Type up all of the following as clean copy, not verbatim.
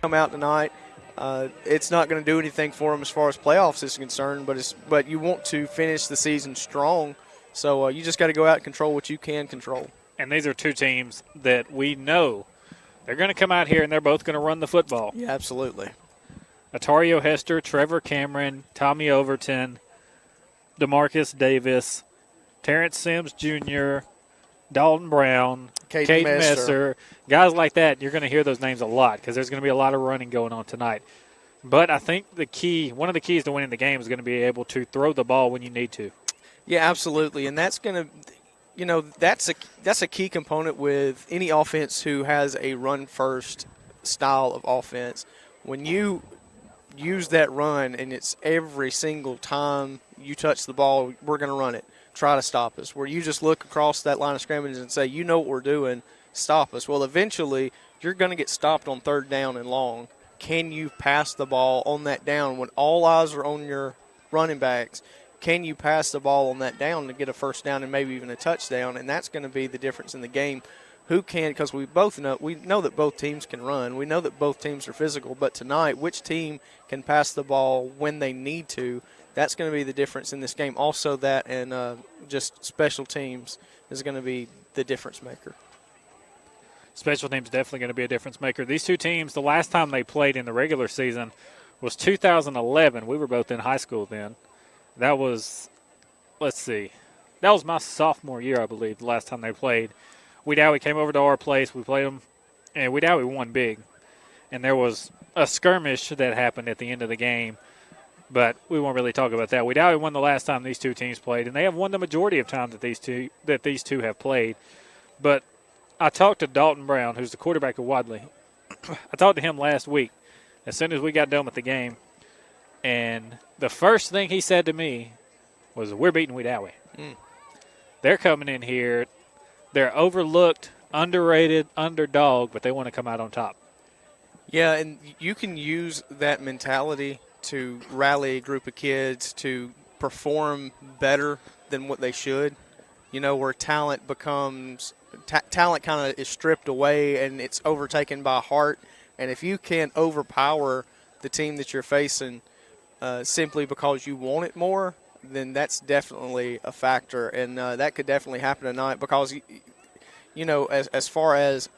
come out tonight. It's not going to do anything for them as far as playoffs is concerned, but you want to finish the season strong, so you just got to go out and control what you can control. And these are two teams that we know they're going to come out here and they're both going to run the football. Yeah, absolutely. Atario Hester, Trevor Cameron, Tommy Overton, DeMarcus Davis, Terrence Sims Jr., Dalton Brown, Caden Messer, guys like that. You're going to hear those names a lot because there's going to be a lot of running going on tonight. But I think one of the keys to winning the game is going to be able to throw the ball when you need to. Yeah, absolutely, and that's going to, that's a key component with any offense who has a run-first style of offense. When you use that run and it's every single time you touch the ball, we're going to run it. Try to stop us, where you just look across that line of scrimmage and say, you know what we're doing, stop us. Well, eventually you're going to get stopped on third down and long. Can you pass the ball on that down when all eyes are on your running backs? Can you pass the ball on that down to get a first down and maybe even a touchdown? And that's going to be the difference in the game. Who can, because we know that both teams can run. We know that both teams are physical. But tonight, which team can pass the ball when they need to? That's going to be the difference in this game. Also that and just special teams is going to be the difference maker. Special teams definitely going to be a difference maker. These two teams, the last time they played in the regular season was 2011. We were both in high school then. That was, that was my sophomore year, I believe, the last time they played. Wedowee came over to our place. We played them, and Wedowee won big. And there was a skirmish that happened at the end of the game, but we won't really talk about that. Wedowee won the last time these two teams played, and they have won the majority of times that these two have played. But I talked to Dalton Brown, who's the quarterback of Wadley. I talked to him last week as soon as we got done with the game, and the first thing he said to me was, we're beating Wedowee. They're coming in here. They're overlooked, underrated, underdog, but they want to come out on top. Yeah, and you can use that mentality to rally a group of kids to perform better than what they should, where talent becomes talent kind of is stripped away and it's overtaken by heart. And if you can overpower the team that you're facing simply because you want it more, then that's definitely a factor. And that could definitely happen tonight because, as far as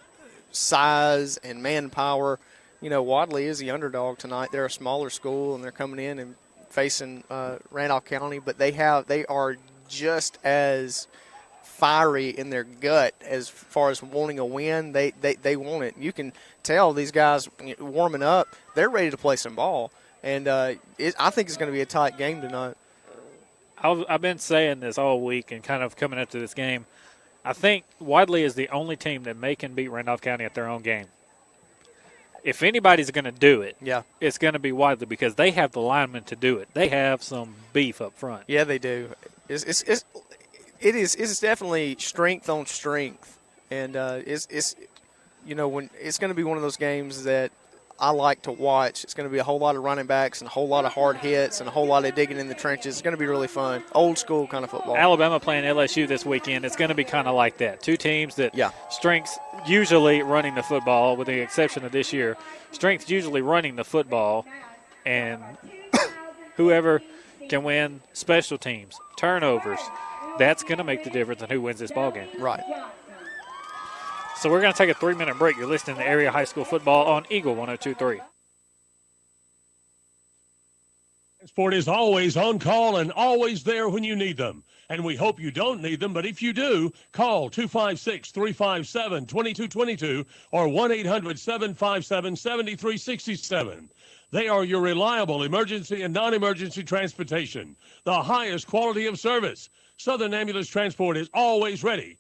size and manpower, Wadley is the underdog tonight. They're a smaller school, and they're coming in and facing Randolph County, but they are just as fiery in their gut as far as wanting a win. They want it. You can tell these guys warming up, they're ready to play some ball. And I think it's going to be a tight game tonight. I've been saying this all week and kind of coming up to this game. I think Wadley is the only team that can beat Randolph County at their own game. If anybody's going to do it, it's going to be Wadley because they have the linemen to do it. They have some beef up front. Yeah, they do. It's definitely strength on strength, and when it's going to be one of those games that I like to watch. It's going to be a whole lot of running backs and a whole lot of hard hits and a whole lot of digging in the trenches. It's going to be really fun. Old school kind of football. Alabama playing LSU this weekend. It's going to be kind of like that. Two teams that strengths usually running the football, with the exception of this year. Strengths usually running the football, and whoever can win special teams, turnovers, that's going to make the difference in who wins this ball game. Right. So we're going to take a 3-minute break. You're listening to Area High School Football on Eagle 102.3. Transport is always on call and always there when you need them. And we hope you don't need them, but if you do, call 256-357-2222 or 1-800-757-7367. They are your reliable emergency and non-emergency transportation, the highest quality of service. Southern Ambulance Transport is always ready.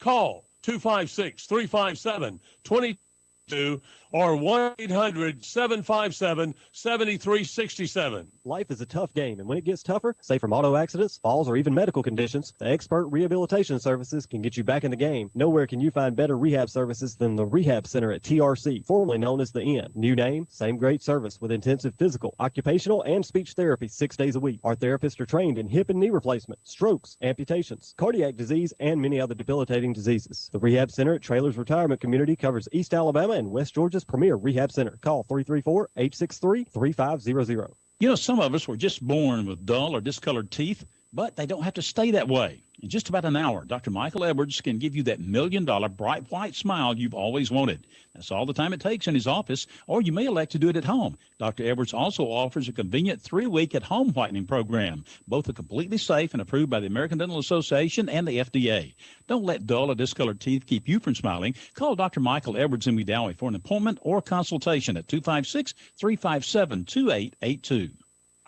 Call 256-357-2222 or 1-800-757-7367. Life is a tough game, and when it gets tougher, say from auto accidents, falls, or even medical conditions, the Expert Rehabilitation Services can get you back in the game. Nowhere can you find better rehab services than the Rehab Center at TRC, formerly known as the Inn. New name, same great service with intensive physical, occupational, and speech therapy 6 days a week. Our therapists are trained in hip and knee replacement, strokes, amputations, cardiac disease, and many other debilitating diseases. The Rehab Center at Trailers Retirement Community covers East Alabama and West Georgia's premier rehab center. Call 334-863-3500. You know, some of us were just born with dull or discolored teeth, but they don't have to stay that way. In just about an hour, Dr. Michael Edwards can give you that $1 million bright white smile you've always wanted. That's all the time it takes in his office, or you may elect to do it at home. Dr. Edwards also offers a convenient 3-week at-home whitening program. Both are completely safe and approved by the American Dental Association and the FDA. Don't let dull or discolored teeth keep you from smiling. Call Dr. Michael Edwards in Wedowee for an appointment or consultation at 256-357-2882.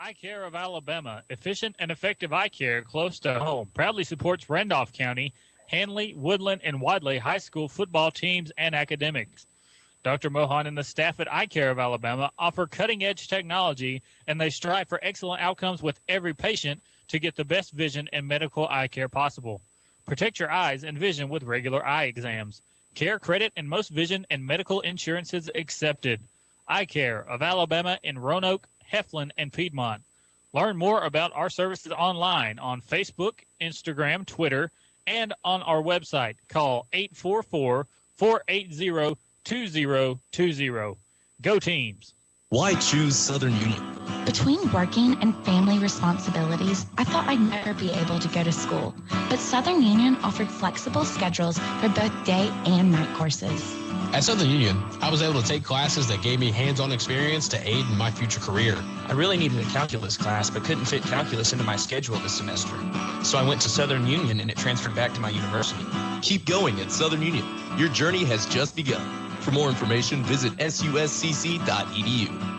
Eye Care of Alabama, efficient and effective eye care close to home, proudly supports Randolph County, Hanley, Woodland, and Wadley high school football teams and academics. Dr. Mohan and the staff at Eye Care of Alabama offer cutting-edge technology, and they strive for excellent outcomes with every patient to get the best vision and medical eye care possible. Protect your eyes and vision with regular eye exams. Care credit and most vision and medical insurances accepted. Eye Care of Alabama in Roanoke, Heflin, and Piedmont. Learn more about our services online on Facebook, Instagram, Twitter, and on our website. Call 844-480-2020. Go Teams. Why choose Southern Union? Between working and family responsibilities, I thought I'd never be able to go to school. But Southern Union offered flexible schedules for both day and night courses. At Southern Union, I was able to take classes that gave me hands-on experience to aid in my future career. I really needed a calculus class, but couldn't fit calculus into my schedule this semester. So I went to Southern Union, and it transferred back to my university. Keep going at Southern Union. Your journey has just begun. For more information, visit suscc.edu.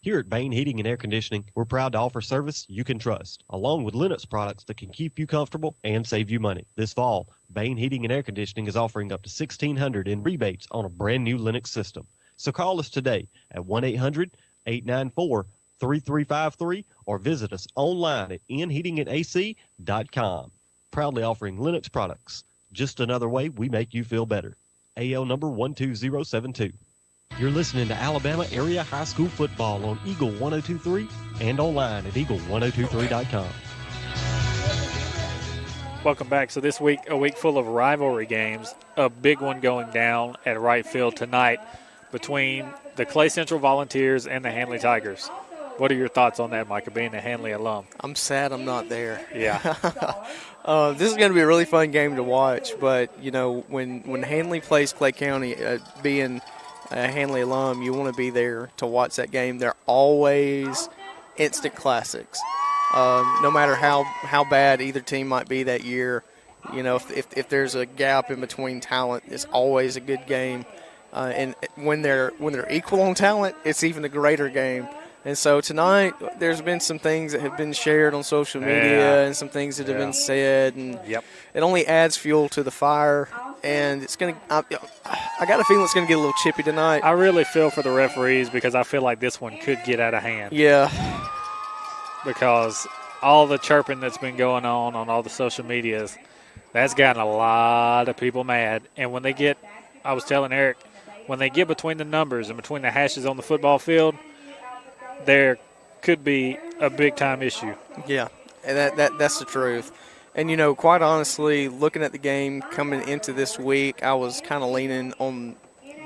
Here at Bain Heating and Air Conditioning, we're proud to offer service you can trust, along with Linux products that can keep you comfortable and save you money. This fall, Bain Heating and Air Conditioning is offering up to $1,600 in rebates on a brand new Linux system. So call us today at 1-800-894-3353 or visit us online at nheatingandac.com. Proudly offering Linux products. Just another way we make you feel better. AL number 12072. You're listening to Alabama Area High School Football on Eagle 1023 and online at eagle1023.com. Welcome back. So this week, a week full of rivalry games. A big one going down at right field tonight between the Clay Central Volunteers and the Hanley Tigers. What are your thoughts on that, Micah, being a Hanley alum? I'm sad I'm not there. Yeah. This is going to be a really fun game to watch, but, you know, when Hanley plays Clay County, being a Hanley alum, you want to be there to watch that game. They're always instant classics. No matter how bad either team might be that year, you know, if there's a gap in between talent, it's always a good game. And when they're equal on talent, it's even a greater game. And so tonight, there's been some things that have been shared on social media and some things that have been said, and it only adds fuel to the fire. And it's going to – I got a feeling it's going to get a little chippy tonight. I really feel for the referees because I feel like this one could get out of hand. Yeah. Because all the chirping that's been going on all the social medias, that's gotten a lot of people mad. And when they get – I was telling Eric, when they get between the numbers and between the hashes on the football field – there could be a big-time issue. Yeah, and that's the truth. And, you know, quite honestly, looking at the game coming into this week, I was kind of leaning on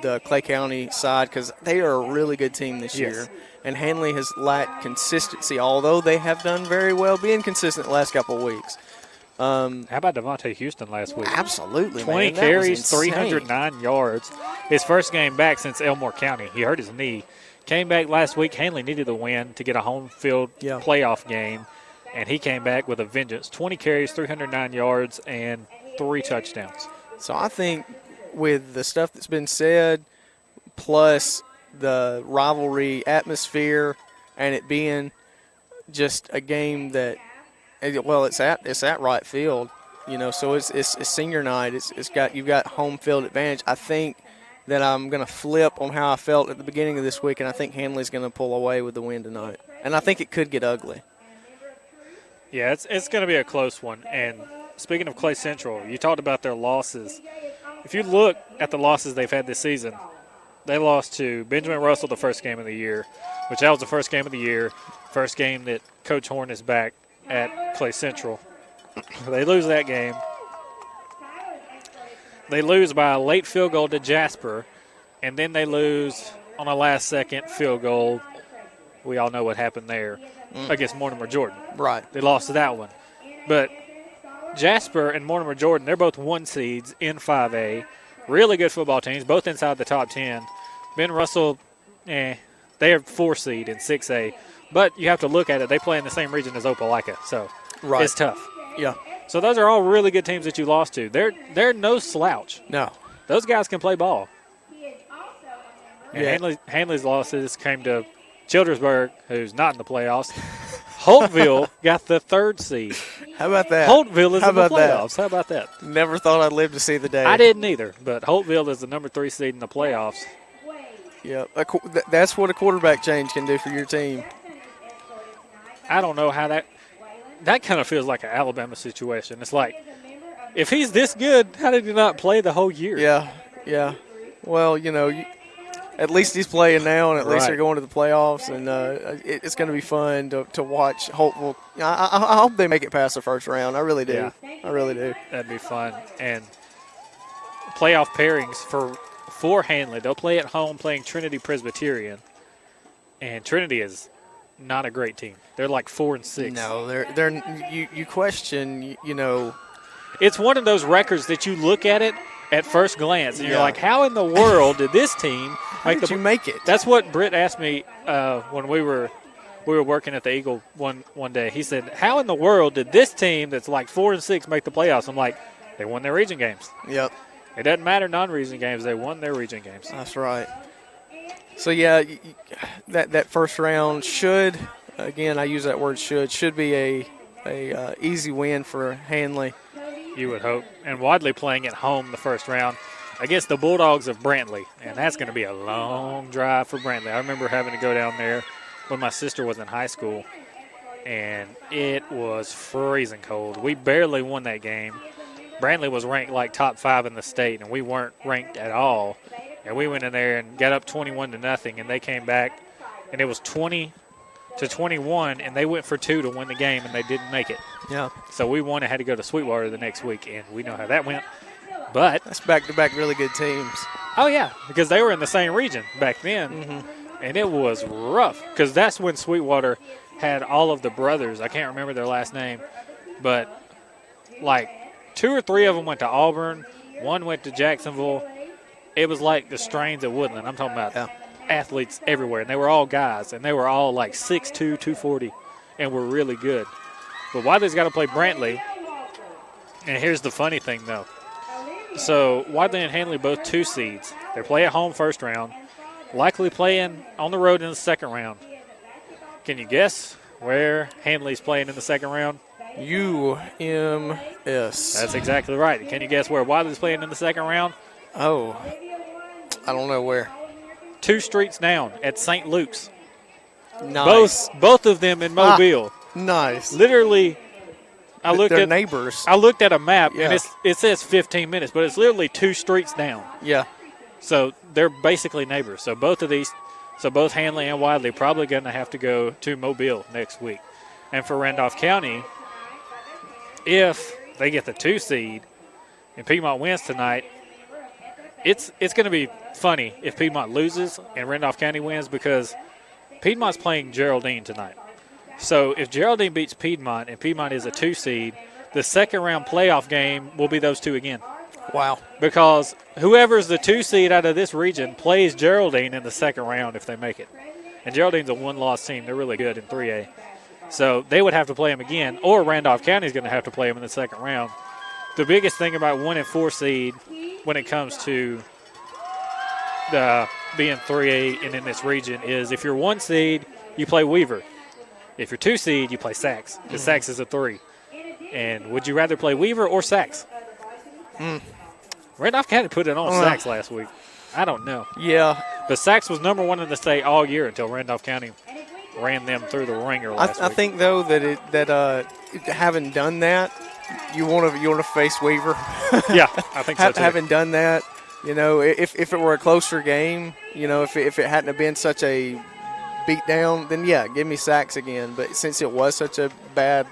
the Clay County side because they are a really good team this year. And Hanley has lacked consistency, although they have done very well being consistent the last couple of weeks. How about Devontae Houston last week? Absolutely, 20 carries, 309 yards. His first game back since Elmore County. He hurt his knee. Came back last week. Hanley needed the win to get a home field playoff game, and he came back with a vengeance. 20 carries, 309 yards, and 3 touchdowns. So I think with the stuff that's been said, plus the rivalry atmosphere, and it being just a game that, well, it's at right field, you know. So it's senior night. You've got home field advantage. I think that I'm going to flip on how I felt at the beginning of this week, and I think Hanley's going to pull away with the win tonight. And I think it could get ugly. Yeah, it's going to be a close one. And speaking of Clay Central, you talked about their losses. If you look at the losses they've had this season, they lost to Benjamin Russell the first game of the year, which that was the first game of the year, first game that Coach Horn is back at Clay Central. They lose that game. They lose by a late field goal to Jasper, and then they lose on a last-second field goal. We all know what happened there against Mortimer Jordan. Right. They lost to that one. But Jasper and Mortimer Jordan, they're both 1 seeds in 5A. Really good football teams, both inside the top 10. Ben Russell, they are 4 seed in 6A. But you have to look at it. They play in the same region as Opelika, so it's tough. Yeah. So those are all really good teams that you lost to. They're no slouch. No. Those guys can play ball. And Yeah. Hanley's losses came to Childersburg, who's not in the playoffs. Holtville got the 3rd seed. How about that? Holtville is How in the about that? playoffs. How about that? Never thought I'd live to see the day. I didn't either, but Holtville is the number 3 seed in the playoffs. Yeah. That's what a quarterback change can do for your team. I don't know how that kind of feels like an Alabama situation. It's like, if he's this good, how did he not play the whole year? Yeah. Well, at least he's playing now, and at least Right. they're going to the playoffs, and it's going to be fun to watch Holtville. I hope they make it past the first round. I really do. Yeah. I really do. That'd be fun. And playoff pairings for Hanley. They'll play at home playing Trinity Presbyterian. And Trinity is not a great team. They're like 4 and 6. No, you question, It's one of those records that you look at it at first glance, and you're Yeah. like, how in the world did this team How did you make it? That's what Britt asked me when we were working at the Eagle one day. He said, how in the world did this team that's like 4 and 6 make the playoffs? I'm like, they won their region games. Yep. It doesn't matter non-region games. They won their region games. That's right. So, yeah, that first round should, again, I use that word should be a easy win for Hanley. You would hope. And Wadley playing at home the first round against the Bulldogs of Brantley. And that's going to be a long drive for Brantley. I remember having to go down there when my sister was in high school, and it was freezing cold. We barely won that game. Brantley was ranked like top 5 in the state, and we weren't ranked at all. And we went in there and got up 21-0, and they came back, and it was 20-21, and they went for 2 to win the game, and they didn't make it. Yeah. So we won and had to go to Sweetwater the next week, and we know how that went. But that's back-to-back really good teams. Oh, yeah, because they were in the same region back then, and it was rough because that's when Sweetwater had all of the brothers. I can't remember their last name, but like 2 or 3 of them went to Auburn. One went to Jacksonville. It was like the Strains at Woodland. I'm talking about athletes everywhere, and they were all guys, and they were all like 6'2", 240, and were really good. But Wadley's got to play Brantley, and here's the funny thing, though. So Wadley and Hanley both 2 seeds. They play at home first round, likely playing on the road in the second round. Can you guess where Hanley's playing in the second round? UMS. That's exactly right. Can you guess where Wadley's playing in the second round? Oh, I don't know where. 2 streets down at St. Luke's. Nice. Both of them in Mobile. Nice. Literally, They're neighbors. I looked at a map, Yeah. and it says 15 minutes, but it's literally 2 streets down. Yeah. So they're basically neighbors. So both Hanley and Wadley probably going to have to go to Mobile next week. And for Randolph County, if they get the 2 seed and Piedmont wins tonight, it's going to be funny if Piedmont loses and Randolph County wins because Piedmont's playing Geraldine tonight. So if Geraldine beats Piedmont and Piedmont is a 2 seed, the second round playoff game will be those 2 again. Wow. Because whoever's the 2 seed out of this region plays Geraldine in the second round if they make it. And Geraldine's a 1-loss team. They're really good in 3A. So they would have to play them again, or Randolph County's going to have to play them in the second round. The biggest thing about 1 and 4 seed when it comes to being 3A and in this region is if you're 1 seed, you play Weaver. If you're 2 seed, you play Sachs, because Sachs is a 3. And would you rather play Weaver or Sachs? Randolph County put it on Sachs last week. I don't know. Yeah. But Sachs was number 1 in the state all year until Randolph County ran them through the ringer last week. I think though that having done that, you want to face Weaver. Yeah, I think so too. Having done that, if it were a closer game, if it hadn't have been such a beat down, then yeah, give me Sachs again. But since it was such a bad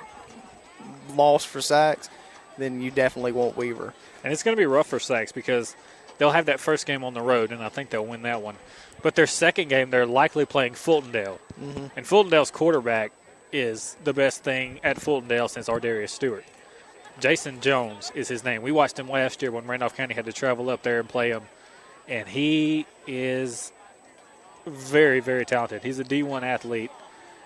loss for Sachs, then you definitely want Weaver. And it's going to be rough for Sachs because they'll have that first game on the road, and I think they'll win that one. But their second game, they're likely playing Fultondale. Mm-hmm. And Fultondale's quarterback is the best thing at Fultondale since Ardarius Stewart. Jason Jones is his name. We watched him last year when Randolph County had to travel up there and play him. And he is very, very talented. He's a D1 athlete.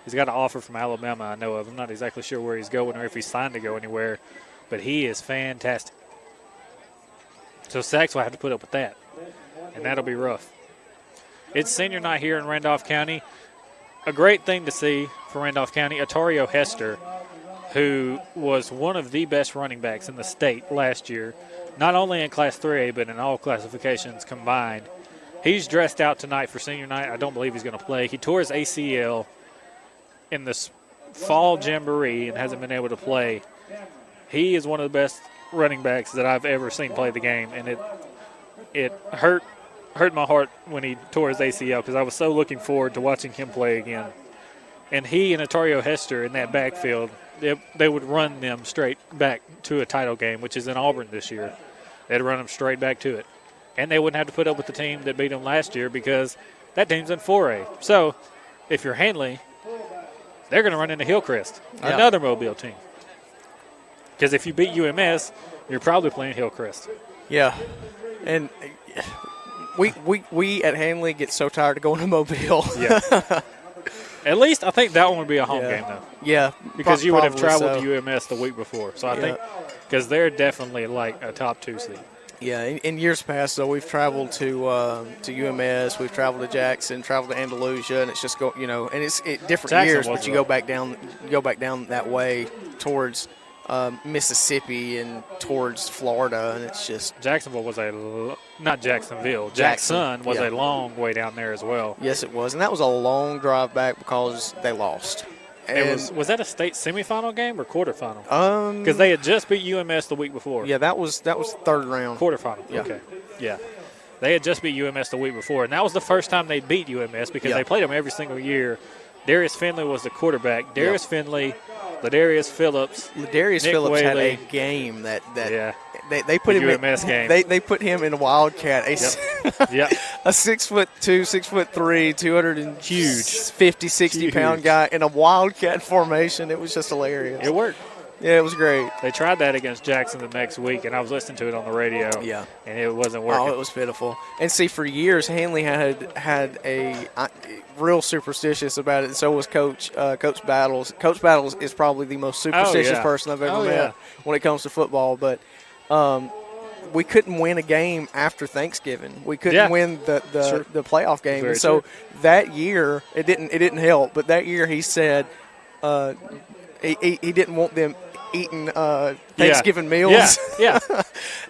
He's got an offer from Alabama, I know of. I'm not exactly sure where he's going or if he's signed to go anywhere. But he is fantastic. So Sacs will have to put up with that. And that'll be rough. It's senior night here in Randolph County. A great thing to see for Randolph County. Atario Hester, who was one of the best running backs in the state last year, not only in Class 3A but in all classifications combined. He's dressed out tonight for senior night. I don't believe he's going to play. He tore his ACL in this fall jamboree and hasn't been able to play. He is one of the best running backs that I've ever seen play the game, and it hurt my heart when he tore his ACL because I was so looking forward to watching him play again. And he and Atario Hester in that backfield, they would run them straight back to a title game, which is in Auburn this year. They'd run them straight back to it. And they wouldn't have to put up with the team that beat them last year because that team's in 4A. So if you're Handley, they're going to run into Hillcrest, another Mobile team. Because if you beat UMS, you're probably playing Hillcrest. Yeah. And we at Handley get so tired of going to Mobile. Yeah. At least I think that one would be a home game, though. Yeah. Because you would have traveled to UMS the week before. So I think because they're definitely like a top 2 seed. Yeah, in years past, though, we've traveled to UMS, we've traveled to Jackson, traveled to Andalusia, and it's just and it's different Jackson years, but you go back down that way towards Mississippi and towards Florida, and it's just Jacksonville was not Jacksonville. Jackson was a long way down there as well. Yes, it was, and that was a long drive back because they lost. Was that a state semifinal game or quarterfinal? Because they had just beat UMS the week before. Yeah, that was third round. Quarterfinal. Yeah. Okay. Yeah. They had just beat UMS the week before, and that was the first time they beat UMS because they played them every single year. Darius Finley was the quarterback. Darius Finley, Ladarius Phillips. Ladarius Phillips Whaley. had a game that they put the him UMS in. game. They put him in a Wildcat. A 6'2", 6'3", 250, 60-pound guy in a Wildcat formation. It was just hilarious. It worked. Yeah, it was great. They tried that against Jackson the next week, and I was listening to it on the radio. Yeah. And it wasn't working. Oh, it was pitiful. And see, for years, Handley had a real superstitious about it, and so was Coach Battles. Coach Battles is probably the most superstitious person I've ever met when it comes to football. But we couldn't win a game after Thanksgiving. We couldn't win the playoff game. Very and so true. that year, it didn't help. But that year, he said he didn't want them eating Thanksgiving meals. Yeah.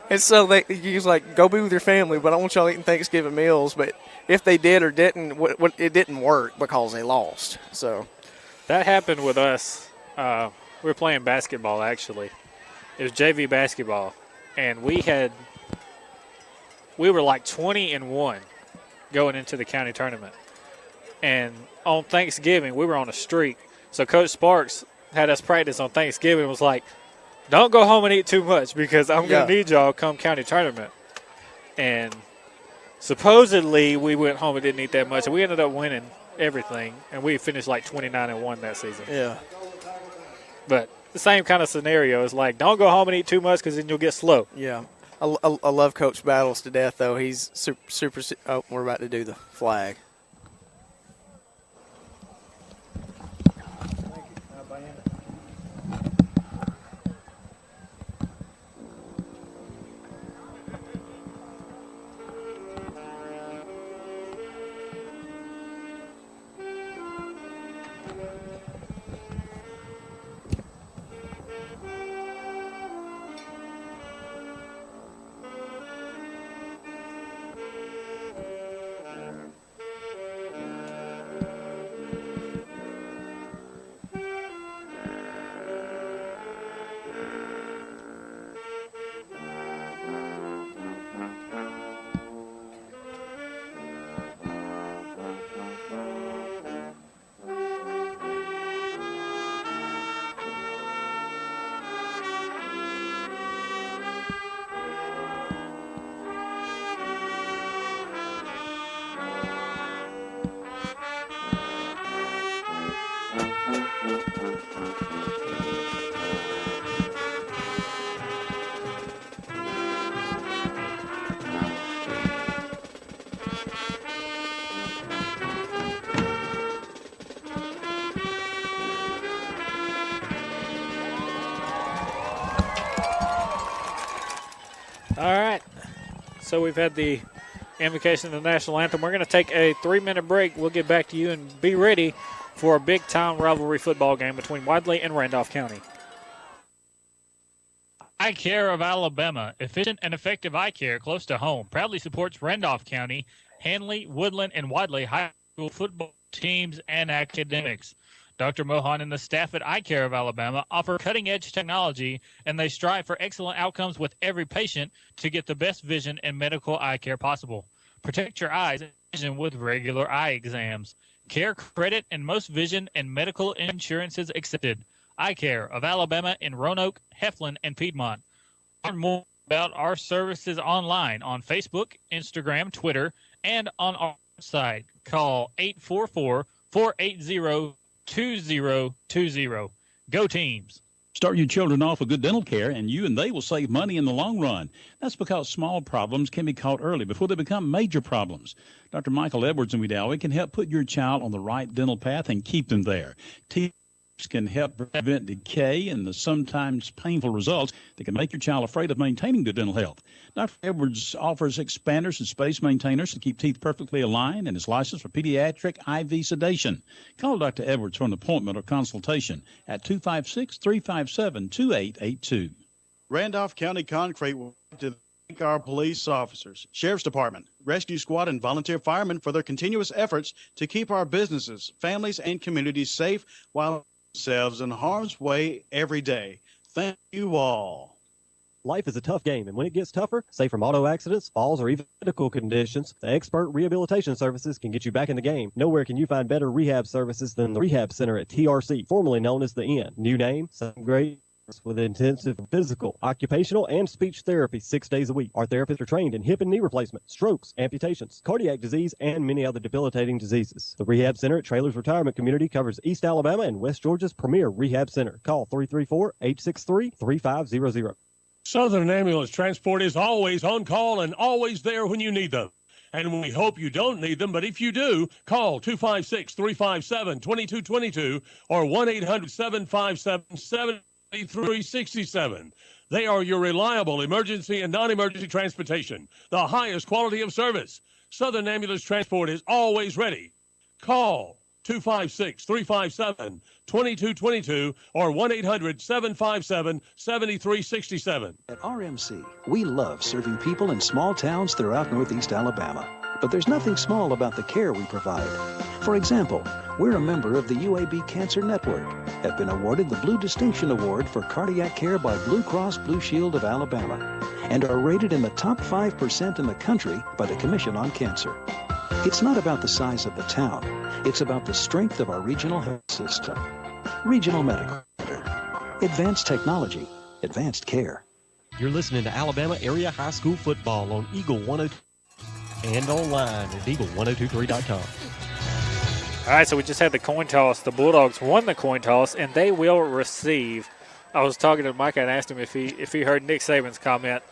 And so he was like, go be with your family, but I don't want y'all eating Thanksgiving meals. But if they did or didn't, it didn't work because they lost. So that happened with us. We were playing basketball, actually. It was JV basketball. And we were like 20-1 going into the county tournament. And on Thanksgiving, we were on a streak. So Coach Sparks had us practice on Thanksgiving and was like, don't go home and eat too much because I'm going to need y'all come county tournament. And supposedly we went home and didn't eat that much. And we ended up winning everything. And we finished like 29-1 that season. Yeah. But the same kind of scenario is like, don't go home and eat too much because then you'll get slow. Yeah. I love Coach Battles to death, though. He's super. Oh, we're about to do the flag. So we've had the invocation of the national anthem. We're going to take a 3-minute break. We'll get back to you and be ready for a big-time rivalry football game between Wadley and Randolph County. Eye Care of Alabama, efficient and effective eye care close to home, proudly supports Randolph County, Hanley, Woodland, and Wadley high school football teams and academics. Dr. Mohan and the staff at Eye Care of Alabama offer cutting-edge technology, and they strive for excellent outcomes with every patient to get the best vision and medical eye care possible. Protect your eyes and vision with regular eye exams. Care credit and most vision and medical insurances accepted. Eye Care of Alabama in Roanoke, Heflin, and Piedmont. Learn more about our services online on Facebook, Instagram, Twitter, and on our website. Call 844-480-2020. Go Teams! Start your children off with good dental care, and you and they will save money in the long run. That's because small problems can be caught early before they become major problems. Dr. Michael Edwards in Wedowee can help put your child on the right dental path and keep them there. Can help prevent decay and the sometimes painful results that can make your child afraid of maintaining good dental health. Dr. Edwards offers expanders and space maintainers to keep teeth perfectly aligned and is licensed for pediatric IV sedation. Call Dr. Edwards for an appointment or consultation at 256-357-2882. Randolph County Concrete would like to thank our police officers, Sheriff's Department, Rescue Squad, and volunteer firemen for their continuous efforts to keep our businesses, families, and communities safe while themselves in harm's way every day. Thank you all. Life is a tough game, and when it gets tougher, say from auto accidents, falls, or even medical conditions, the expert rehabilitation services can get you back in the game. Nowhere can you find better rehab services than the Rehab Center at TRC, formerly known as the Inn. New name, same grade, with intensive physical, occupational, and speech therapy 6 days a week. Our therapists are trained in hip and knee replacement, strokes, amputations, cardiac disease, and many other debilitating diseases. The Rehab Center at Trailers Retirement Community covers East Alabama and West Georgia's premier rehab center. Call 334-863-3500. Southern Ambulance Transport is always on call and always there when you need them. And we hope you don't need them, but if you do, call 256-357-2222 or 1-800-757-7367. They are your reliable emergency and non-emergency transportation, the highest quality of service. Southern Ambulance Transport is always ready. Call 256-357-2222 or 1-800-757-7367. At RMC, we love serving people in small towns throughout Northeast Alabama. But there's nothing small about the care we provide. For example, we're a member of the UAB Cancer Network, have been awarded the Blue Distinction Award for Cardiac Care by Blue Cross Blue Shield of Alabama, and are rated in the top 5% in the country by the Commission on Cancer. It's not about the size of the town. It's about the strength of our regional health system. Regional Medical Center. Advanced technology. Advanced care. You're listening to Alabama Area High School Football on Eagle 102 and online at eagle1023.com. All right, so we just had the coin toss. The Bulldogs won the coin toss, and they will receive. I was talking to Mike and asked him if he heard Nick Saban's comment.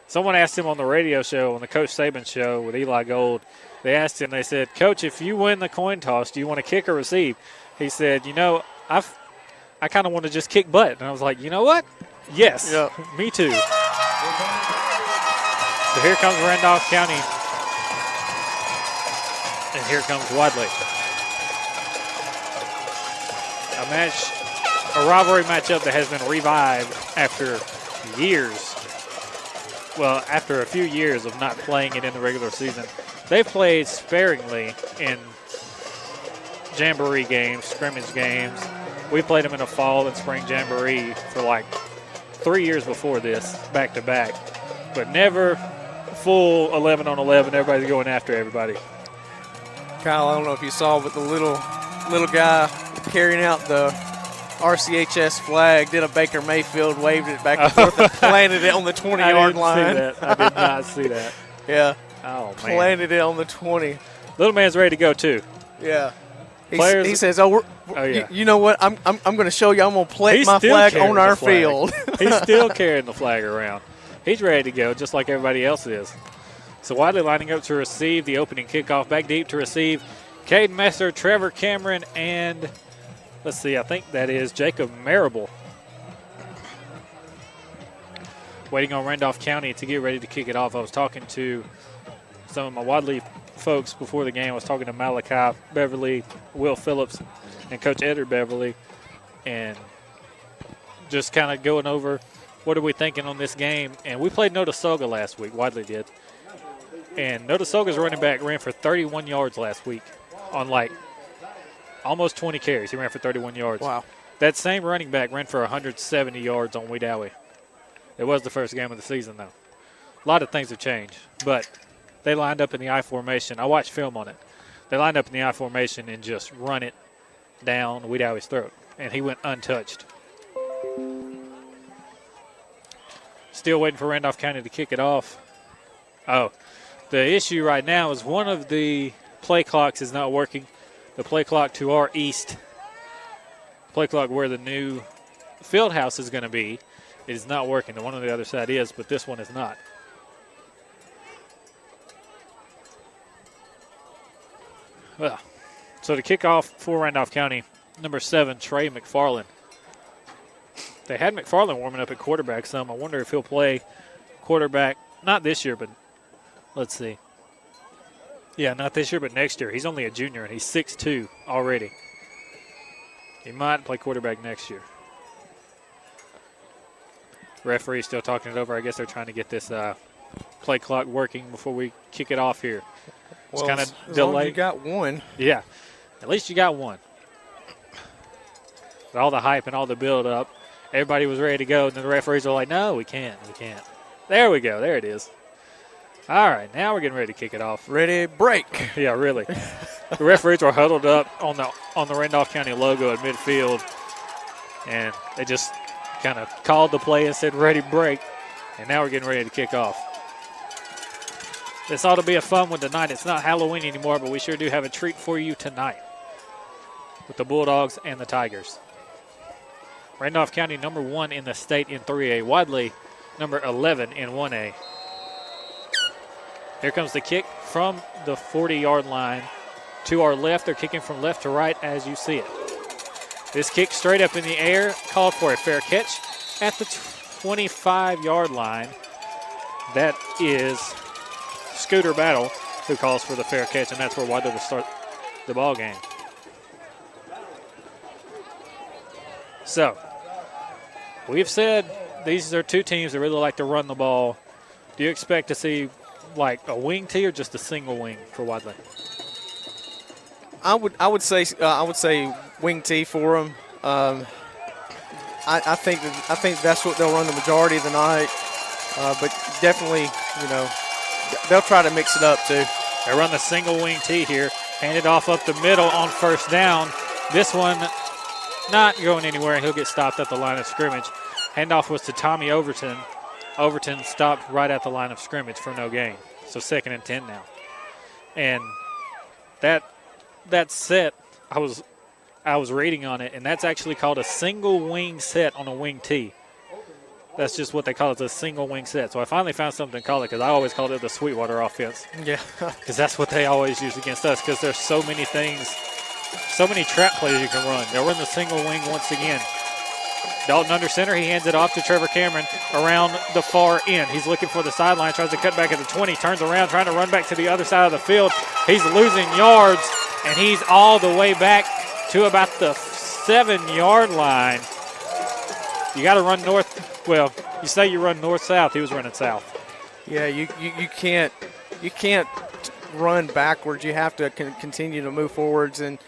Someone asked him on the radio show, on the Coach Saban show with Eli Gold. They asked him, they said, Coach, if you win the coin toss, do you want to kick or receive? He said, I kind of want to just kick butt. And I was like, you know what? Yes, yep. Me too. So here comes Randolph County. And here comes Wadley. A rivalry matchup that has been revived after years. Well, after a few years of not playing it in the regular season. They played sparingly in jamboree games, scrimmage games. We played them in a fall and spring jamboree for like 3 years before this, back to back. But never full 11 on 11. Everybody's going after everybody. Kyle, I don't know if you saw, but the little guy carrying out the RCHS flag did a Baker Mayfield, waved it back and forth, and planted it on the 20-yard line. I did not see that. Yeah. Oh, man. Planted it on the 20. Little man's ready to go, too. Yeah. He says, you know what? I'm going to show you. I'm going to plant my flag on our field. He's still carrying the flag around. He's ready to go, just like everybody else is. So Wadley lining up to receive the opening kickoff. Back deep to receive Caden Messer, Trevor Cameron, and let's see, I think that is Jacob Marable. waiting on Randolph County to get ready to kick it off. I was talking to some of my Wadley folks before the game. I was talking to Malachi Beverly, Will Phillips, and Coach Edward Beverly, and just kind of going over what are we thinking on this game. And we played Notasulga last week, Wadley did. And Notasulga's running back ran for 31 yards last week on like almost 20 carries. He ran for 31 yards. Wow. That same running back ran for 170 yards on Wadley. It was the first game of the season, though. A lot of things have changed, but they lined up in the I formation. I watched film on it. They lined up in the I formation and just run it down Wadley's throat, and he went untouched. Still waiting for Randolph County to kick it off. Oh, the issue right now is one of the play clocks is not working. The play clock to our east, play clock where the new field house is going to be, it is not working. The one on the other side is, but this one is not. Well, so to kick off for Randolph County, number 7, Trey McFarland. They had McFarland warming up at quarterback some. I wonder if he'll play quarterback, not this year, but let's see. Yeah, not this year, but next year. He's only a junior, and he's 6'2" already. He might play quarterback next year. Referee still talking it over. I guess they're trying to get this play clock working before we kick it off here. It's kind of as delayed. long as you got one. Yeah, at least you got one. With all the hype and all the build-up, everybody was ready to go, and then the referees are like, no, we can't. There we go. There it is. All right, now we're getting ready to kick it off. Ready, break. Yeah, really. The referees were huddled up on the Randolph County logo at midfield, and they just kind of called the play and said, ready, break, and now we're getting ready to kick off. This ought to be a fun one tonight. It's not Halloween anymore, but we sure do have a treat for you tonight with the Bulldogs and the Tigers. Randolph County number 1 in the state in 3A. Wadley number 11 in 1A. Here comes the kick from the 40-yard line to our left. They're kicking from left to right as you see it. This kick straight up in the air, called for a fair catch at the 25-yard line. That is Scooter Battle who calls for the fair catch, and that's where Wadley will start the ball game. So, we've said these are two teams that really like to run the ball. Do you expect to see like a wing tee or just a single wing for Wadley? I would say wing tee for them. I think that's what they'll run the majority of the night. But definitely, they'll try to mix it up too. They run the single wing tee here. Hand it off up the middle on first down. This one not going anywhere, and he'll get stopped at the line of scrimmage. Handoff was to Tommy Overton. Overton stopped right at the line of scrimmage for no gain. So 2nd and 10 now. And that set, I was reading on it, and that's actually called a single wing set on a wing tee. That's just what they call it, a single wing set. So I finally found something to call it, because I always called it the Sweetwater offense. Yeah. Because that's what they always use against us, because there's so many things, so many trap plays you can run. They'll run the single wing once again. Dalton under center. He hands it off to Trevor Cameron around the far end. He's looking for the sideline, tries to cut back at the 20, turns around, trying to run back to the other side of the field. He's losing yards, and he's all the way back to about the 7-yard line. You got to run north. Well, you say you run north-south. He was running south. Yeah, you can't run backwards. You have to continue to move forwards. And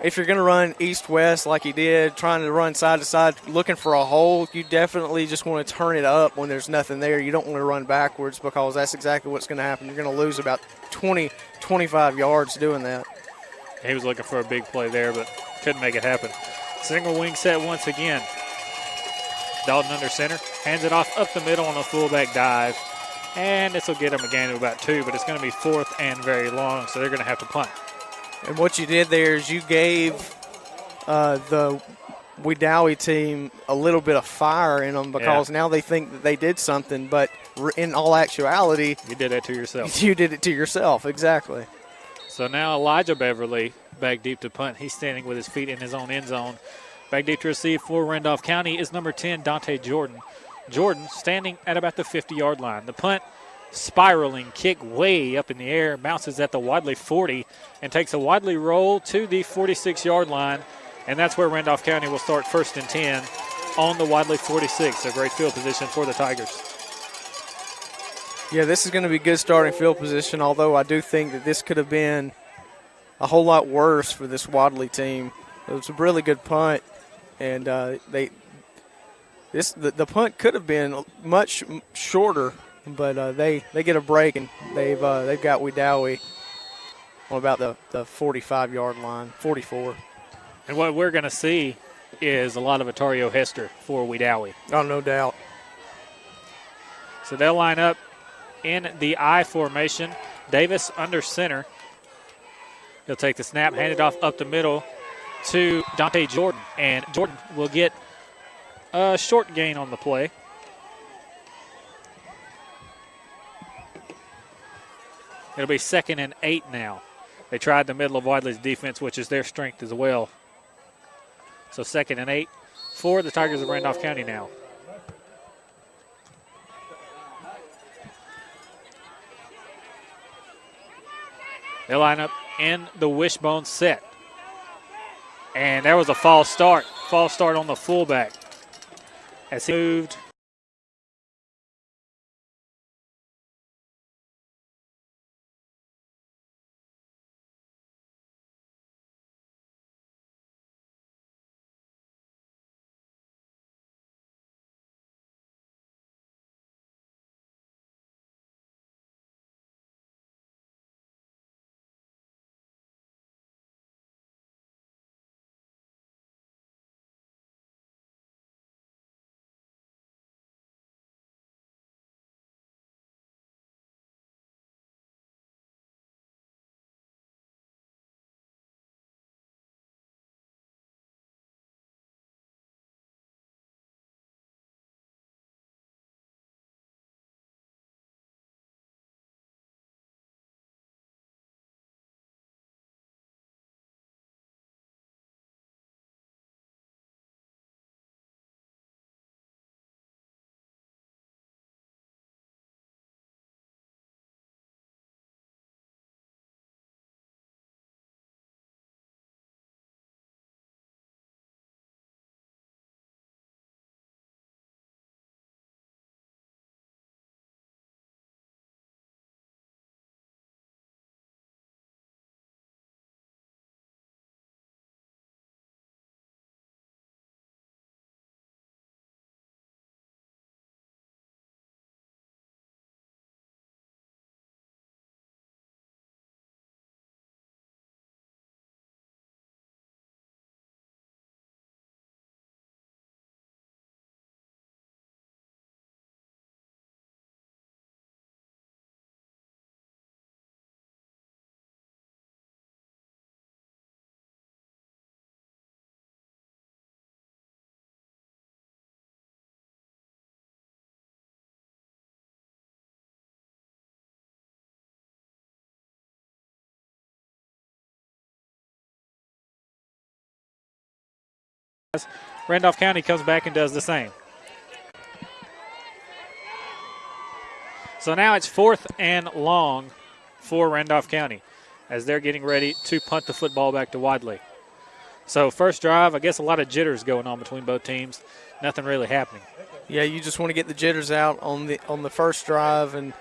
if you're going to run east-west like he did, trying to run side-to-side, looking for a hole, you definitely just want to turn it up when there's nothing there. You don't want to run backwards, because that's exactly what's going to happen. You're going to lose about 20, 25 yards doing that. He was looking for a big play there, but couldn't make it happen. Single wing set once again. Dalton under center, hands it off up the middle on a fullback dive, and this will get him a gain of about 2, but it's going to be 4th and very long, so they're going to have to punt. And what you did there is you gave the Wadley team a little bit of fire in them, because now they think that they did something, but in all actuality, you did that to yourself. You did it to yourself, exactly. So now Elijah Beverly back deep to punt. He's standing with his feet in his own end zone. Back deep to receive for Randolph County is number 10, Dante Jordan. Jordan standing at about the 50-yard line. The punt, spiraling kick way up in the air, bounces at the Wadley 40 and takes a Wadley roll to the 46-yard line, and that's where Randolph County will start 1st and 10 on the Wadley 46. A great field position for the Tigers. Yeah, this is going to be good starting field position, although I do think that this could have been a whole lot worse for this Wadley team. It was a really good punt, and the punt could have been much shorter, but they get a break, and they've got Wedowee on about the 45-yard line, 44. And what we're going to see is a lot of Atario Hester for Wedowee. Oh, no doubt. So they'll line up in the I formation. Davis under center. He'll take the snap, hand it off up the middle to Dante Jordan. And Jordan will get a short gain on the play. It'll be 2nd and 8 now. They tried the middle of Wadley's defense, which is their strength as well. So 2nd and 8 for the Tigers of Randolph County now. They line up in the wishbone set. And there was a false start. False start on the fullback as he moved. Randolph County comes back and does the same. So now it's 4th and long for Randolph County as they're getting ready to punt the football back to Wadley. So first drive, I guess a lot of jitters going on between both teams. Nothing really happening. Yeah, you just want to get the jitters out on the first drive, and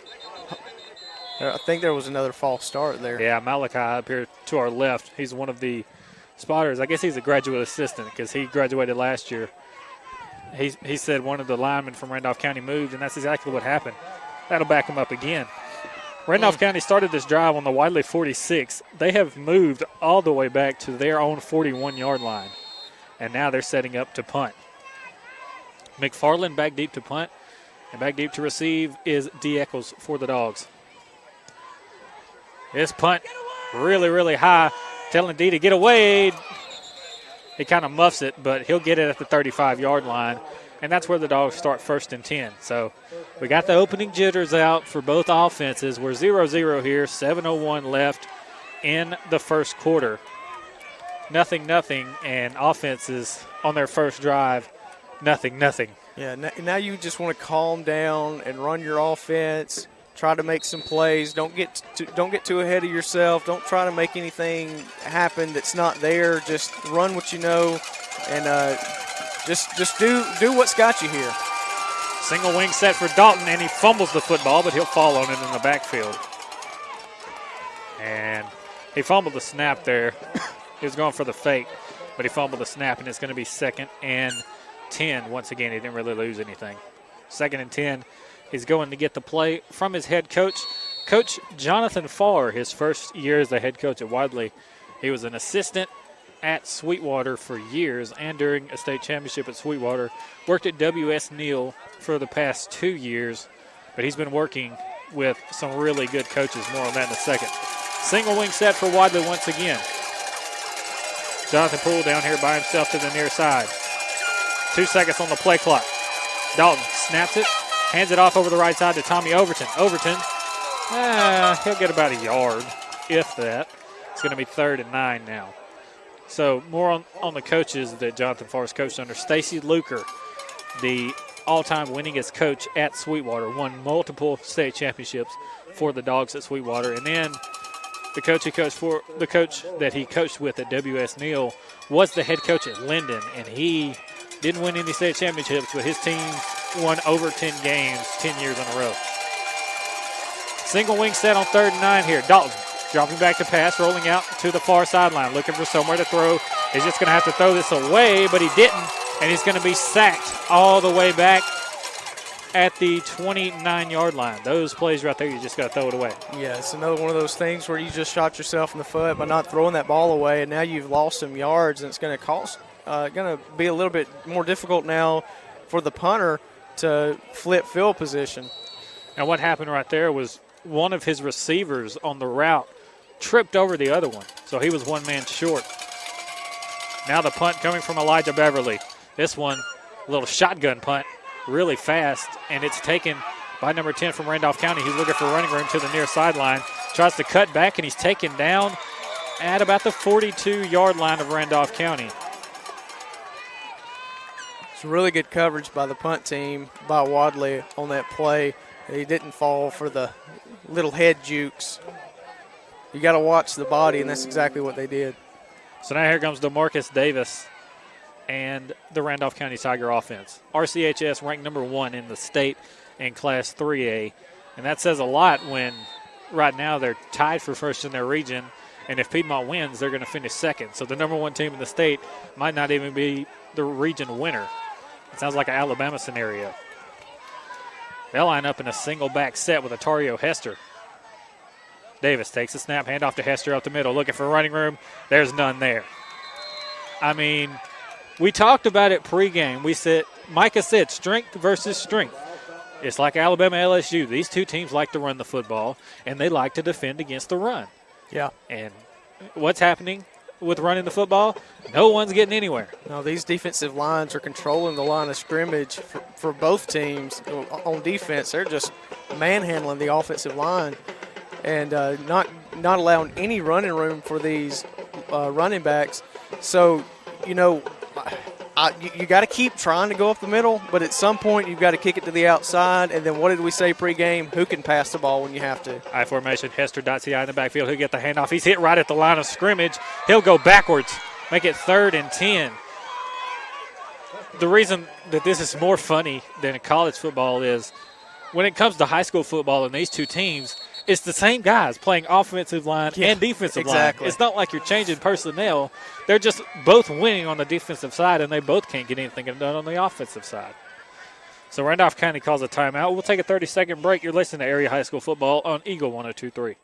I think there was another false start there. Yeah, Malachi up here to our left. He's one of the spotters. I guess he's a graduate assistant because he graduated last year. He said one of the linemen from Randolph County moved, and that's exactly what happened. That'll back him up again. Randolph County started this drive on the Wadley 46. They have moved all the way back to their own 41-yard line, and now they're setting up to punt. McFarland back deep to punt, and back deep to receive is D. Eccles for the Dogs. This punt really, really high, telling D to get away. He kind of muffs it, but he'll get it at the 35-yard line, and that's where the Dogs start 1st and 10. So we got the opening jitters out for both offenses. We're 0-0 here, 7:01 left in the first quarter. 0-0, and offenses on their first drive, 0-0. Yeah, now you just want to calm down and run your offense. Try to make some plays. Don't get too ahead of yourself. Don't try to make anything happen that's not there. Just run what you know, and just do what's got you here. Single wing set for Dalton, and he fumbles the football, but he'll fall on it in the backfield. And he fumbled the snap there. He was going for the fake, but he fumbled the snap, and it's going to be 2nd and 10. Once again, he didn't really lose anything. 2nd and 10. He's going to get the play from his head coach, Coach Jonathan Farr, his first year as the head coach at Wadley. He was an assistant at Sweetwater for years and during a state championship at Sweetwater. Worked at W.S. Neal for the past 2 years, but he's been working with some really good coaches. More on that in a second. Single wing set for Wadley once again. Jonathan Poole down here by himself to the near side. 2 seconds on the play clock. Dalton snaps it. Hands it off over the right side to Tommy Overton. Overton, he'll get about a yard, if that. It's going to be 3rd and 9 now. So more on the coaches that Jonathan Farr's coached under. Stacy Luker, the all-time winningest coach at Sweetwater, won multiple state championships for the Dogs at Sweetwater. And then the coach that he coached with at W.S. Neal was the head coach at Linden, and he didn't win any state championships, but his team won over 10 games 10 years in a row. Single wing set on 3rd and 9 here. Dalton dropping back to pass, rolling out to the far sideline, looking for somewhere to throw. He's just going to have to throw this away, but he didn't, and he's going to be sacked all the way back at the 29-yard line. Those plays right there, you just got to throw it away. Yeah, it's another one of those things where you just shot yourself in the foot by not throwing that ball away, and now you've lost some yards, and it's going to be a little bit more difficult now for the punter to flip field position. And what happened right there was one of his receivers on the route tripped over the other one, so he was one man short. Now the punt coming from Elijah Beverly. This one, a little shotgun punt, really fast, and it's taken by number 10 from Randolph County. He's looking for running room to the near sideline, tries to cut back, and he's taken down at about the 42-yard line of Randolph County. It's really good coverage by the punt team, by Wadley on that play. He didn't fall for the little head jukes. You got to watch the body, and that's exactly what they did. So now here comes DeMarcus Davis and the Randolph County Tiger offense. RCHS ranked number 1 in the state in Class 3A, and that says a lot when right now they're tied for first in their region, and if Piedmont wins, they're going to finish 2nd. So the number 1 team in the state might not even be the region winner. It sounds like an Alabama scenario. They'll line up in a single back set with Atario Hester. Davis takes a snap, handoff to Hester up the middle, looking for running room. There's none there. I mean, we talked about it pregame. Micah said strength versus strength. It's like Alabama LSU. These two teams like to run the football, and they like to defend against the run. Yeah. And what's happening with running the football? No one's getting anywhere. No, these defensive lines are controlling the line of scrimmage for both teams. On defense, they're just manhandling the offensive line and not allowing any running room for these running backs. So, you got to keep trying to go up the middle, but at some point you've got to kick it to the outside. And then what did we say pregame? Who can pass the ball when you have to? I formation, Hester.ci in the backfield. He'll get the handoff. He's hit right at the line of scrimmage. He'll go backwards, make it 3rd and 10. The reason that this is more funny than college football is when it comes to high school football and these two teams, it's the same guys playing offensive line and defensive line. It's not like you're changing personnel. They're just both winning on the defensive side, and they both can't get anything done on the offensive side. So Randolph County calls a timeout. We'll take a 30-second break. You're listening to Area High School Football on Eagle 102.3.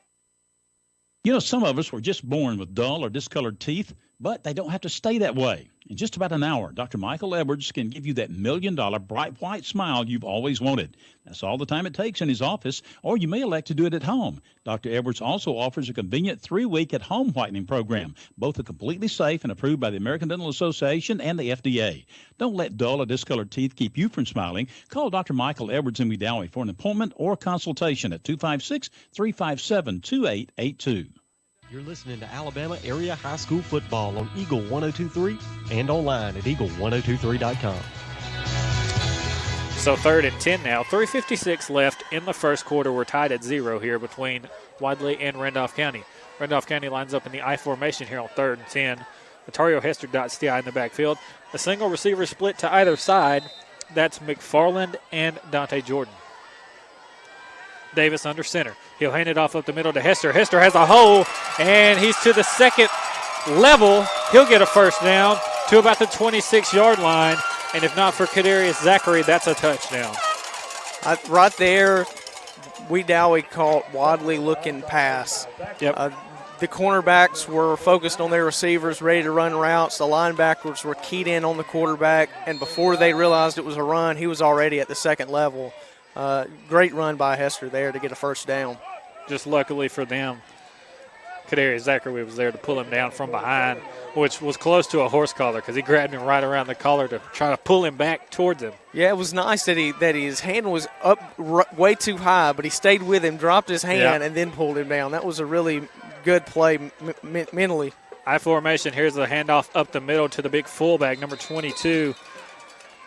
You know, some of us were just born with dull or discolored teeth, but they don't have to stay that way. In just about an hour, Dr. Michael Edwards can give you that $1 million bright white smile you've always wanted. That's all the time it takes in his office, or you may elect to do it at home. Dr. Edwards also offers a convenient 3-week at-home whitening program. Both are completely safe and approved by the American Dental Association and the FDA. Don't let dull or discolored teeth keep you from smiling. Call Dr. Michael Edwards in Wedowee for an appointment or consultation at 256-357-2882. You're listening to Alabama Area High School Football on Eagle 102.3 and online at eagle1023.com. So 3rd and 10 now. 3:56 left in the first quarter. We're tied at 0 here between Wadley and Randolph County. Randolph County lines up in the I formation here on 3rd and 10. Matario Hester dots the I in the backfield. A single receiver split to either side. That's McFarland and Dante Jordan. Davis under center. He'll hand it off up the middle to Hester. Hester has a hole, and he's to the second level. He'll get a first down to about the 26-yard line. And if not for Kadarius Zachary, that's a touchdown. Right there, we caught Wadley looking pass. Yep. The cornerbacks were focused on their receivers, ready to run routes. The linebackers were keyed in on the quarterback, and before they realized it was a run, he was already at the second level. Great run by Hester there to get a first down. Just luckily for them, Kadarius Zachary was there to pull him down from behind, which was close to a horse collar because he grabbed him right around the collar to try to pull him back towards him. Yeah, it was nice that his hand was up way too high, but he stayed with him, dropped his hand, and then pulled him down. That was a really good play mentally. I formation. Here's the handoff up the middle to the big fullback, number 22.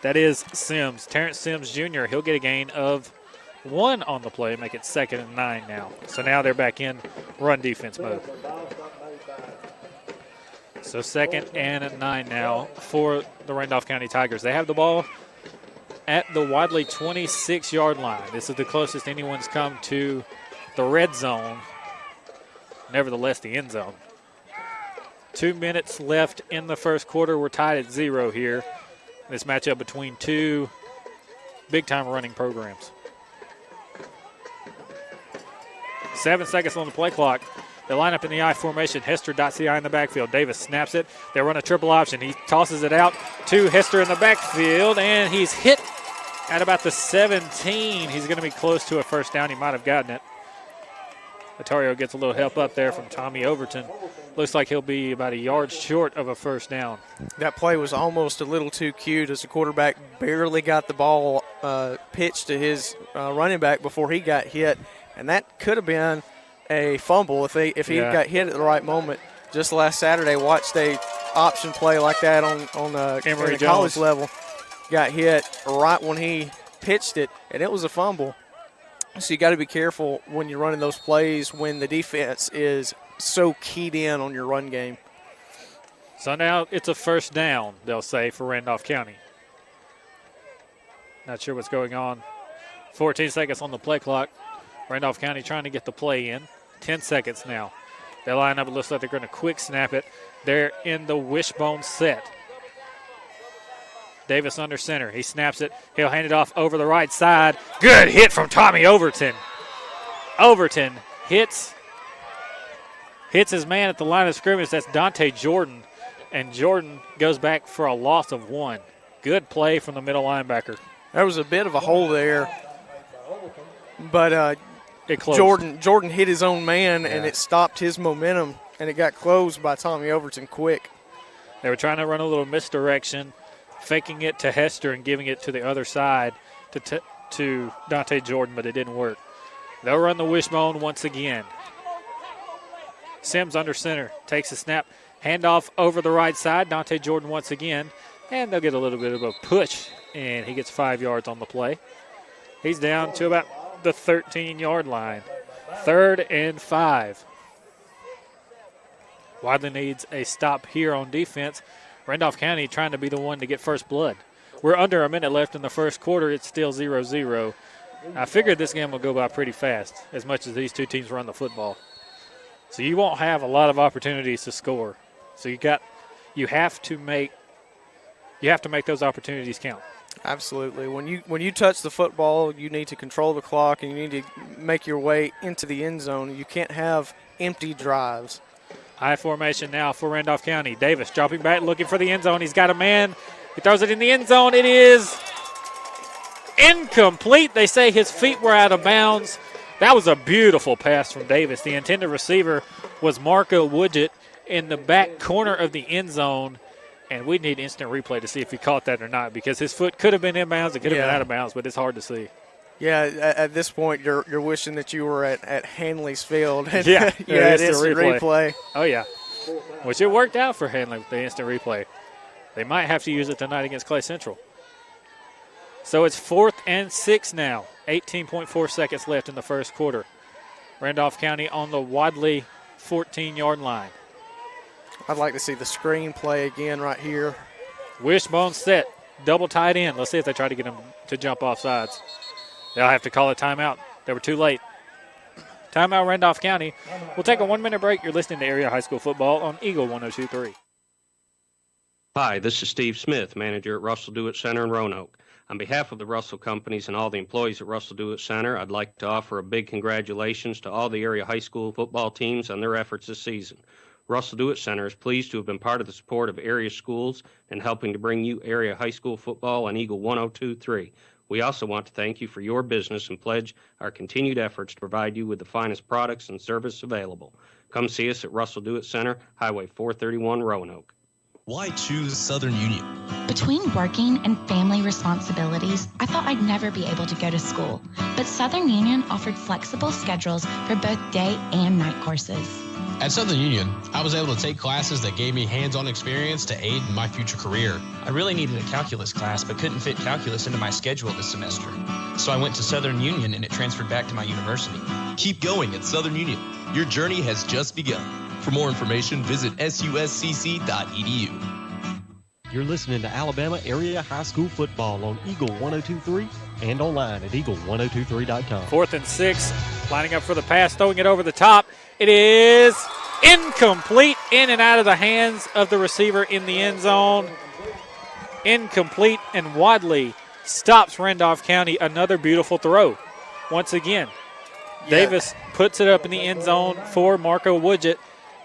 That is Sims, Terrence Sims Jr. He'll get a gain of 1 on the play, make it 2nd and 9 now. So now they're back in run defense mode. So 2nd and 9 now for the Randolph County Tigers. They have the ball at the Wadley 26-yard line. This is the closest anyone's come to the red zone. Nevertheless, the end zone. 2 minutes left in the first quarter. We're tied at 0 here. This matchup between two big-time running programs. 7 seconds on the play clock. They line up in the I formation. Hester dots the I in the backfield. Davis snaps it. They run a triple option. He tosses it out to Hester in the backfield, and he's hit at about the 17. He's going to be close to a first down. He might have gotten it. Otario gets a little help up there from Tommy Overton. Looks like he'll be about a yard short of a first down. That play was almost a little too cute as the quarterback barely got the ball pitched to his running back before he got hit. And that could have been a fumble if he got hit at the right moment. Just last Saturday, watched a option play like that on the college level. Got hit right when he pitched it, and it was a fumble. So you got to be careful when you're running those plays when the defense is so keyed in on your run game. So now it's a first down, they'll say, for Randolph County. Not sure what's going on. 14 seconds on the play clock. Randolph County trying to get the play in. 10 seconds now. They line up. It looks like they're going to quick snap it. They're in the wishbone set. Davis under center. He snaps it. He'll hand it off over the right side. Good hit from Tommy Overton. Overton hits his man at the line of scrimmage. That's Dante Jordan. And Jordan goes back for a loss of 1. Good play from the middle linebacker. There was a bit of a hole there, but it closed. Jordan hit his own man, and it stopped his momentum, and it got closed by Tommy Overton quick. They were trying to run a little misdirection, faking it to Hester and giving it to the other side to Dante Jordan, but it didn't work. They'll run the wishbone once again. Sims under center, takes a snap, handoff over the right side. Dante Jordan once again, and they'll get a little bit of a push, and he gets 5 yards on the play. He's down to about the 13-yard line. 3rd and 5. Wadley needs a stop here on defense. Randolph County trying to be the one to get first blood. We're under a minute left in the first quarter. It's still 0-0. I figured this game will go by pretty fast as much as these two teams run the football. So you won't have a lot of opportunities to score. So you have to make those opportunities count. Absolutely. When you touch the football, you need to control the clock and you need to make your way into the end zone. You can't have empty drives. High formation now for Randolph County. Davis dropping back, looking for the end zone. He's got a man. He throws it in the end zone. It is incomplete. They say his feet were out of bounds. That was a beautiful pass from Davis. The intended receiver was Marco Woodgett in the back corner of the end zone. And we need instant replay to see if he caught that or not, because his foot could have been in bounds, it could have been out of bounds, but it's hard to see. Yeah, at this point, you're wishing that you were at Hanley's Field. And yeah, it's instant replay. Oh, yeah. Which it worked out for Hanley with the instant replay. They might have to use it tonight against Clay Central. So it's 4th and 6 now. 18.4 seconds left in the first quarter. Randolph County on the Wadley 14-yard line. I'd like to see the screen play again right here. Wishbone set. Double tight end. Let's see if they try to get him to jump off sides. They'll have to call a timeout. They were too late. Timeout, Randolph County. We'll take a 1-minute break. You're listening to Area High School Football on Eagle 102.3. Hi, this is Steve Smith, manager at Russell Dewitt Center in Roanoke. On behalf of the Russell Companies and all the employees at Russell Dewitt Center, I'd like to offer a big congratulations to all the area high school football teams on their efforts this season. Russell Dewitt Center is pleased to have been part of the support of area schools and helping to bring you area high school football on Eagle 102.3. We also want to thank you for your business and pledge our continued efforts to provide you with the finest products and service available. Come see us at Russell Dewitt Center, Highway 431, Roanoke. Why choose Southern Union? Between working and family responsibilities, I thought I'd never be able to go to school. But Southern Union offered flexible schedules for both day and night courses. At Southern Union, I was able to take classes that gave me hands-on experience to aid in my future career. I really needed a calculus class, but couldn't fit calculus into my schedule this semester. So I went to Southern Union, and it transferred back to my university. Keep going at Southern Union. Your journey has just begun. For more information, visit suscc.edu. You're listening to Alabama Area High School Football on Eagle 102.3 and online at eagle1023.com. 4th and 6, lining up for the pass, throwing it over the top. It is incomplete, in and out of the hands of the receiver in the end zone. Incomplete, and Wadley stops Randolph County. Another beautiful throw. Once again, Davis puts it up in the end zone for Marco Woodgett,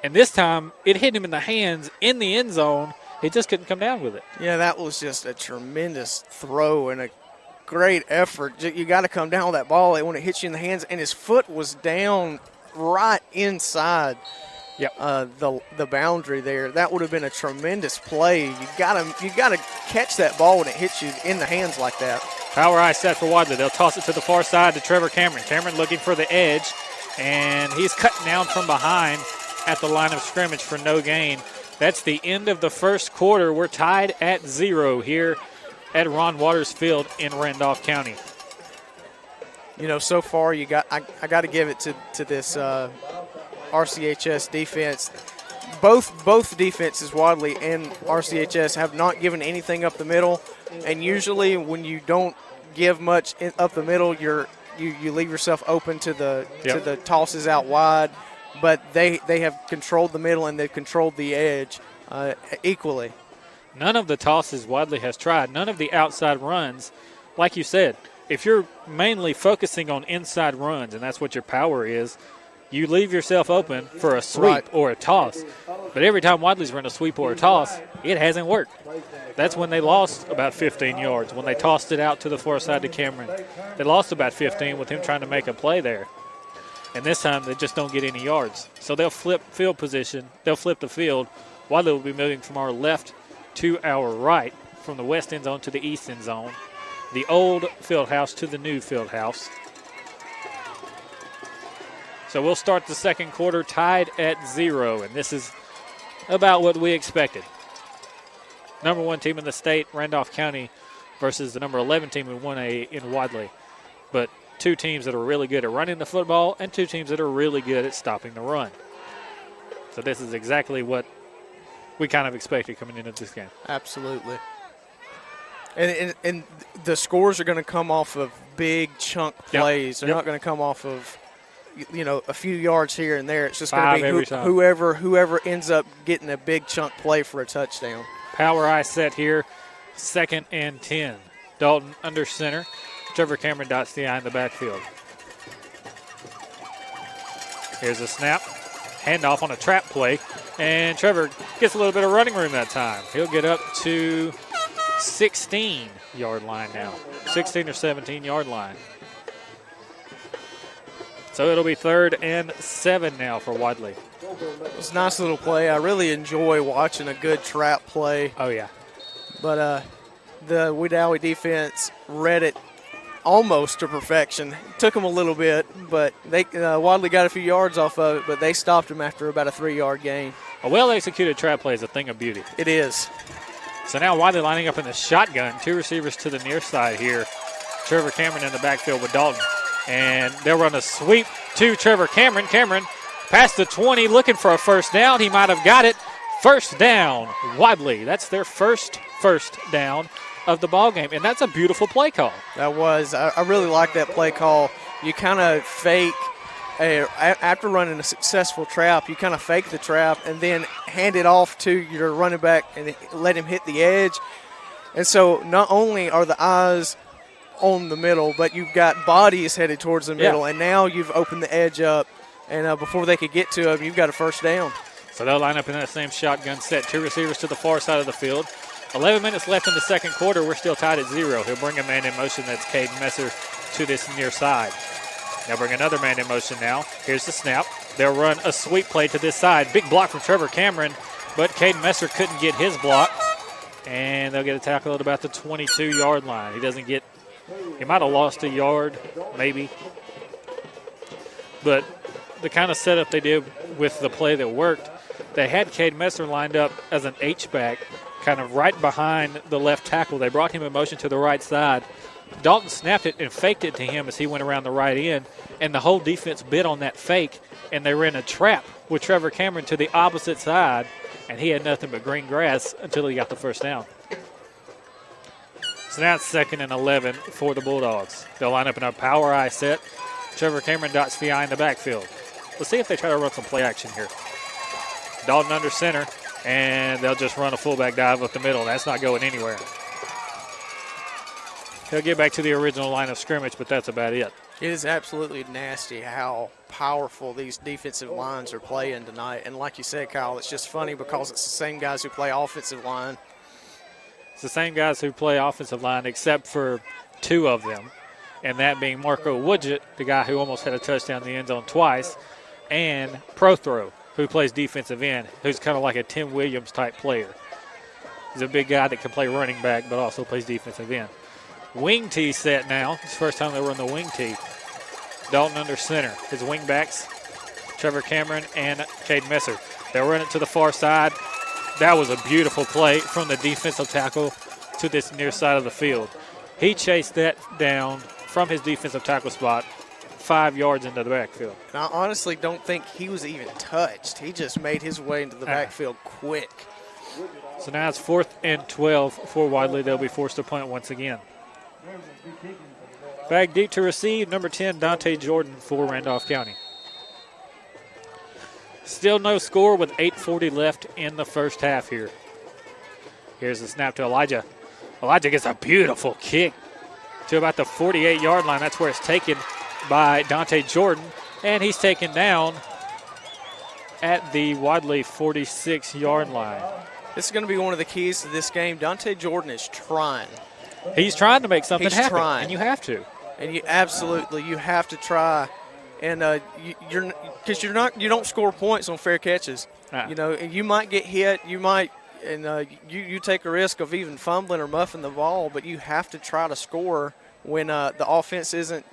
and this time it hit him in the hands in the end zone. He just couldn't come down with it. Yeah, that was just a tremendous throw and a great effort. You got to come down with that ball when it hits you in the hands, and his foot was down right inside the boundary there. That would have been a tremendous play. You got to catch that ball when it hits you in the hands like that. Power eye set for Wadley. They'll toss it to the far side to Trevor Cameron. Cameron looking for the edge, and he's cutting down from behind at the line of scrimmage for no gain. That's the end of the first quarter. We're tied at 0 here at Ron Waters Field in Randolph County. You know, so far I got to give it to this RCHS defense. Both defenses, Wadley and RCHS, have not given anything up the middle. And usually when you don't give much up the middle, you leave yourself open to the tosses out wide. But they have controlled the middle and they've controlled the edge equally. None of the tosses Wadley has tried, none of the outside runs. Like you said, if you're mainly focusing on inside runs, and that's what your power is, you leave yourself open for a sweep or a toss. But every time Wadley's run a sweep or a toss, it hasn't worked. That's when they lost about 15 yards, when they tossed it out to the far side to Cameron. They lost about 15 with him trying to make a play there. And this time they just don't get any yards. So they'll flip field position. They'll flip the field. Wadley will be moving from our left to our right, from the west end zone to the east end zone. The old field house to the new field house. So we'll start the second quarter tied at 0, and this is about what we expected. Number 1 team in the state, Randolph County, versus the number 11 team in 1A in Wadley. But two teams that are really good at running the football and two teams that are really good at stopping the run. So this is exactly what we kind of expected coming into this game. Absolutely. And the scores are going to come off of big chunk plays. They're not going to come off of, a few yards here and there. It's just going to be whoever ends up getting a big chunk play for a touchdown. Power eye set here, 2nd and 10. Dalton under center. Trevor Cameron dots the eye in the backfield. Here's a snap. Handoff on a trap play. And Trevor gets a little bit of running room that time. He'll get up to 16-yard line now. 16 or 17-yard line. So it'll be 3rd and 7 now for Wadley. It was a nice little play. I really enjoy watching a good trap play. Oh, yeah. But the Wedowee defense read it almost to perfection. It took them a little bit, but Wadley got a few yards off of it, but they stopped him after about a 3-yard gain. A well-executed trap play is a thing of beauty. It is. So now Wadley lining up in the shotgun. 2 receivers to the near side here. Trevor Cameron in the backfield with Dalton. And they'll run a sweep to Trevor Cameron. Cameron past the 20 looking for a first down. He might have got it. First down, Wadley. That's their first down of the ball game. And that's a beautiful play call. That was. I really like that play call. You kind of fake. After running a successful trap, you kind of fake the trap and then hand it off to your running back and let him hit the edge. And so not only are the eyes on the middle, but you've got bodies headed towards the middle, and now you've opened the edge up. And before they could get to him, you've got a first down. So they'll line up in that same shotgun set. 2 receivers to the far side of the field. 11 minutes left in the second quarter. We're still tied at 0. He'll bring a man in motion. That's Caden Messer to this near side. They'll bring another man in motion now. Here's the snap. They'll run a sweep play to this side. Big block from Trevor Cameron, but Caden Messer couldn't get his block. And they'll get a tackle at about the 22-yard line. He might have lost a yard, maybe. But the kind of setup they did with the play that worked, they had Caden Messer lined up as an H-back, kind of right behind the left tackle. They brought him in motion to the right side. Dalton snapped it and faked it to him as he went around the right end, and the whole defense bit on that fake, and they ran a trap with Trevor Cameron to the opposite side, and he had nothing but green grass until he got the first down. So now it's 2nd and 11 for the Bulldogs. They'll line up in a power eye set. Trevor Cameron dots the eye in the backfield. Let's see if they try to run some play action here. Dalton under center, and they'll just run a fullback dive up the middle. That's not going anywhere. He'll get back to the original line of scrimmage, but that's about it. It is absolutely nasty how powerful these defensive lines are playing tonight. And like you said, Kyle, it's just funny because it's the same guys who play offensive line. It's the same guys who play offensive line except for 2 of them, and that being Marco Woodgett, the guy who almost had a touchdown in the end zone twice, and Prothro, who plays defensive end, who's kind of like a Tim Williams-type player. He's a big guy that can play running back but also plays defensive end. Wing tee set now. It's the first time they run the wing tee. Dalton under center. His wing backs, Trevor Cameron and Caden Messer. They'll run it to the far side. That was a beautiful play from the defensive tackle to this near side of the field. He chased that down from his defensive tackle spot 5 yards into the backfield. And I honestly don't think he was even touched. He just made his way into the backfield quick. So now it's 4th and 12 for Wadley. They'll be forced to punt once again. Back deep to receive, number 10, Dante Jordan for Randolph County. Still no score with 8:40 left in the first half here. Here's the snap to Elijah. Elijah gets a beautiful kick to about the 48-yard line. That's where it's taken by Dante Jordan, and he's taken down at the Wadley 46-yard line. This is going to be one of the keys to this game. Dante Jordan is trying. He's trying to make something happen, trying. and you have to. And you have to try. And you don't score points on fair catches. You know, and you might get hit, you take a risk of even fumbling or muffing the ball, but you have to try to score when the offense isn't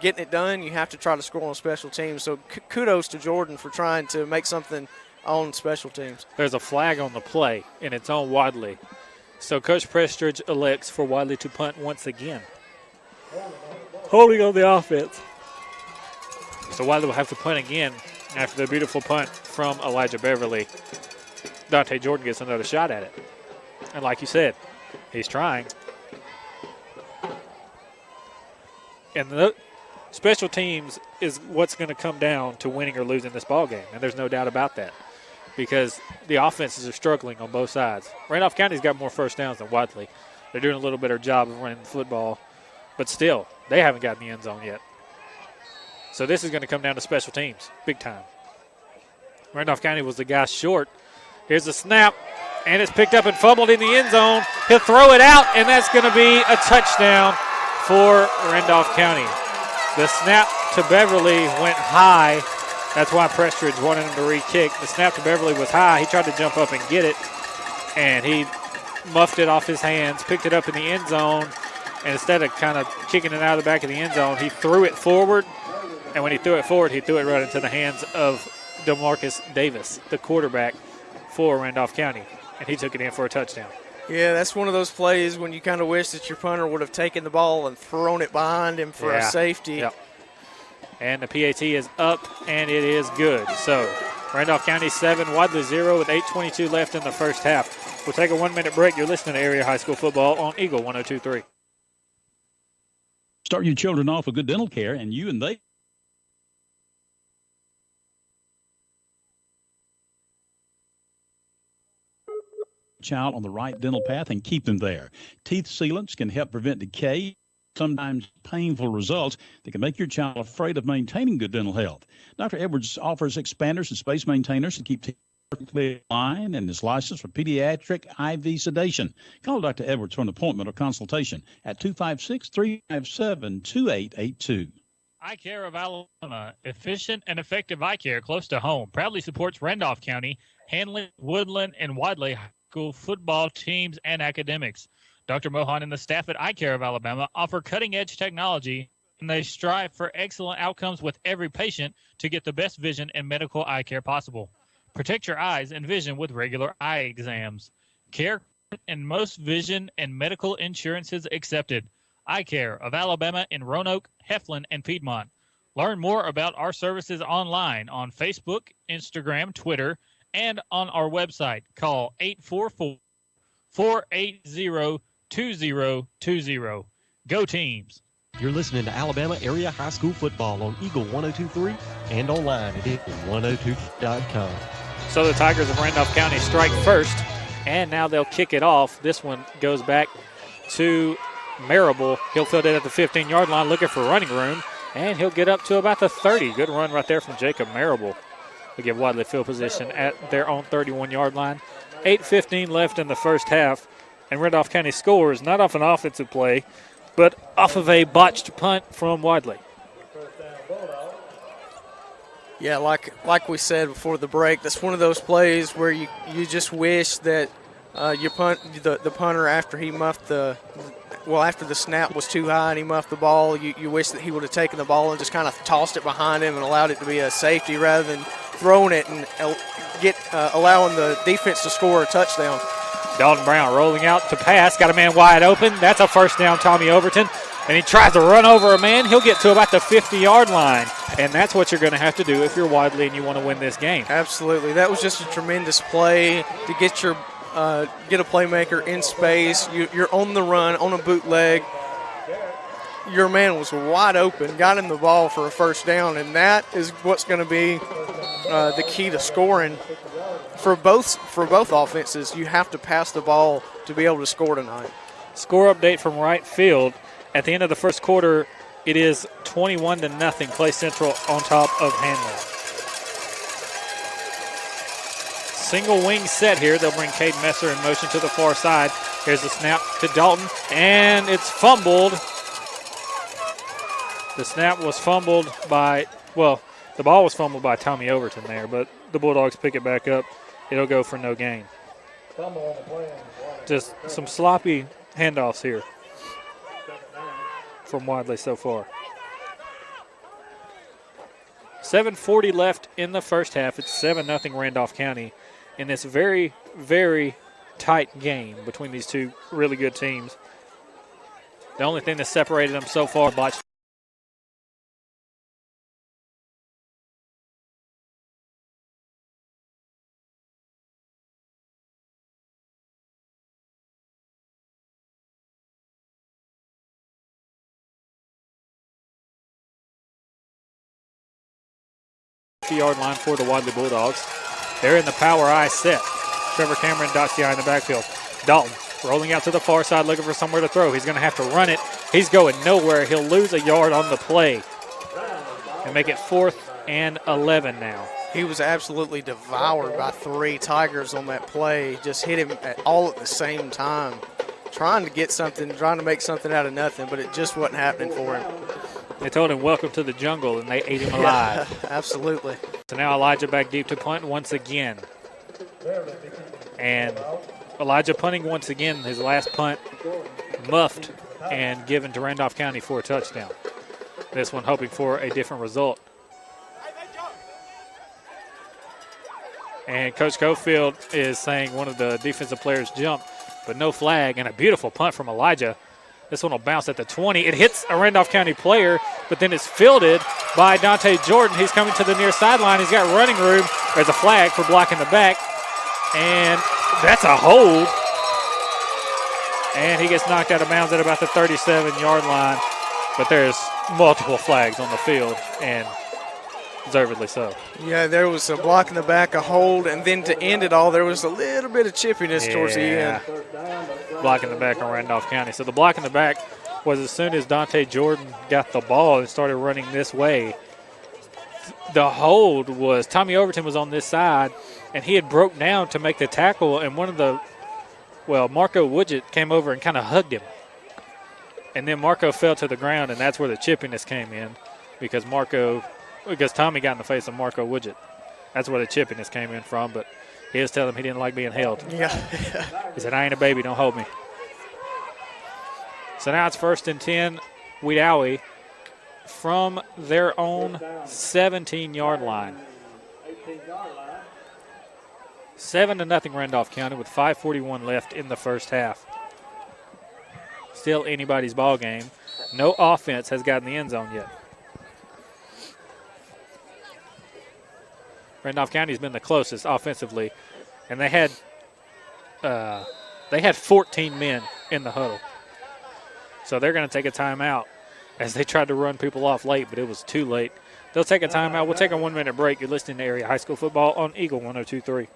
getting it done. You have to try to score on special teams. So kudos to Jordan for trying to make something on special teams. There's a flag on the play, and it's on Wadley. So Coach Prestridge elects for Wadley to punt once again. Holding on the offense. So Wadley will have to punt again after the beautiful punt from Elijah Beverly. Dante Jordan gets another shot at it. And like you said, he's trying. And the special teams is what's going to come down to winning or losing this ball game. And there's no doubt about that, because the offenses are struggling on both sides. Randolph County's got more first downs than Wadley. They're doing a little better job of running the football, but still, they haven't gotten the end zone yet. So this is going to come down to special teams, big time. Randolph County was the guy short. Here's the snap, and it's picked up and fumbled in the end zone. He'll throw it out, and that's going to be a touchdown for Randolph County. The snap to Beverly went high. That's why Prestridge wanted him to re-kick. The snap to Beverly was high. He tried to jump up and get it, and he muffed it off his hands, picked it up in the end zone, and instead of kind of kicking it out of the back of the end zone, he threw it forward. And when he threw it forward, he threw it right into the hands of DeMarcus Davis, the quarterback for Randolph County, and he took it in for a touchdown. Yeah, that's one of those plays when you kind of wish that your punter would have taken the ball and thrown it behind him for a safety. Yep. And the PAT is up, and it is good. So Randolph County 7, Wadley 0 with 8:22 left in the first half. We'll take a 1-minute break. You're listening to Area High School Football on Eagle 102.3. Start your children off with good dental care, and you and they child on the right dental path and keep them there. Teeth sealants can help prevent decay, sometimes painful results that can make your child afraid of maintaining good dental health. Dr. Edwards offers expanders and space maintainers to keep teeth perfectly in line and is licensed for pediatric IV sedation. Call Dr. Edwards for an appointment or consultation at 256-357-2882. Eye Care of Alabama, efficient and effective eye care close to home, proudly supports Randolph County, Hanley, Woodland, and Wadley High School football teams and academics. Dr. Mohan and the staff at Eye Care of Alabama offer cutting-edge technology, and they strive for excellent outcomes with every patient to get the best vision and medical eye care possible. Protect your eyes and vision with regular eye exams. Care and most vision and medical insurances accepted. Eye Care of Alabama in Roanoke, Heflin, and Piedmont. Learn more about our services online on Facebook, Instagram, Twitter, and on our website. Call 844-480-2020. Go Teams! You're listening to Alabama Area High School Football on Eagle 102.3 and online at eagle102.com. So the Tigers of Randolph County strike first, and now they'll kick it off. This one goes back to Marable. He'll field it at the 15-yard line looking for running room, and he'll get up to about the 30. Good run right there from Jacob Marable. They give Wadley field position at their own 31-yard line. 8:15 left in the first half, and Randolph County scores not off an offensive play, but off of a botched punt from Wadley. Yeah, like we said before the break, that's one of those plays where you just wish that your the punter after the snap was too high and he muffed the ball, you wish that he would have taken the ball and just kind of tossed it behind him and allowed it to be a safety rather than throwing it and allowing the defense to score a touchdown. Dalton Brown rolling out to pass, got a man wide open. That's a first down, Tommy Overton. And he tries to run over a man. He'll get to about the 50-yard line. And that's what you're going to have to do if you're Wadley and you want to win this game. Absolutely. That was just a tremendous play to get a playmaker in space. You're on the run, on a bootleg. Your man was wide open, got him the ball for a first down, and that is what's going to be the key to scoring. For both offenses, you have to pass the ball to be able to score tonight. Score update from right field. At the end of the first quarter, it is 21-0, Clay Central on top of Hanley. Single wing set here. They'll bring Cade Messer in motion to the far side. Here's the snap to Dalton, and it's fumbled. The snap was fumbled by, the ball was fumbled by Tommy Overton there, but the Bulldogs pick it back up. It'll go for no gain. Just some sloppy handoffs here from Wadley so far. 7:40 left in the first half. It's 7-0 Randolph County in this very, very tight game between these two really good teams. The only thing that separated them so far, botched. Yard line for the Wadley Bulldogs. They're in the power I set. Trevor Cameron dots the I in the backfield. Dalton rolling out to the far side looking for somewhere to throw. He's going to have to run it. He's going nowhere. He'll lose a yard on the play and make it 4th and 11 now. He was absolutely devoured by 3 Tigers on that play. Just hit him all at the same time. Trying to make something out of nothing, but it just wasn't happening for him. They told him, welcome to the jungle, and they ate him alive. Yeah, absolutely. So now Elijah back deep to punt once again. And Elijah punting once again, his last punt muffed and given to Randolph County for a touchdown. This one hoping for a different result. And Coach Cofield is saying one of the defensive players jumped. but no flag, and a beautiful punt from Elijah. This one will bounce at the 20. It hits a Randolph County player, but then it's fielded by Dante Jordan. He's coming to the near sideline. He's got running room. There's a flag for blocking the back, and that's a hold. And he gets knocked out of bounds at about the 37-yard line, but there's multiple flags on the field, and deservedly so. Yeah, there was a block in the back, a hold, and then to end it all, there was a little bit of chippiness towards the end. Block in the back on Randolph County. So the block in the back was as soon as Dante Jordan got the ball and started running this way. The hold was Tommy Overton was on this side, and he had broke down to make the tackle, and Marco Woodgett came over and kind of hugged him. And then Marco fell to the ground, and that's where the chippiness came in because Tommy got in the face of Marco Woodgett. That's where the chippiness came in from, but he was telling him he didn't like being held. Yeah. He said, I ain't a baby, don't hold me. So now it's 1st and 10, Wedowee from their own 17-yard line. 7-0 Randolph County with 5:41 left in the first half. Still anybody's ball game. No offense has gotten the end zone yet. Randolph County's been the closest offensively, and they had 14 men in the huddle. So they're going to take a timeout as they tried to run people off late, but it was too late. They'll take a timeout. We'll take a 1-minute break. You're listening to Area High School Football on Eagle 102.3.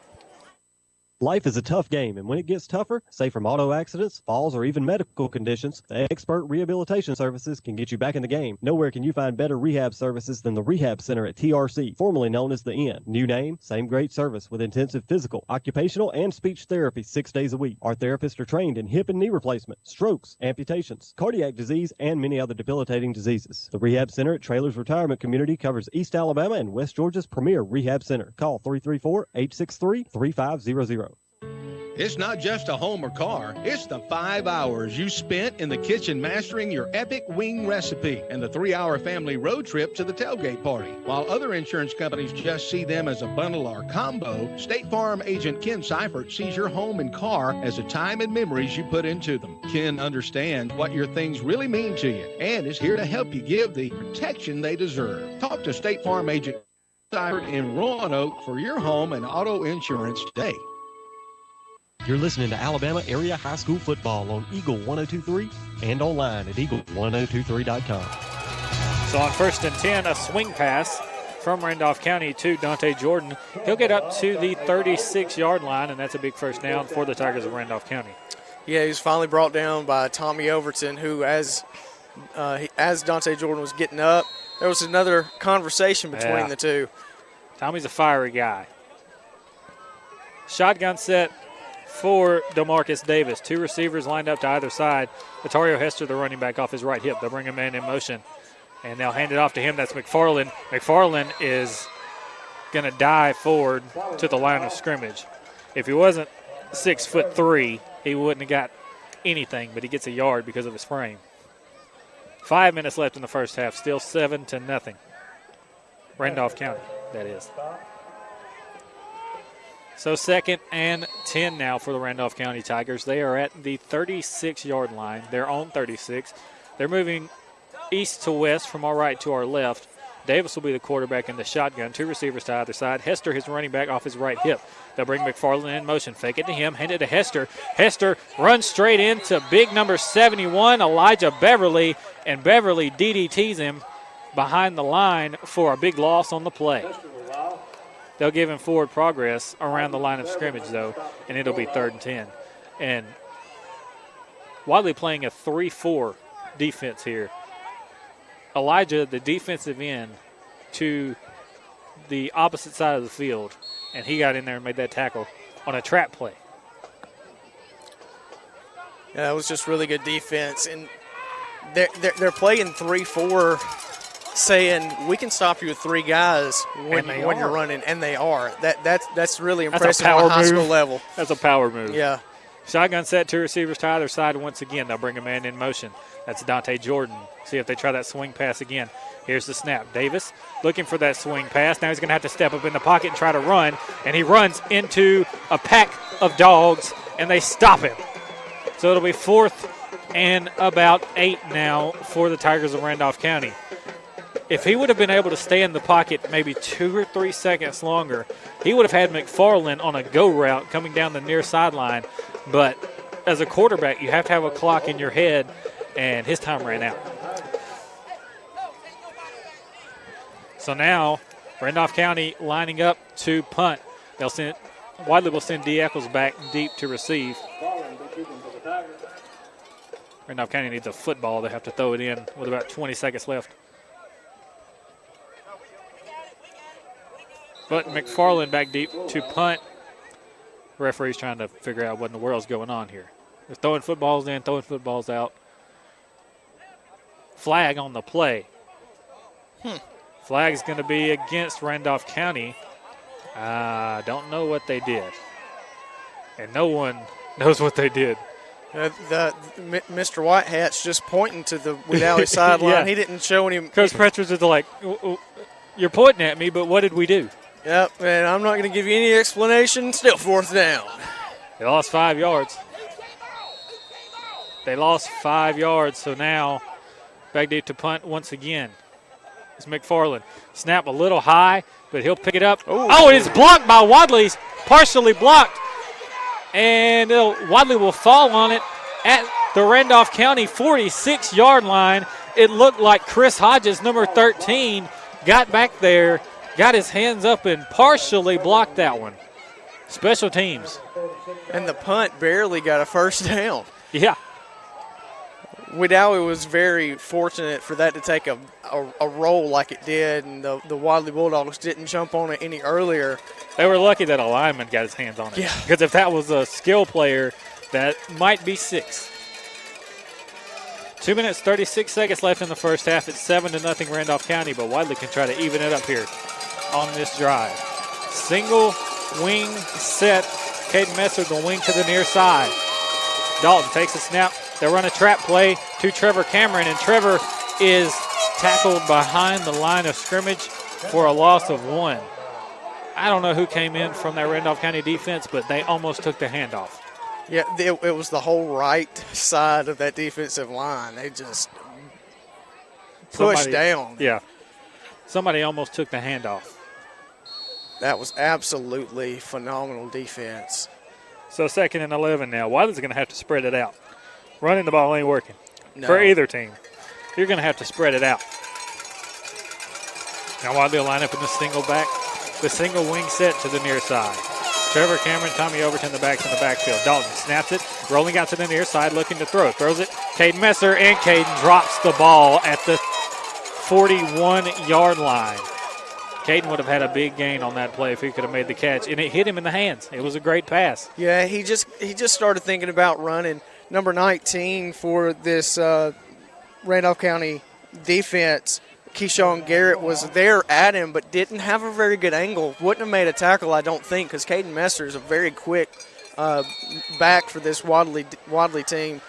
Life is a tough game, and when it gets tougher, say from auto accidents, falls, or even medical conditions, the Expert Rehabilitation Services can get you back in the game. Nowhere can you find better rehab services than the Rehab Center at TRC, formerly known as The Inn. New name, same great service with intensive physical, occupational, and speech therapy 6 days a week. Our therapists are trained in hip and knee replacement, strokes, amputations, cardiac disease, and many other debilitating diseases. The Rehab Center at Trailers Retirement Community covers East Alabama and West Georgia's premier rehab center. Call 334-863-3500. It's not just a home or car. It's the 5 hours you spent in the kitchen mastering your epic wing recipe and the 3-hour family road trip to the tailgate party. While other insurance companies just see them as a bundle or combo, State Farm agent Ken Seifert sees your home and car as a time and memories you put into them. Ken understands what your things really mean to you and is here to help you give the protection they deserve. Talk to State Farm agent Seifert in Roanoke for your home and auto insurance today. You're listening to Alabama Area High School Football on Eagle 102.3 and online at eagle1023.com. So on 1st and 10, a swing pass from Randolph County to Dante Jordan. He'll get up to the 36-yard line, and that's a big first down for the Tigers of Randolph County. Yeah, he was finally brought down by Tommy Overton, who, as Dante Jordan was getting up, there was another conversation between the two. Tommy's a fiery guy. Shotgun set for DeMarcus Davis. 2 receivers lined up to either side. Otario Hester, the running back, off his right hip. They'll bring a man in motion, and they'll hand it off to him. That's McFarland. McFarland is going to dive forward to the line of scrimmage. If he wasn't 6'3", he wouldn't have got anything, but he gets a yard because of his frame. 5 minutes left in the first half. Still 7-0. Randolph County, that is. So 2nd and 10 now for the Randolph County Tigers. They are at the 36-yard line, their own 36. They're moving east to west from our right to our left. Davis will be the quarterback in the shotgun. 2 receivers to either side. Hester, his running back, off his right hip. They'll bring McFarland in motion. Fake it to him. Hand it to Hester. Hester runs straight into big number 71, Elijah Beverly. And Beverly DDTs him behind the line for a big loss on the play. They'll give him forward progress around the line of scrimmage, though, and it'll be 3rd and 10. And Wadley playing a 3-4 defense here. Elijah, the defensive end, to the opposite side of the field, and he got in there and made that tackle on a trap play. Yeah, it was just really good defense. And they're playing 3-4, saying we can stop you with 3 guys when you're running, and they are. That's really impressive on a high school level. That's a power move. Yeah. Shotgun set, 2 receivers to either side. Once again, they'll bring a man in motion. That's Dante Jordan. See if they try that swing pass again. Here's the snap. Davis looking for that swing pass. Now he's going to have to step up in the pocket and try to run, and he runs into a pack of dogs, and they stop him. So it'll be 4th and about 8 now for the Tigers of Randolph County. If he would have been able to stay in the pocket maybe 2 or 3 seconds longer, he would have had McFarland on a go route coming down the near sideline. But as a quarterback, you have to have a clock in your head, and his time ran out. So now Randolph County lining up to punt. Wadley will send D. Eccles back deep to receive. Randolph County needs a football. They have to throw it in with about 20 seconds left. But McFarland back deep to punt. The referee's trying to figure out what in the world's going on here. They're throwing footballs in, throwing footballs out. Flag on the play. Flag's going to be against Randolph County. I don't know what they did. And no one knows what they did. Mr. Whitehat's just pointing to the Wadley sideline. Yeah. He didn't show any. Coach Pretchers is like, you're pointing at me, but what did we do? Yep, and I'm not going to give you any explanation. Still 4th down. They lost 5 yards. They lost 5 yards, so now back deep to punt once again. It's McFarland. Snap a little high, but he'll pick it up. Oh, it is blocked by Wadley's, partially blocked. And Wadley will fall on it at the Randolph County 46-yard line. It looked like Chris Hodges, number 13, got back there, got his hands up and partially blocked that one. Special teams. And the punt barely got a first down. Yeah. Wadley was very fortunate for that to take a roll like it did, and the Wadley Bulldogs didn't jump on it any earlier. They were lucky that a lineman got his hands on it. Yeah. Because if that was a skill player, that might be 6. 2 minutes, 36 seconds left in the first half. It's 7-0 Randolph County, but Wadley can try to even it up here on this drive. Single wing set. Caden Messer, the wing to the near side. Dalton takes a snap. They run a trap play to Trevor Cameron, and Trevor is tackled behind the line of scrimmage for a loss of 1. I don't know who came in from that Randolph County defense, but they almost took the handoff. Yeah, it was the whole right side of that defensive line. They just pushed down. Yeah. Somebody almost took the handoff. That was absolutely phenomenal defense. So 2nd and 11 now. Wadley's going to have to spread it out. Running the ball ain't working for either team. You're going to have to spread it out. Now Wadley will line up in the single wing set to the near side. Trevor Cameron, Tommy Overton, the backs in the backfield. Dalton snaps it, rolling out to the near side, looking to throw. Throws it. Caden Messer, and Caden drops the ball at the 41-yard line. Caden would have had a big gain on that play if he could have made the catch, and it hit him in the hands. It was a great pass. Yeah, he just started thinking about running. Number 19 for this Randolph County defense, Keyshawn Garrett, was there at him but didn't have a very good angle. Wouldn't have made a tackle, I don't think, because Caden Messer is a very quick back for this Wadley team.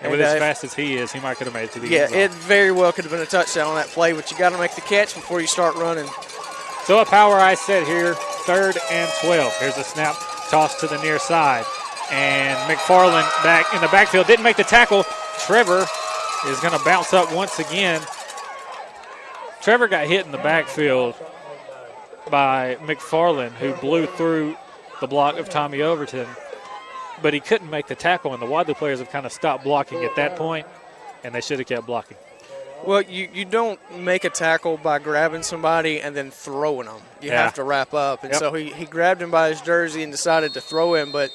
And with as fast as he is, he might could have made it to the end zone. Yeah, it very well could have been a touchdown on that play, but you got to make the catch before you start running. So a power I set here, 3rd and 12. Here's a snap, toss to the near side. And McFarland back in the backfield, didn't make the tackle. Trevor is going to bounce up once again. Trevor got hit in the backfield by McFarland, who blew through the block of Tommy Overton. But he couldn't make the tackle, and the Wadley players have kind of stopped blocking at that point, and they should have kept blocking. Well, you don't make a tackle by grabbing somebody and then throwing them. You have to wrap up. And so he grabbed him by his jersey and decided to throw him, but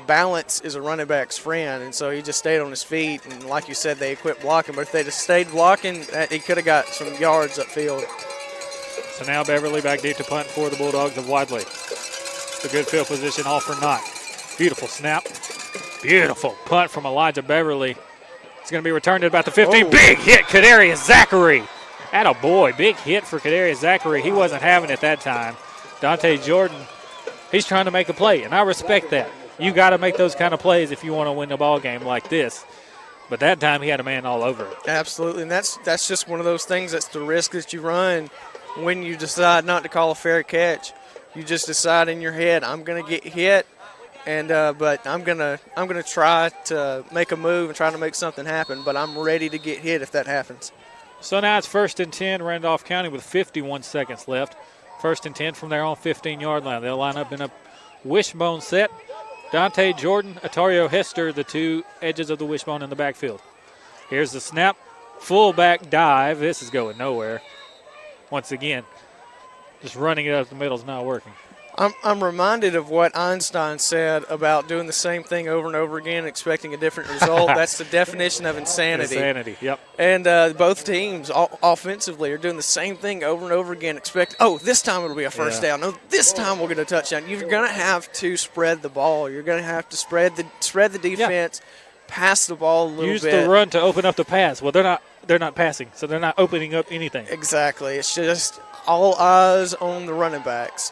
balance is a running back's friend, and so he just stayed on his feet. And like you said, they quit blocking. But if they just stayed blocking, he could have got some yards upfield. So now Beverly back deep to punt for the Bulldogs of Wadley. The good field position, all for naught. Beautiful snap. Beautiful punt from Elijah Beverly. It's going to be returned at about the 15. Oh. Big hit, Kadarius Zachary. Attaboy, big hit for Kadarius Zachary. He wasn't having it that time. Dante Jordan, he's trying to make a play, and I respect that. You got to make those kind of plays if you want to win a ball game like this. But that time he had a man all over it. Absolutely, and that's just one of those things. That's the risk that you run when you decide not to call a fair catch. You just decide in your head, I'm going to get hit, And but I'm gonna try to make a move and try to make something happen. But I'm ready to get hit if that happens. So now it's 1st and 10, Randolph County with 51 seconds left. 1st and 10 from their own 15-yard line. They'll line up in a wishbone set. Dante Jordan, Atario Hester, the two edges of the wishbone in the backfield. Here's the snap. Fullback dive. This is going nowhere. Once again, just running it up the middle is not working. I'm reminded of what Einstein said about doing the same thing over and over again, expecting a different result. That's the definition of insanity. Insanity, yep. And both teams offensively are doing the same thing over and over again, this time it'll be a first down. No, this time we'll get a touchdown. You're going to have to spread the ball. You're going to have to spread the defense, pass the ball a little bit. Use the run to open up the pass. Well, they're not passing, so they're not opening up anything. Exactly. It's just all eyes on the running backs.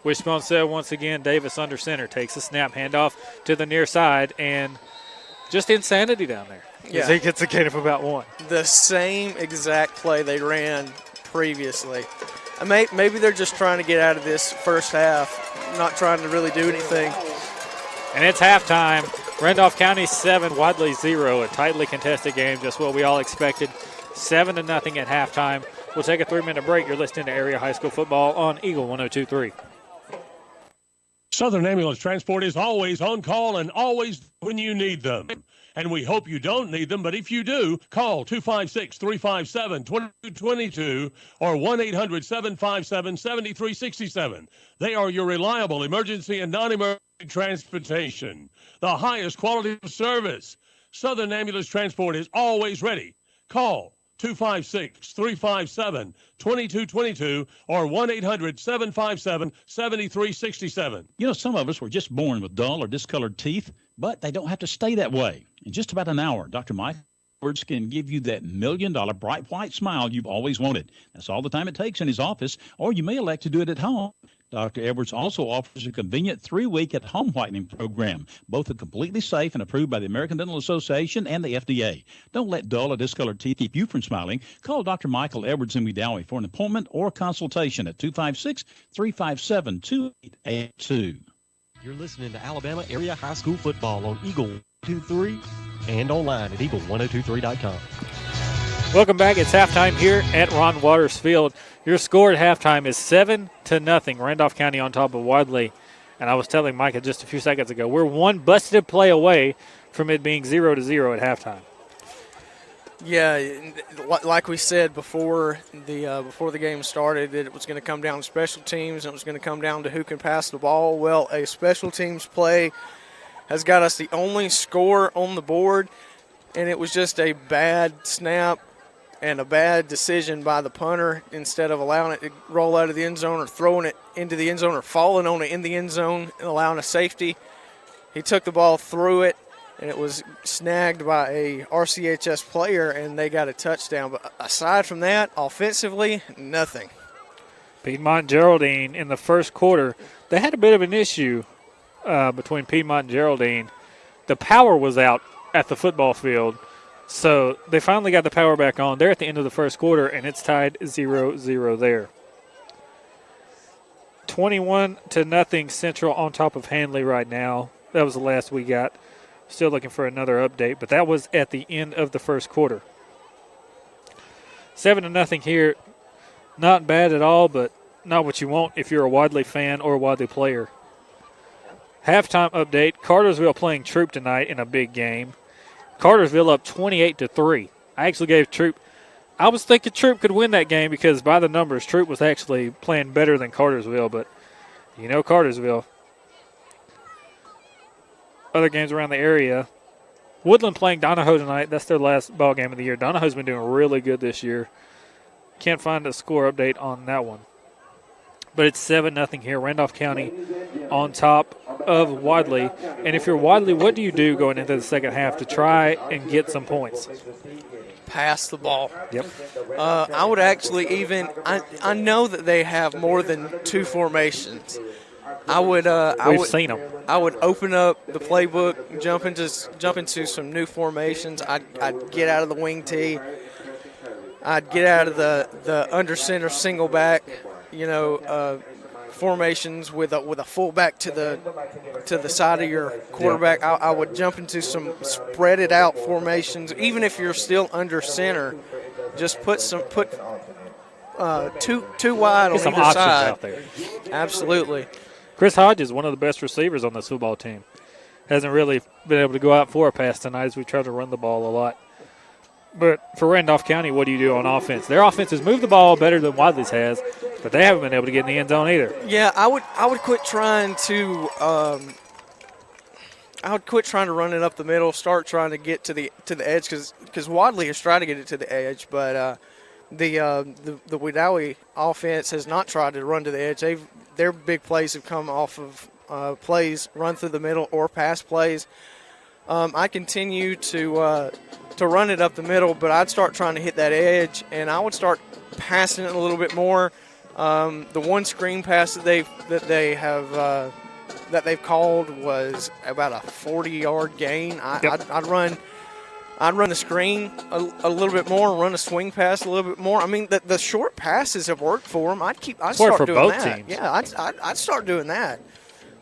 Wishbone set once again. Davis under center takes a snap, handoff to the near side, and just insanity down there. Yeah. He gets a gain of about 1. The same exact play they ran previously. Maybe they're just trying to get out of this first half, not trying to really do anything. And it's halftime. Randolph County 7, Wadley 0. A tightly contested game, just what we all expected. 7-0 at halftime. We'll take a 3-minute break. You're listening to Area High School Football on Eagle 102.3. Southern Ambulance Transport is always on call and always when you need them. And we hope you don't need them, but if you do, call 256-357-2222 or 1-800-757-7367. They are your reliable emergency and non-emergency transportation. The highest quality of service. Southern Ambulance Transport is always ready. Call 256-357-2222 or 1-800-757-7367. You know, some of us were just born with dull or discolored teeth, but they don't have to stay that way. In just about an hour, Dr. Michael Edwards can give you that $1 million bright white smile you've always wanted. That's all the time it takes in his office, or you may elect to do it at home. Dr. Edwards also offers a convenient 3-week at-home whitening program. Both are completely safe and approved by the American Dental Association and the FDA. Don't let dull or discolored teeth keep you from smiling. Call Dr. Michael Edwards in Wedowee for an appointment or consultation at 256-357-2882. You're listening to Alabama Area High School Football on Eagle 102.3 and online at eagle1023.com. Welcome back. It's halftime here at Ron Waters Field. Your score at halftime is 7-0. Randolph County on top of Wadley. And I was telling Micah just a few seconds ago, we're one busted play away from it being 0-0 at halftime. Yeah, like we said before the game started, that it was going to come down to special teams and it was going to come down to who can pass the ball. Well, a special teams play has got us the only score on the board, and it was just a bad snap and a bad decision by the punter. Instead of allowing it to roll out of the end zone or throwing it into the end zone or falling on it in the end zone and allowing a safety, he took the ball, threw it, and it was snagged by a RCHS player, and they got a touchdown. But aside from that, offensively, nothing. Piedmont Geraldine in the first quarter, they had a bit of an issue between Piedmont and Geraldine. The power was out at the football field, so they finally got the power back on. They're at the end of the first quarter, and it's tied 0-0 there. 21-0 Central on top of Handley right now. That was the last we got. Still looking for another update, but that was at the end of the first quarter. 7-0 here. Not bad at all, but not what you want if you're a Wadley fan or a Wadley player. Halftime update. Cartersville playing Troop tonight in a big game. Cartersville up 28-3. I actually gave Troop. I was thinking Troop could win that game because by the numbers, Troop was actually playing better than Cartersville, but you know Cartersville. Other games around the area. Woodland playing Donahoe tonight. That's their last ball game of the year. Donahoe's been doing really good this year. Can't find a score update on that one. But it's 7-0 here. Randolph County on top of Wadley. And if you're Wadley, what do you do going into the second half to try and get some points? Pass the ball. Yep. I would actually I know that they have more than two formations. We've seen them. I would open up the playbook, jump into some new formations. I'd get out of the wing tee. I'd get out of the under center single back, formations with a fullback to the to the side of your quarterback. I would jump into some spread it out formations. Even if you're still under center, just put two wide on some either options side. out there. Absolutely. Chris Hodges is one of the best receivers on this football team. Hasn't really been able to go out for a pass tonight as we try to run the ball a lot. But for Randolph County, what do you do on offense? Their offense has moved the ball better than Wadley's has, but they haven't been able to get in the end zone either. Yeah, I would quit trying to run it up the middle. Start trying to get to the edge because Wadley is trying to get it to the edge, but the Wadley offense has not tried to run to the edge. Their big plays have come off of plays run through the middle or pass plays. I continue to run it up the middle, but I'd start trying to hit that edge, and I would start passing it a little bit more. The one screen pass that they've called was about a 40-yard gain. I'd run the screen a little bit more, run a swing pass a little bit more. I mean, the short passes have worked for them. I'd start doing both that. Teams. Yeah, I'd start doing that.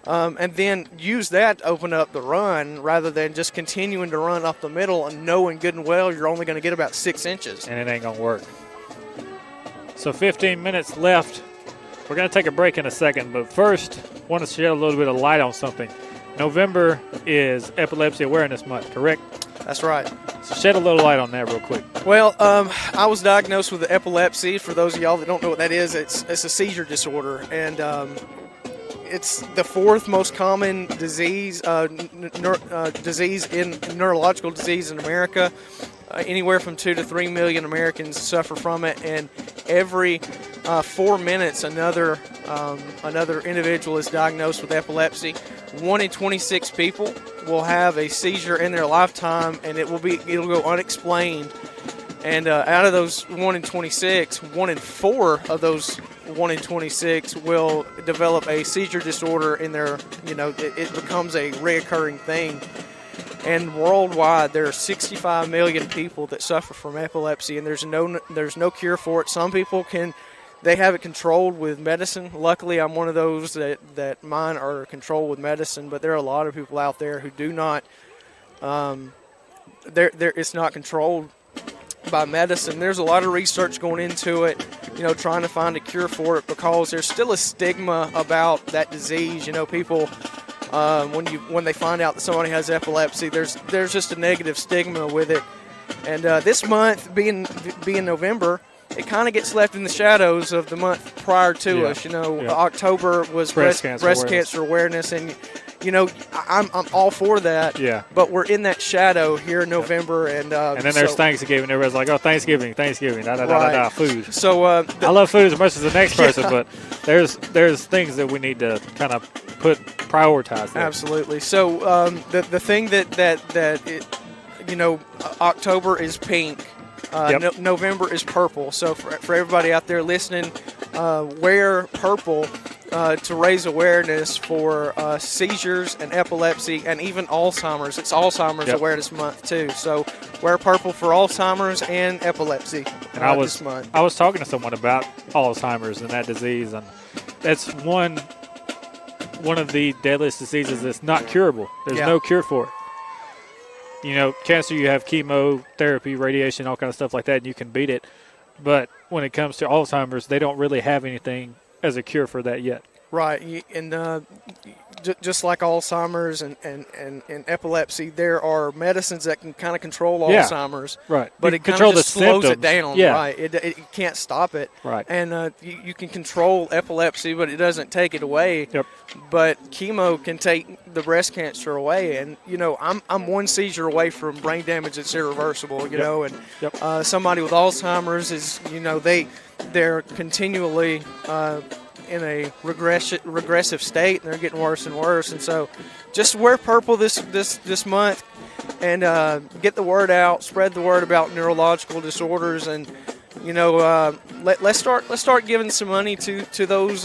And then use that to open up the run rather than just continuing to run up the middle and knowing good and well you're only going to get about 6 inches. And it ain't going to work. So 15 minutes left. We're going to take a break in a second, but first, I want to shed a little bit of light on something. November is Epilepsy Awareness Month, correct? That's right. So shed a little light on that real quick. Well, I was diagnosed with epilepsy. For those of y'all that don't know what that is, it's a seizure disorder, and it's the fourth most common disease, neurological disease in America. Anywhere from 2 to 3 million Americans suffer from it, and every 4 minutes another individual is diagnosed with epilepsy. 1 in 26 people will have a seizure in their lifetime, and it'll go unexplained. And out of those 1 in 26, 1 in 4 of those 1 in 26 will develop a seizure disorder in their, it becomes a reoccurring thing. And worldwide, there are 65 million people that suffer from epilepsy, and there's no cure for it. Some people they have it controlled with medicine. Luckily, I'm one of those that mine are controlled with medicine, but there are a lot of people out there who do not. It's not controlled by medicine. There's a lot of research going into it, trying to find a cure for it, because there's still a stigma about that disease. People, when they find out that somebody has epilepsy, there's just a negative stigma with it. And this month, being November, it kind of gets left in the shadows of the month prior to us. October was breast cancer awareness, and I'm all for that. Yeah. But we're in that shadow here in November, and then there's Thanksgiving. Everybody's like, "Oh, Thanksgiving, right. food." So I love food as much as the next person, but there's things that we need to kind of prioritize there. Absolutely. So the thing that October is pink. November is purple. So for everybody out there listening, wear purple to raise awareness for seizures and epilepsy and even Alzheimer's. It's Alzheimer's Awareness Month too. So wear purple for Alzheimer's and epilepsy this month. I was talking to someone about Alzheimer's and that disease, and that's one of the deadliest diseases that's not curable. There's no cure for it. Cancer, you have chemotherapy, radiation, all kind of stuff like that, and you can beat it. But when it comes to Alzheimer's, they don't really have anything as a cure for that yet. Right, and just like Alzheimer's and epilepsy, there are medicines that can kind of control Alzheimer's. Right. But it kind of just slows it down. Yeah. Right. It can't stop it. Right. And you can control epilepsy, but it doesn't take it away. Yep. But chemo can take the breast cancer away. And, I'm one seizure away from brain damage that's irreversible, and somebody with Alzheimer's is, they're continually in a regressive state, and they're getting worse and worse. And so just wear purple this month and get the word out, spread the word about neurological disorders, and let's start giving some money to those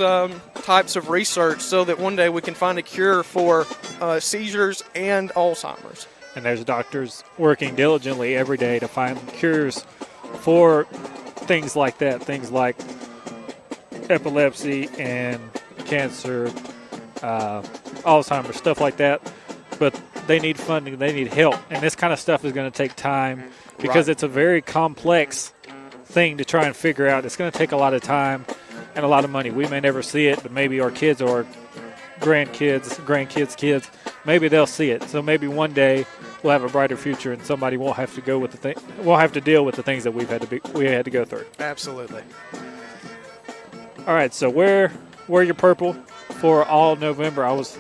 types of research so that one day we can find a cure for seizures and Alzheimer's. And there's doctors working diligently every day to find cures for things like that, things like epilepsy and cancer, Alzheimer's, stuff like that. But they need funding. They need help. And this kind of stuff is going to take time because it's a very complex thing to try and figure out. It's going to take a lot of time and a lot of money. We may never see it, but maybe our kids or grandkids' kids, maybe they'll see it. So maybe one day we'll have a brighter future and somebody won't have to go with won't have to deal with the things that we had to go through. Absolutely. All right, so wear your purple for all November. I was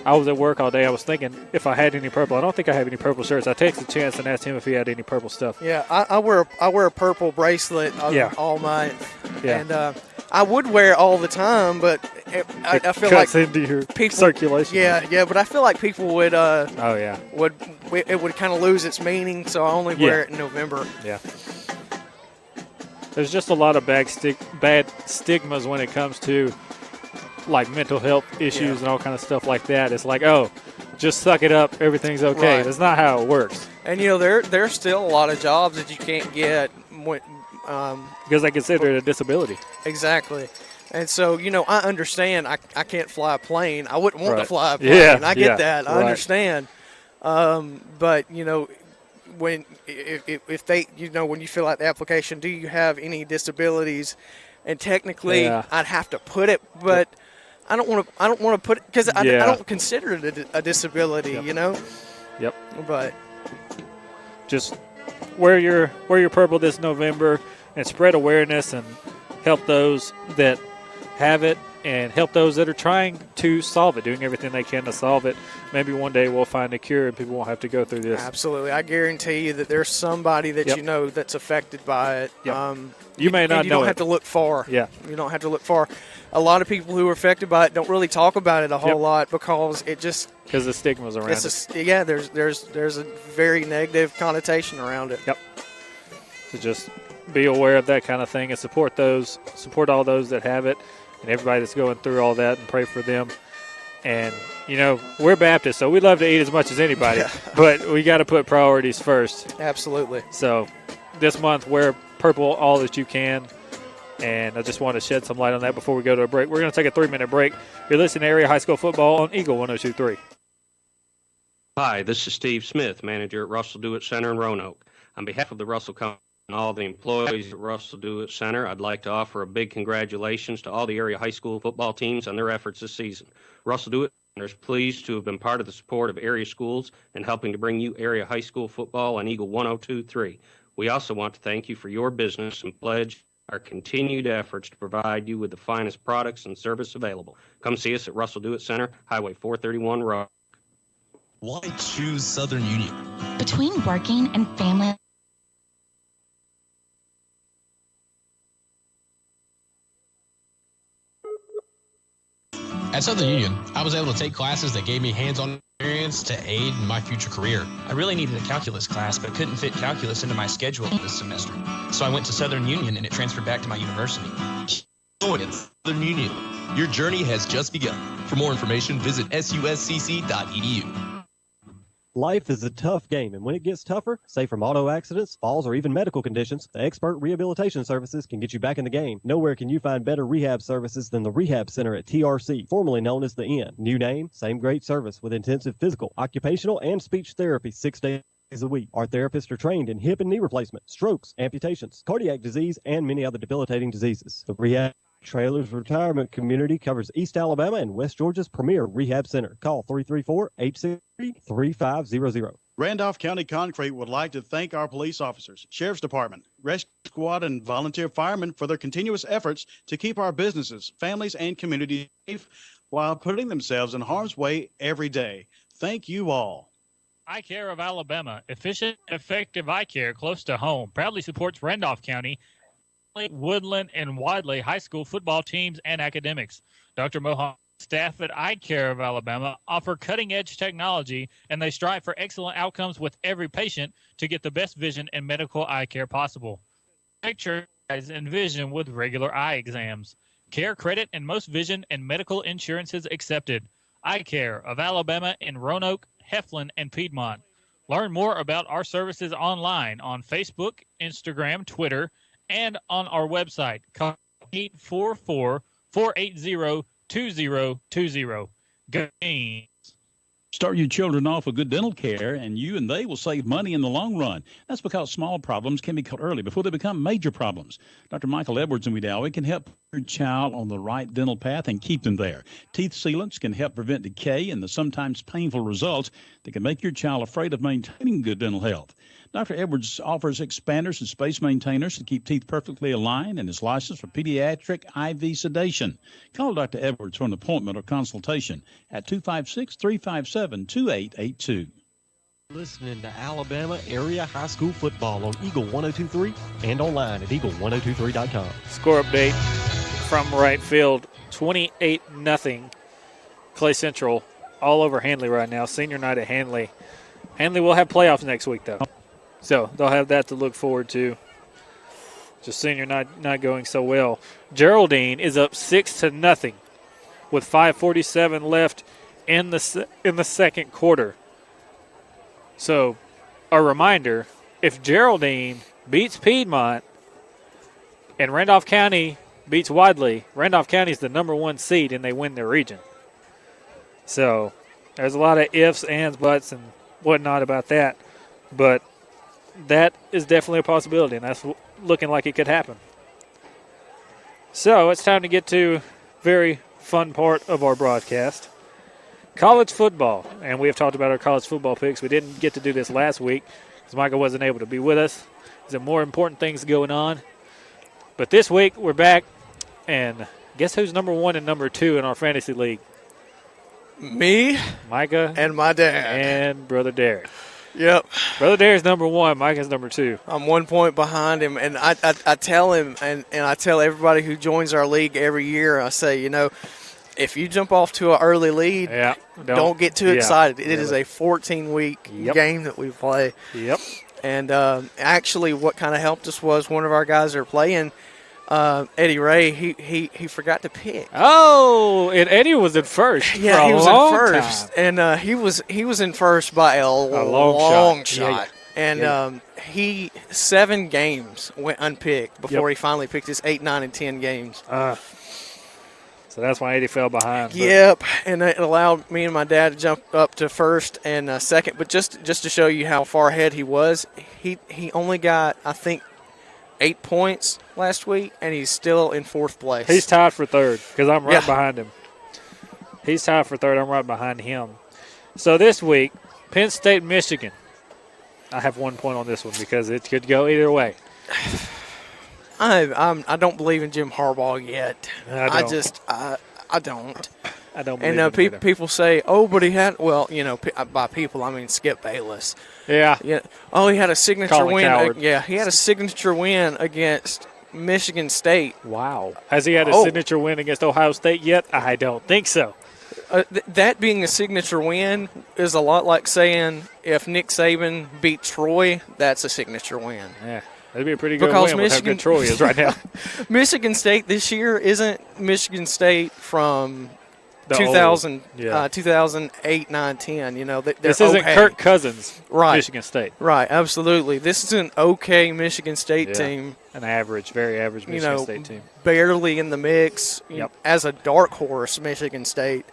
at work all day. I was thinking if I had any purple. I don't think I have any purple shirts. I texted Chance and asked him if he had any purple stuff. Yeah, I wear a purple bracelet all month. Yeah. And I would wear it all the time, but I feel like cuts into your circulation. Yeah, but I feel like people would. It would kind of lose its meaning, so I only wear it in November. Yeah. There's just a lot of bad stigmas when it comes to like mental health issues and all kind of stuff like that. It's like, oh, just suck it up, everything's okay. Right. That's not how it works. And there's still a lot of jobs that you can't get because they consider it a disability. Exactly. And so, I understand I can't fly a plane. I wouldn't want to fly a plane. Yeah, I get that. I understand. But, when you fill out the application, do you have any disabilities? And technically, I'd have to put it, but I don't want to put it because I don't consider it a disability. Yep. But just wear your purple this November and spread awareness and help those that have it and help those that are trying to solve it, doing everything they can to solve it. Maybe one day we'll find a cure and people won't have to go through this. Absolutely. I guarantee you that there's somebody that that's affected by it. Yep. You may not know it. You don't have to look far. Yeah. You don't have to look far. A lot of people who are affected by it don't really talk about it a whole lot because it just – because the stigma's around it. There's a very negative connotation around it. Yep. So just be aware of that kind of thing and support all those that have it and everybody that's going through all that and pray for them. And, we're Baptists, so we love to eat as much as anybody, but we got to put priorities first. Absolutely. So this month, wear purple all that you can. And I just want to shed some light on that before we go to a break. We're going to take a 3-minute break. You're listening to Area High School Football on Eagle 102.3. Hi, this is Steve Smith, manager at Russell Dewitt Center in Roanoke. On behalf of the Russell Company and all the employees at Russell Dewitt Center, I'd like to offer a big congratulations to all the area high school football teams on their efforts this season. Russell Dewitt Center is pleased to have been part of the support of area schools and helping to bring you area high school football on Eagle 102.3. We also want to thank you for your business and pledge our continued efforts to provide you with the finest products and service available. Come see us at Russell Dewitt Center, Highway 431 Road. Why choose Southern Union? Between working and family. At Southern Union, I was able to take classes that gave me hands-on experience to aid in my future career. I really needed a calculus class, but couldn't fit calculus into my schedule this semester. So I went to Southern Union, and it transferred back to my university. Join at Southern Union. Your journey has just begun. For more information, visit suscc.edu. Life is a tough game, and when it gets tougher, say from auto accidents, falls, or even medical conditions, the Expert Rehabilitation Services can get you back in the game. Nowhere can you find better rehab services than the Rehab Center at TRC, formerly known as the Inn. New name, same great service with intensive physical, occupational, and speech therapy 6 days a week. Our therapists are trained in hip and knee replacement, strokes, amputations, cardiac disease, and many other debilitating diseases. The Rehab Trailers Retirement Community covers East Alabama and West Georgia's premier rehab center. Call 334-863-3500. Randolph County Concrete would like to thank our police officers, Sheriff's Department, Rescue Squad, and volunteer firemen for their continuous efforts to keep our businesses, families, and communities safe while putting themselves in harm's way every day. Thank you all. Eye Care of Alabama, efficient and effective eye care close to home, proudly supports Randolph County, Woodland, and Wadley high school football teams and academics. Dr. Mohan staff at Eye Care of Alabama offer cutting-edge technology, and they strive for excellent outcomes with every patient to get the best vision and medical eye care possible. Picture eyes and vision with regular eye exams. Care credit and most vision and medical insurances accepted. Eye Care of Alabama in Roanoke, Heflin, and Piedmont. Learn more about our services online on Facebook, Instagram, Twitter, and on our website. Call 844-480-2020. games. Start your children off with good dental care, and you and they will save money in the long run. That's because small problems can be caught early before they become major problems. Dr. Michael Edwards in Wadley can help your child on the right dental path and keep them there. Teeth sealants can help prevent decay and the sometimes painful results that can make your child afraid of maintaining good dental health. Dr. Edwards offers expanders and space maintainers to keep teeth perfectly aligned and is licensed for pediatric IV sedation. Call Dr. Edwards for an appointment or consultation at 256-357-2882. Listening to Alabama Area High School Football on Eagle 102.3 and online at eagle1023.com. Score update from right field, 28-0. Clay Central all over Handley right now. Senior night at Handley. Handley will have playoffs next week, though. So they'll have that to look forward to. Just senior not going so well. Geraldine is up 6-0 with 5:47 left in the second quarter. So a reminder, if Geraldine beats Piedmont and Randolph County beats Wadley, Randolph County is the number 1 seed and they win their region. So there's a lot of ifs, ands, buts, and whatnot about that. But that is definitely a possibility, and that's looking like it could happen. So it's time to get to a very fun part of our broadcast, college football. And we have talked about our college football picks. We didn't get to do this last week because Michael wasn't able to be with us. There's more important things going on. But this week we're back, and guess who's number 1 and number 2 in our fantasy league? Me, Micah, and my dad, and Brother Derek. Yep. Brother Derek's number 1. Micah's number 2. I'm 1 point behind him, and I tell him, and I tell everybody who joins our league every year, I say, if you jump off to an early lead, don't get too excited. It is a 14-week game that we play. Yep. And actually what kind of helped us was one of our guys that are playing, Eddie Ray, he forgot to pick. Oh, and Eddie was in first. Yeah, he was in first, and he was in first by a long shot. Yeah. And he 7 games went unpicked before he finally picked his 8, 9, and 10 games. So that's why Eddie fell behind. Yep, and it allowed me and my dad to jump up to first and second. But just to show you how far ahead he was, he only got, I think, 8 points last week, and he's still in 4th place. He's tied for 3rd because I'm right behind him. He's tied for 3rd. I'm right behind him. So this week, Penn State, Michigan. I have 1 point on this one because it could go either way. I don't believe in Jim Harbaugh yet. I don't. I don't believe and people say, but he had, by people I mean Skip Bayless. Yeah. Oh, he had a signature Colin win. Coward. He had a signature win against Michigan State. Wow. Has he had a signature win against Ohio State yet? I don't think so. That being a signature win is a lot like saying if Nick Saban beat Troy, that's a signature win. Yeah. That'd be a pretty good win with how good Troy is right now. Michigan State this year isn't Michigan State from 2008, 9, 10. This isn't Kirk Cousins, right? Michigan State. Right, absolutely. This is an okay Michigan State team. An average, very average Michigan State team. Barely in the mix as a dark horse, Michigan State.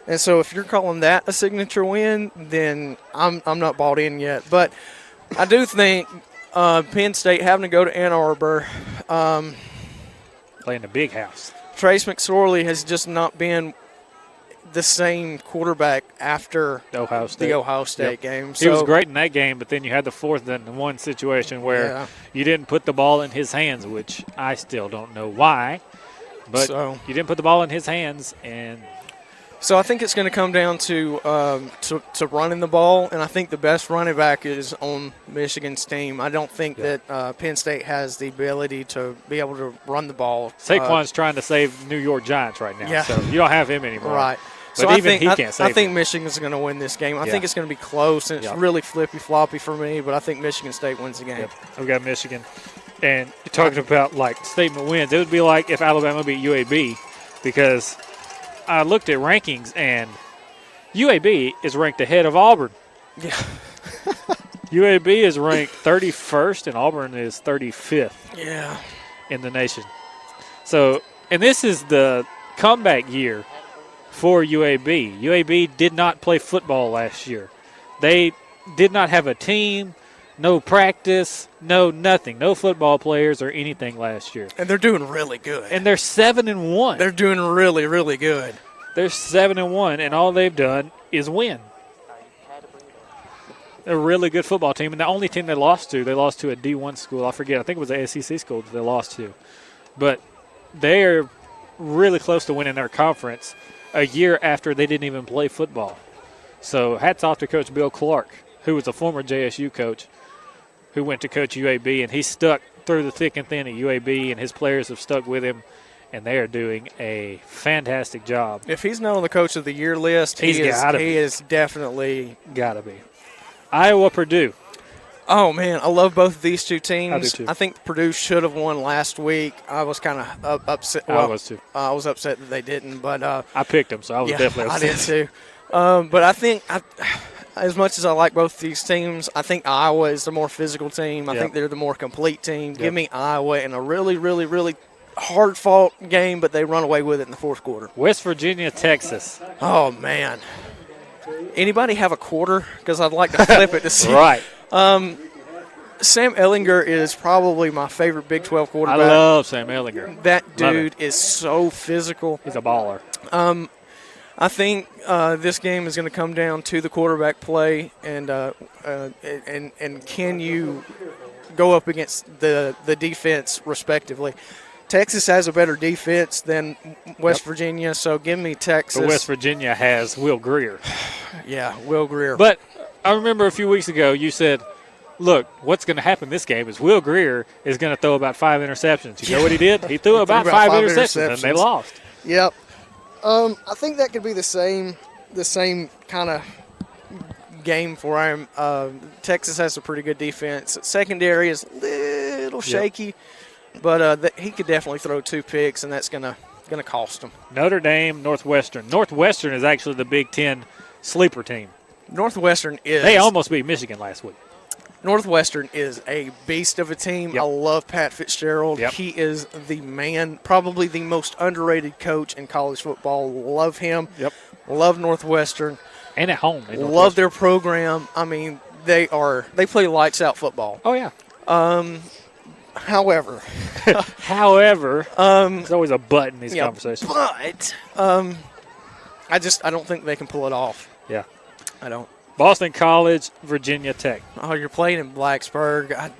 And so if you're calling that a signature win, then I'm not bought in yet. But I do think Penn State having to go to Ann Arbor. Playing the big house. Trace McSorley has just not been the same quarterback after the Ohio State game. So, he was great in that game, but then you had the 4th and 1 situation where you didn't put the ball in his hands, which I still don't know why. But you didn't put the ball in his hands, and so I think it's going to come down to running the ball, and I think the best running back is on Michigan's team. I don't think that Penn State has the ability to be able to run the ball. Saquon's trying to save New York Giants right now, so you don't have him anymore. Right. But so even he can't save I think him. Michigan's going to win this game. I think it's going to be close, and it's really flippy-floppy for me, but I think Michigan State wins the game. Yep. I've got Michigan. And you're talking about, statement wins. It would be like if Alabama beat UAB, because I looked at rankings, and UAB is ranked ahead of Auburn. Yeah. UAB is ranked 31st, and Auburn is 35th in the nation. So, and this is the comeback year for UAB. UAB did not play football last year. They did not have a team, no practice, no nothing, no football players or anything last year. And they're doing really good. And they're 7-1. They're doing really, really good. They're 7-1, and all they've done is win. They're a really good football team, and the only team they lost to a D1 school. I forget. I think it was a SEC school that they lost to. But they're really close to winning their conference a year after they didn't even play football. So hats off to Coach Bill Clark, who was a former JSU coach, who went to coach UAB, and he stuck through the thick and thin at UAB, and his players have stuck with him, and they are doing a fantastic job. If he's not on the Coach of the Year list, he is definitely got to be. Iowa, Purdue. Oh, man, I love both of these two teams. I do too. I think Purdue should have won last week. I was kind of upset. Well, I was too. I was upset that they didn't, but I picked them, so I was definitely upset. I did too. But I think as much as I like both these teams, I think Iowa is the more physical team. I think they're the more complete team. Give me Iowa in a really, really, really hard-fought game, but they run away with it in the fourth quarter. West Virginia, Texas. Oh, man. Anybody have a quarter? Because I'd like to flip it to see. Right. Sam Ehlinger is probably my favorite Big 12 quarterback. I love Sam Ehlinger. That dude is so physical. He's a baller. I think this game is going to come down to the quarterback play, and can you go up against the defense respectively. Texas has a better defense than West Virginia, so give me Texas. But West Virginia has Will Greer. Yeah, Will Greer. But I remember a few weeks ago you said, look, what's going to happen this game is Will Greer is going to throw about 5 interceptions. You know what he did? He threw about 5 interceptions, and they lost. Yep. I think that could be the same kind of game for him. Texas has a pretty good defense. Secondary is a little shaky, but he could definitely throw 2 picks, and that's gonna cost him. Notre Dame, Northwestern. Northwestern is actually the Big Ten sleeper team. Northwestern is. They almost beat Michigan last week. Northwestern is a beast of a team. Yep. I love Pat Fitzgerald. Yep. He is the man, probably the most underrated coach in college football. Love him. Yep. Love Northwestern. And at home. Love their program. I mean, they play lights out football. Oh yeah. However, there's always a but in these conversations. But I don't think they can pull it off. Yeah. I don't. Boston College, Virginia Tech. Oh, you're playing in Blacksburg.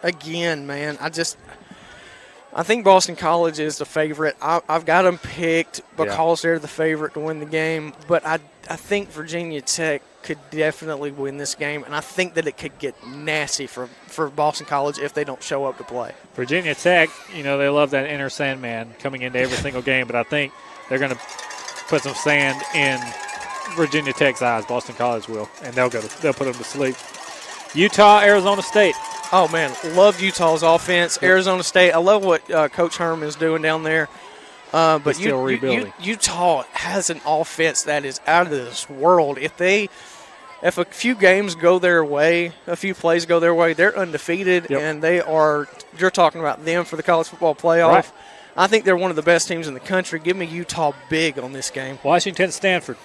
Again, man, I think Boston College is the favorite. I've got them picked because they're the favorite to win the game. But I think Virginia Tech could definitely win this game, and I think that it could get nasty for Boston College if they don't show up to play. Virginia Tech, they love that inner Sandman coming into every single game, but I think they're going to put some sand in Virginia Tech's eyes. Boston College will, and they'll put them to sleep. Utah, Arizona State. Oh, man, love Utah's offense. Arizona State, I love what Coach Herman is doing down there. But still rebuilding. Utah has an offense that is out of this world. If a few games go their way, a few plays go their way, they're undefeated, and you're talking about them for the college football playoff. Right. I think they're one of the best teams in the country. Give me Utah big on this game. Washington, Stanford.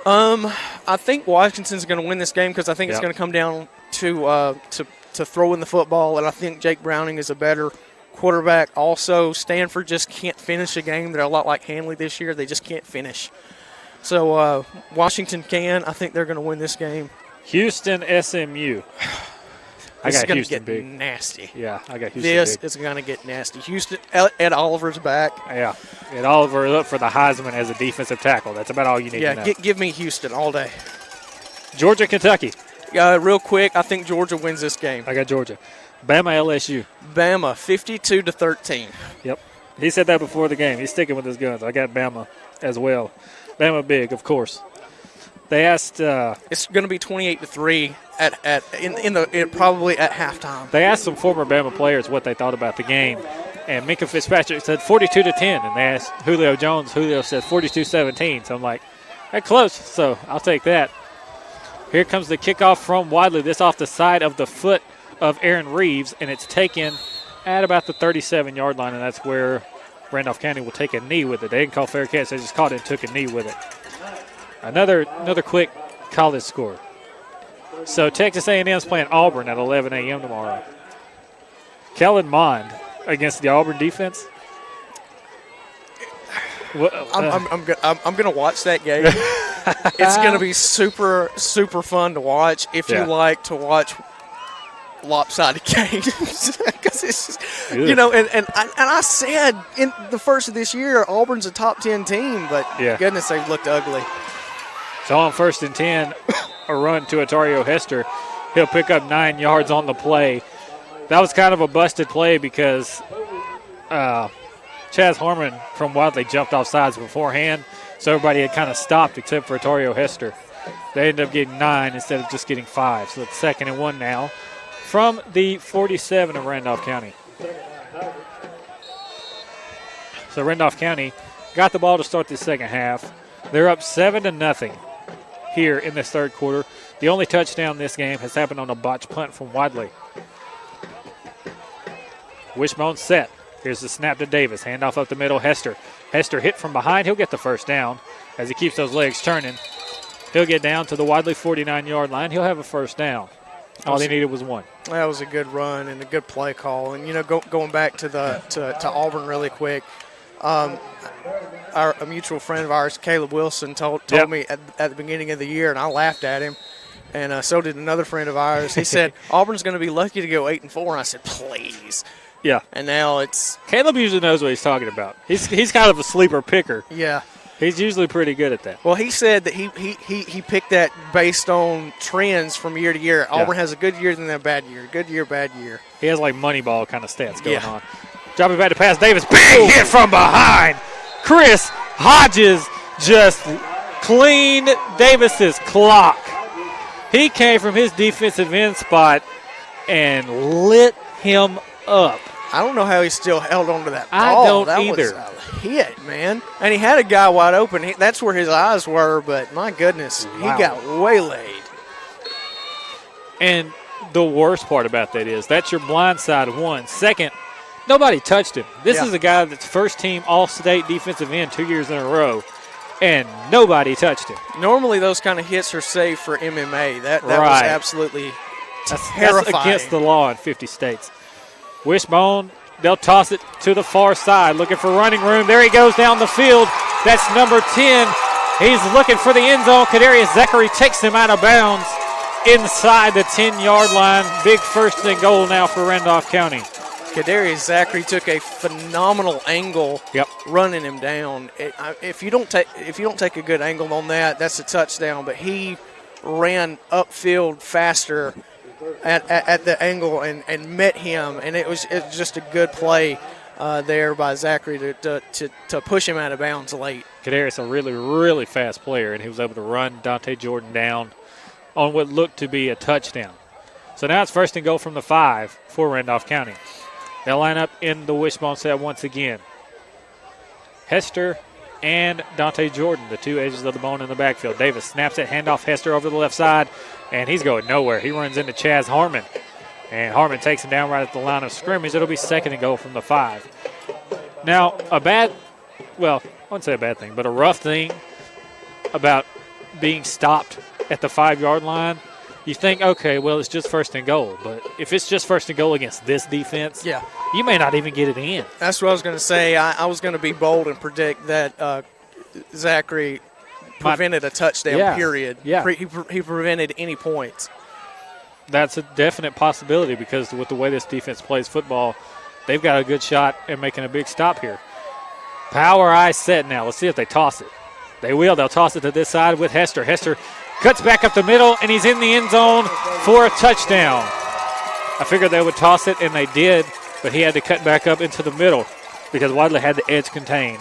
I think Washington's going to win this game because I think it's going to come down to throwing the football, and I think Jake Browning is a better quarterback. Also, Stanford just can't finish a game. They're a lot like Hanley this year. They just can't finish. So Washington can. I think they're going to win this game. Houston, SMU. I got Houston big. Nasty. Yeah, I got Houston This big. is going to get nasty. Houston, Ed Oliver's back. Yeah, Ed Oliver up for the Heisman as a defensive tackle. That's about all you need to know. Yeah, give me Houston all day. Georgia, Kentucky. Real quick, I think Georgia wins this game. I got Georgia. Bama, LSU. Bama, 52-13. Yep. He said that before the game. He's sticking with his guns. I got Bama as well. Bama big, of course. They asked. It's going to be 28-3 probably at halftime. They asked some former Bama players what they thought about the game, and Minka Fitzpatrick said 42-10, and they asked Julio Jones. Julio said 42-17. So I'm like, that's close. So I'll take that. Here comes the kickoff from Wadley. This off the side of the foot of Aaron Reeves, and it's taken at about the 37-yard line, and that's where Randolph County will take a knee with it. They didn't call fair catch. They just caught it and took a knee with it. Another quick college score. So Texas A&M's playing Auburn at 11 a.m. tomorrow. Kellen Mond against the Auburn defense. I'm gonna watch that game. It's gonna be super fun to watch if you like to watch lopsided games, because it's just, and I said in the first of this year Auburn's a top 10 team, but goodness, they've looked ugly. So on 1st and 10, a run to Otario Hester. He'll pick up 9 yards on the play. That was kind of a busted play because Chaz Harmon from Wadley jumped off sides beforehand, so everybody had kind of stopped except for Otario Hester. They ended up getting 9 instead of just getting 5. So it's 2nd and 1 now from the 47 of Randolph County. So Randolph County got the ball to start the second half. They're up 7-0 here in this third quarter. The only touchdown this game has happened on a botched punt from Wadley. Wishbone set. Here's the snap to Davis. Handoff up the middle. Hester hit from behind. He'll get the first down as he keeps those legs turning. He'll get down to the Wadley 49-yard line. He'll have a first down. All they needed was 1. That was a good run and a good play call. And, going back to Auburn really quick, a mutual friend of ours, Caleb Wilson, told me at the beginning of the year, and I laughed at him, and so did another friend of ours. He said, Auburn's going to be lucky to go 8-4, and I said, please. Yeah. And now it's – Caleb usually knows what he's talking about. He's kind of a sleeper picker. Yeah. He's usually pretty good at that. Well, he said that he picked that based on trends from year to year. Auburn has a good year, then a bad year. Good year, bad year. He has like Moneyball kind of stats going on. Dropping back to pass Davis. Big hit from behind. Chris Hodges just cleaned Davis's clock. He came from his defensive end spot and lit him up. I don't know how he still held on to that ball. I don't that either. Was a hit, man. And he had a guy wide open. That's where his eyes were, but my goodness, he got waylaid. And the worst part about that is that's your blind side 1. Second, nobody touched him. This is a guy that's first team All-State defensive end 2 years in a row, and nobody touched him. Normally those kind of hits are saved for MMA. That was absolutely terrifying. That's against the law in 50 states. Wishbone, they'll toss it to the far side, looking for running room. There he goes down the field. That's number 10. He's looking for the end zone. Kadarius Zachary takes him out of bounds inside the 10-yard line. Big 1st and goal now for Randolph County. Kadarius Zachary took a phenomenal angle running him down. If you don't take a good angle on that, that's a touchdown. But he ran upfield faster at the angle and met him, and it was just a good play there by Zachary to push him out of bounds late. Kadarius, a really, really fast player, and he was able to run Dante Jordan down on what looked to be a touchdown. So now it's 1st and goal from the 5 for Randolph County. They'll line up in the wishbone set once again. Hester and Dante Jordan, the 2 edges of the bone in the backfield. Davis snaps it, handoff Hester over the left side, and he's going nowhere. He runs into Chaz Harmon, and Harmon takes him down right at the line of scrimmage. It'll be 2nd and goal from the 5. Now, I wouldn't say a bad thing, but a rough thing about being stopped at the 5-yard line, you think, okay, well, it's just 1st and goal. But if it's just 1st and goal against this defense, you may not even get it in. That's what I was going to say. I was going to be bold and predict that Zachary prevented a touchdown, period. Yeah. He prevented any points. That's a definite possibility because with the way this defense plays football, they've got a good shot at making a big stop here. Power eye set now. Let's see if they toss it. They will. They'll toss it to this side with Hester. Hester cuts back up the middle, and he's in the end zone for a touchdown. I figured they would toss it, and they did, but he had to cut back up into the middle because Wadley had the edge contained.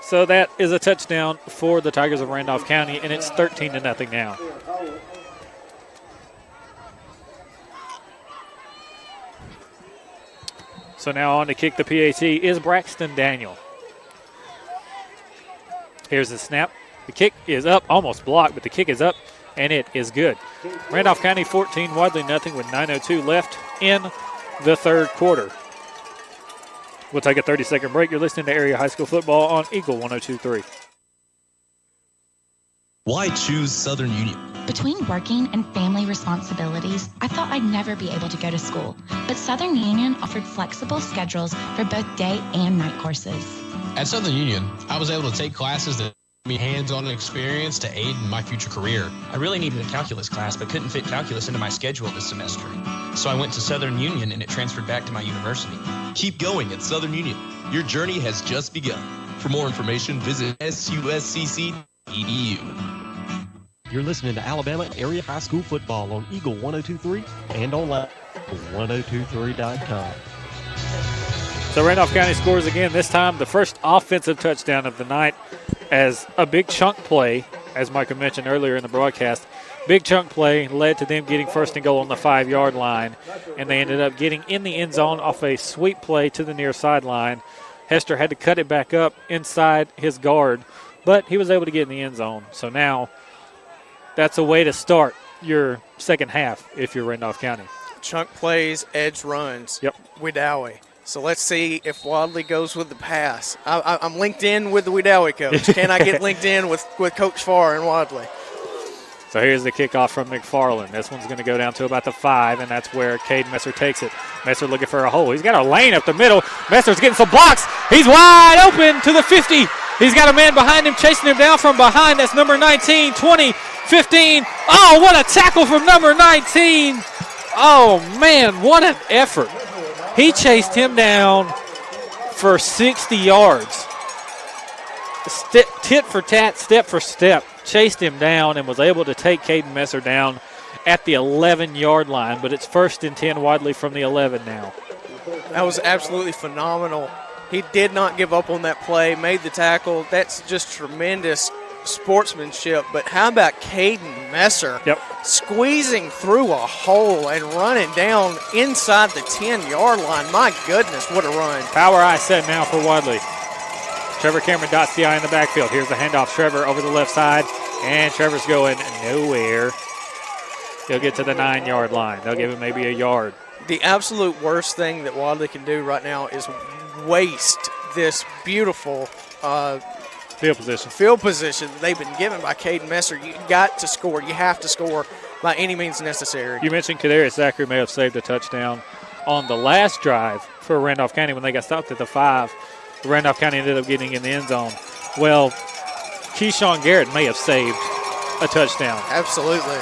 So that is a touchdown for the Tigers of Randolph County, and it's 13-0 now. So now on to kick the PAT is Braxton Daniel. Here's the snap. The kick is up, almost blocked, but the kick is up, and it is good. Randolph County 14, Wadley nothing with 9:02 left in the third quarter. We'll take a 30-second break. You're listening to Area High School Football on Eagle 102.3. Why choose Southern Union? Between working and family responsibilities, I thought I'd never be able to go to school. But Southern Union offered flexible schedules for both day and night courses. At Southern Union, I was able to take classes that gave me hands-on experience to aid in my future career. I really needed a calculus class, but couldn't fit calculus into my schedule this semester. So I went to Southern Union, and it transferred back to my university. Keep going at Southern Union. Your journey has just begun. For more information, visit suscc.edu. You're listening to Alabama Area High School Football on Eagle 102.3 and online at 1023.com. So Randolph County scores again, this time the first offensive touchdown of the night as a big chunk play, as Michael mentioned earlier in the broadcast. Big chunk play led to them getting first and goal on the 5-yard line, and they ended up getting in the end zone off a sweep play to the near sideline. Hester had to cut it back up inside his guard, but he was able to get in the end zone. So now that's a way to start your second half if you're Randolph County. Chunk plays, edge runs. Yep. Wedowee. So let's see if Wadley goes with the pass. I'm linked in with the Wedowee coach. Can I get linked in with Coach Farr and Wadley? So here's the kickoff from McFarland. This one's going to go down to about the 5, and that's where Caden Messer takes it. Messer looking for a hole. He's got a lane up the middle. Messer's getting some blocks. He's wide open to the 50. He's got a man behind him chasing him down from behind. That's number 19, 20, 15. Oh, what a tackle from number 19. Oh, man, what an effort. He chased him down for 60 yards. Tit for tat, step for step. Chased him down and was able to take Caden Messer down at the 11-yard line. But it's 1st and 10, Wadley from the 11 now. That was absolutely phenomenal. He did not give up on that play, made the tackle. That's just tremendous sportsmanship. But how about Caden Messer squeezing through a hole and running down inside the 10-yard line? My goodness, what a run. Power eye set now for Wadley. Trevor Cameron dots the eye in the backfield. Here's the handoff. Trevor over the left side, and Trevor's going nowhere. He'll get to the 9-yard line. They'll give him maybe a yard. The absolute worst thing that Wadley can do right now is waste this beautiful field position that they've been given by Caden Messer. You got to score. You have to score by any means necessary. You mentioned Kadarius Zachary may have saved a touchdown on the last drive for Randolph County when they got stopped at the 5. Randolph County ended up getting in the end zone. Well, Keyshawn Garrett may have saved a touchdown. Absolutely.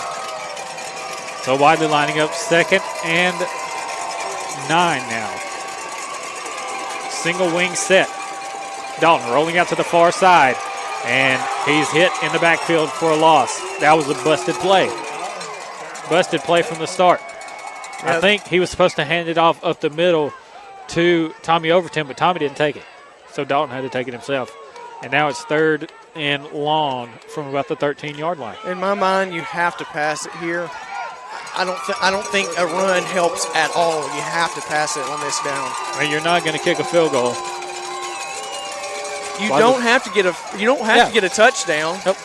So Wadley lining up 2nd and 9 now. Single wing set. Dalton rolling out to the far side, and he's hit in the backfield for a loss. That was a busted play. Busted play from the start. Yep. I think he was supposed to hand it off up the middle to Tommy Overton, but Tommy didn't take it. So Dalton had to take it himself. And now it's 3rd and long from about the 13-yard line. In my mind, you have to pass it here. I don't think a run helps at all. You have to pass it on this down. I mean, you're not going to kick a field goal. You don't have to get a touchdown. Nope.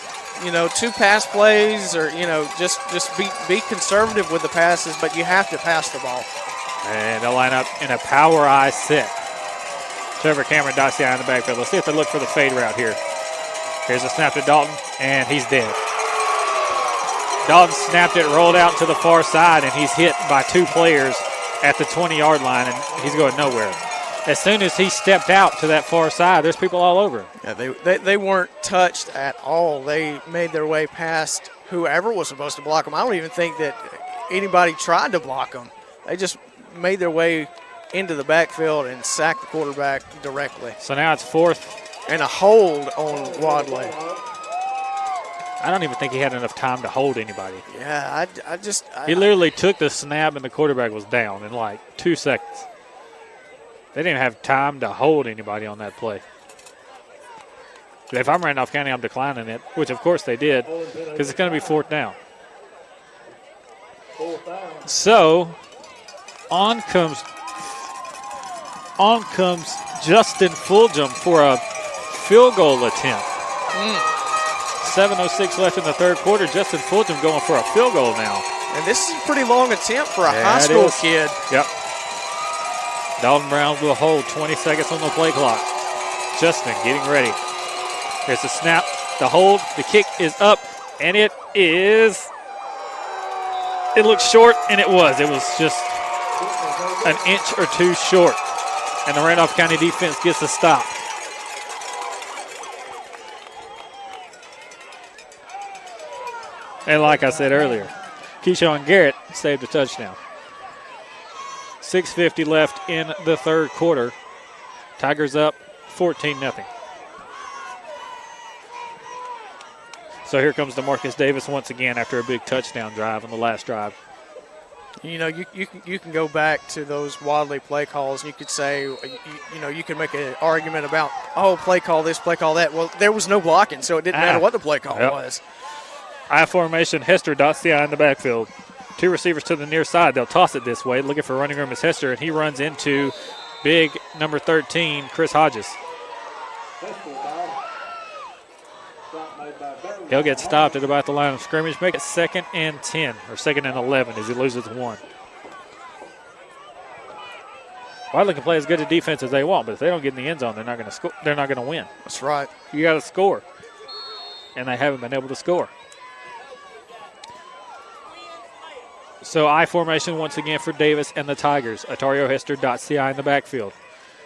2 pass plays, or just be conservative with the passes, but you have to pass the ball. And they'll line up in a power eye set. Trevor Cameron dots the eye in the backfield. Let's see if they look for the fade route here. Here's a snap to Dalton, and he's dead. Dalton snapped it, rolled out to the far side, and he's hit by 2 players at the 20-yard line, and he's going nowhere. As soon as he stepped out to that far side, there's people all over him. Yeah, they weren't touched at all. They made their way past whoever was supposed to block them. I don't even think that anybody tried to block them. They just made their way into the backfield and sacked the quarterback directly. So now it's 4th. And a hold on Wadley. I don't even think he had enough time to hold anybody. Yeah, He literally took the snap and the quarterback was down in like 2 seconds. They didn't have time to hold anybody on that play. But if I'm Randolph County, I'm declining it, which of course they did, because it's going to be 4th down. So on comes Justin Fulgham for a field goal attempt. 7:06 left in the 3rd quarter. Justin Fulgham going for a field goal now. And this is a pretty long attempt for a high school kid. Yep. Dalton Brown will hold 20 seconds on the play clock. Justin getting ready. There's the snap, the hold, the kick is up, and it looks short, and it was. It was just an inch or two short, and the Randolph County defense gets a stop. And like I said earlier, Keyshawn Garrett saved a touchdown. 6:50 left in the third quarter. Tigers up 14-0. So here comes DeMarcus Davis once again after a big touchdown drive on the last drive. You know, you can go back to those Wadley play calls, and you could say, you can make an argument about, play call this, play call that. Well, there was no blocking, so it didn't matter what the play call was. I formation, Hester dots the I in the backfield. Two receivers to the near side. They'll toss it this way. Looking for running room is Hester, and he runs into big number 13, Chris Hodges. He'll get stopped at about the line of scrimmage. Make it 2nd and 10, or 2nd and 11 as he loses one. Wadley can play as good a defense as they want, but if they don't get in the end zone, they're not going to score. They're not going to win. That's right. You got to score, and they haven't been able to score. So I formation once again for Davis and the Tigers. Atario Hester dots the I in the backfield.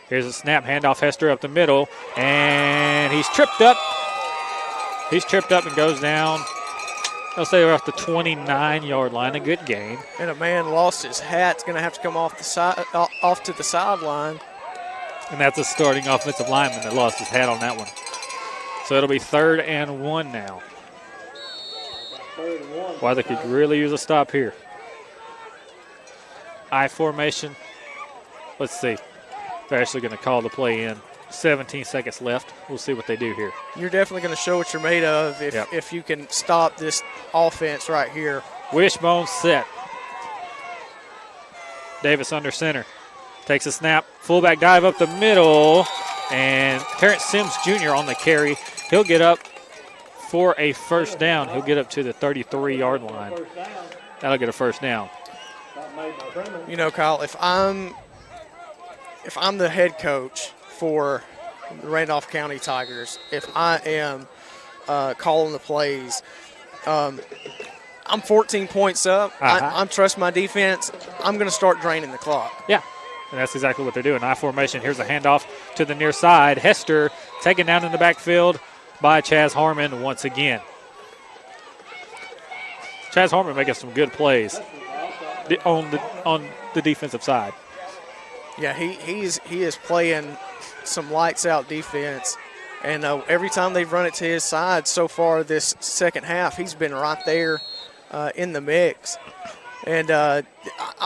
Here's a snap, handoff Hester up the middle, and he's tripped up. He's tripped up and goes down. They'll say we're off the 29-yard line. A good gain. And a man lost his hat. It's going to have to come off the side, off to the sideline. And that's a starting offensive lineman that lost his hat on that one. So it'll be 3rd and 1 now. Wow, they could really use a stop here. I formation. Let's see. They're actually going to call the play in. 17 seconds left. We'll see what they do here. You're definitely going to show what you're made of if you can stop this offense right here. Wishbone set. Davis under center. Takes a snap. Fullback dive up the middle. And Terrence Sims Jr. on the carry. He'll get up for a first down. He'll get up to the 33-yard line. That'll get a first down. You know, Kyle, if I'm the head coach for the Randolph County Tigers, if I am calling the plays, I'm 14 points up. I'm trust my defense. I'm going to start draining the clock. Yeah, and that's exactly what they're doing. I formation. Here's a handoff to the near side. Hester taken down in the backfield by Chaz Harmon once again. Chaz Harmon making some good plays on the defensive side. Yeah, he is playing some lights-out defense, and every time they've run it to his side so far this second half, he's been right there in the mix. And I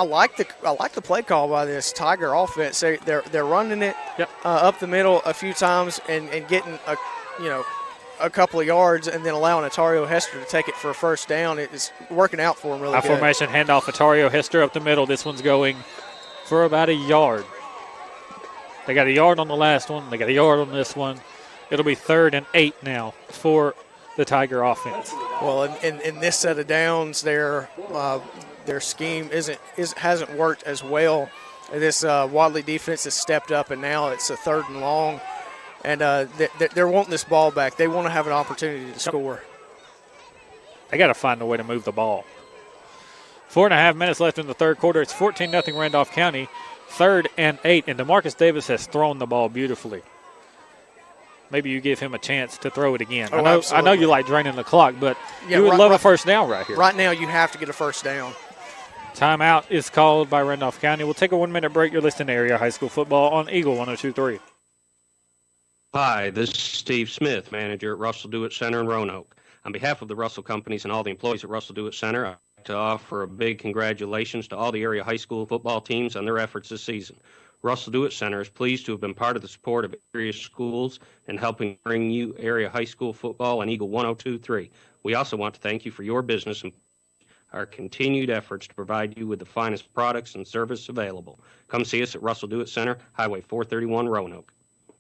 like the play call by this Tiger offense. They're running it up the middle a few times and getting a couple of yards, and then allowing Atario Hester to take it for a first down. It's working out for him really good. Formation handoff Atario Hester up the middle. This one's going for about a yard. They got a yard on the last one. They got a yard on this one. It'll be 3rd and 8 now for the Tiger offense. Well, in this set of downs, their scheme hasn't worked as well. This Wadley defense has stepped up, and now it's a 3rd and long. And they're wanting this ball back. They want to have an opportunity to score. They got to find a way to move the ball. 4.5 minutes left in the third quarter. It's 14-0 Randolph County. 3rd and 8, and DeMarcus Davis has thrown the ball beautifully. Maybe you give him a chance to throw it again. I know you like draining the clock, but you would love a first down right here. Right now you have to get a first down. Timeout is called by Randolph County. We'll take a 1-minute break. You're listening to Area High School Football on Eagle 102.3. Hi, this is Steve Smith, manager at Russell Dewitt Center in Roanoke. On behalf of the Russell Companies and all the employees at Russell Dewitt Center, I'd like to offer a big congratulations to all the area high school football teams on their efforts this season. Russell Dewitt Center is pleased to have been part of the support of area schools and helping bring you area high school football on Eagle 102.3. We also want to thank you for your business and our continued efforts to provide you with the finest products and service available. Come see us at Russell Dewitt Center, Highway 431, Roanoke.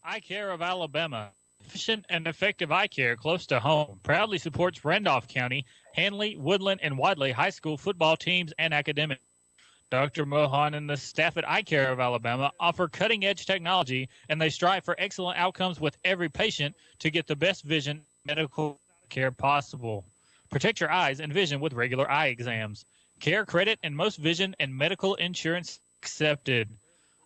Eye Care of Alabama. Efficient and effective eye care close to home. Proudly supports Randolph County, Hanley, Woodland, and Wadley high school football teams and academics. Dr. Mohan and the staff at Eye Care of Alabama offer cutting-edge technology, and they strive for excellent outcomes with every patient to get the best vision medical care possible. Protect your eyes and vision with regular eye exams. Care, credit, and most vision and medical insurance accepted.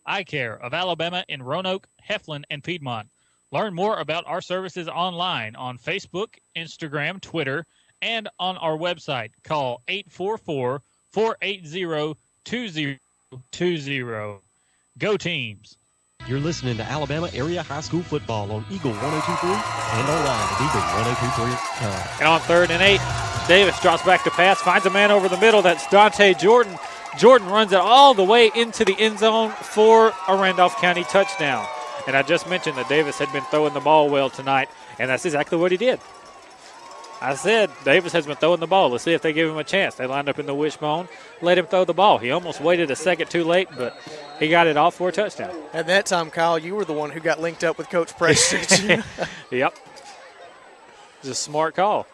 Eye Care of Alabama in Roanoke, Heflin, and Piedmont. Learn more about our services online on Facebook, Instagram, Twitter, and on our website. Call 844-480-2020. Go Teams. You're listening to Alabama Area High School Football on Eagle 102.3 and online at Eagle1023.com. And on 3rd and 8, Davis drops back to pass, finds a man over the middle. That's Dante Jordan. Jordan runs it all the way into the end zone for a Randolph County touchdown. And I just mentioned that Davis had been throwing the ball well tonight, and that's exactly what he did. I said Davis has been throwing the ball. Let's see if they give him a chance. They lined up in the wishbone, let him throw the ball. He almost waited a second too late, but he got it off for a touchdown. At that time, Kyle, you were the one who got linked up with Coach Preston. Yep. It's a smart call.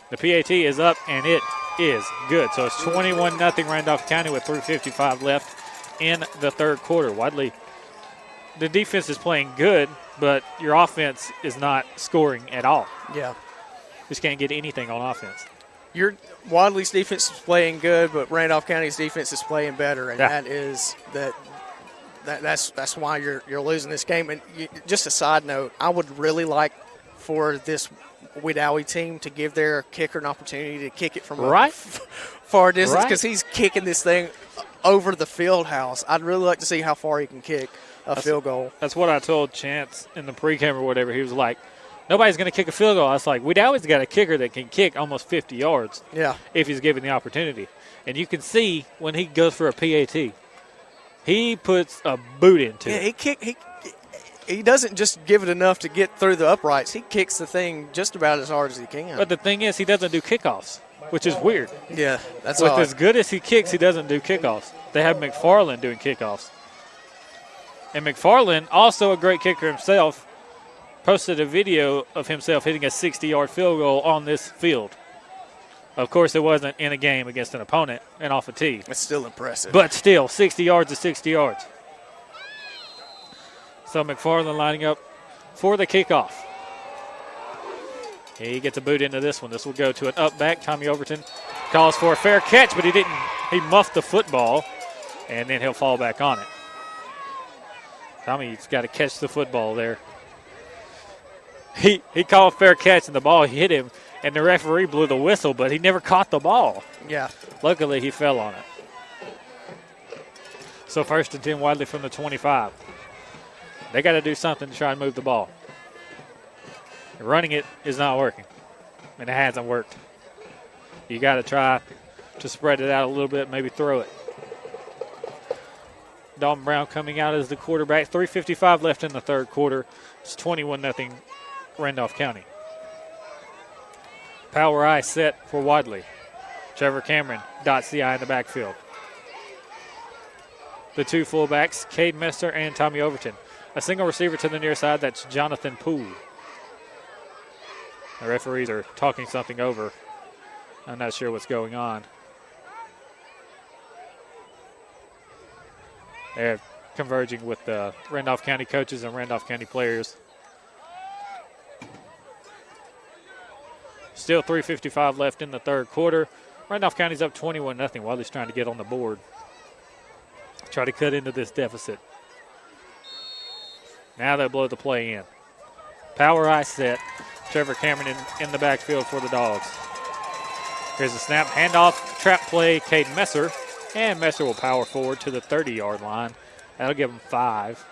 The PAT is up, and it is good. So it's 21-0 Randolph County with 3:55 left in the third quarter. Wadley, the defense is playing good, but your offense is not scoring at all. Yeah. Just can't get anything on offense. Your Wadley's defense is playing good, but Randolph County's defense is playing better, and that's why you're losing this game. And just a side note, I would really like for this Wadley team to give their kicker an opportunity to kick it from a far distance, because he's kicking this thing over the field house. I'd really like to see how far he can kick a field goal. That's what I told Chance in the pregame or whatever. He was like, nobody's going to kick a field goal. I was like, we'd always got a kicker that can kick almost 50 yards if he's given the opportunity. And you can see when he goes for a PAT, he puts a boot into it. He doesn't just give it enough to get through the uprights. He kicks the thing just about as hard as he can. But the thing is, he doesn't do kickoffs, which is weird. Yeah, that's With odd. as good as he kicks, he doesn't do kickoffs. They have McFarland doing kickoffs. And McFarland, also a great kicker himself, posted a video of himself hitting a 60-yard field goal on this field. Of course, it wasn't in a game against an opponent and off a tee. It's still impressive. But still, 60 yards is 60 yards. So McFarland lining up for the kickoff. He gets a boot into this one. This will go to an up back. Tommy Overton calls for a fair catch, but he didn't. He muffed the football, and then he'll fall back on it. Tommy's got to catch the football there. He called a fair catch, and the ball hit him, and the referee blew the whistle, but he never caught the ball. Yeah. Luckily, he fell on it. So 1st and 10 Wadley from the 25. They got to do something to try and move the ball. Running it is not working, and it hasn't worked. You got to try to spread it out a little bit, maybe throw it. Dalton Brown coming out as the quarterback. 3:55 left in the third quarter. It's 21-0 Randolph County. Power eye set for Wadley. Trevor Cameron dots the eye in the backfield. The two fullbacks, Cade Messer and Tommy Overton. A single receiver to the near side, that's Jonathan Poole. The referees are talking something over. I'm not sure what's going on. They're converging with the Randolph County coaches and Randolph County players. Still 3:55 left in the third quarter. Randolph County's up 21-0. Wadley's trying to get on the board. Try to cut into this deficit. Now they blow the play in. Power eye set. Trevor Cameron in the backfield for the Dogs. Here's a snap, handoff, trap play, Cade Messer. And Messer will power forward to the 30-yard line. That'll give them 5.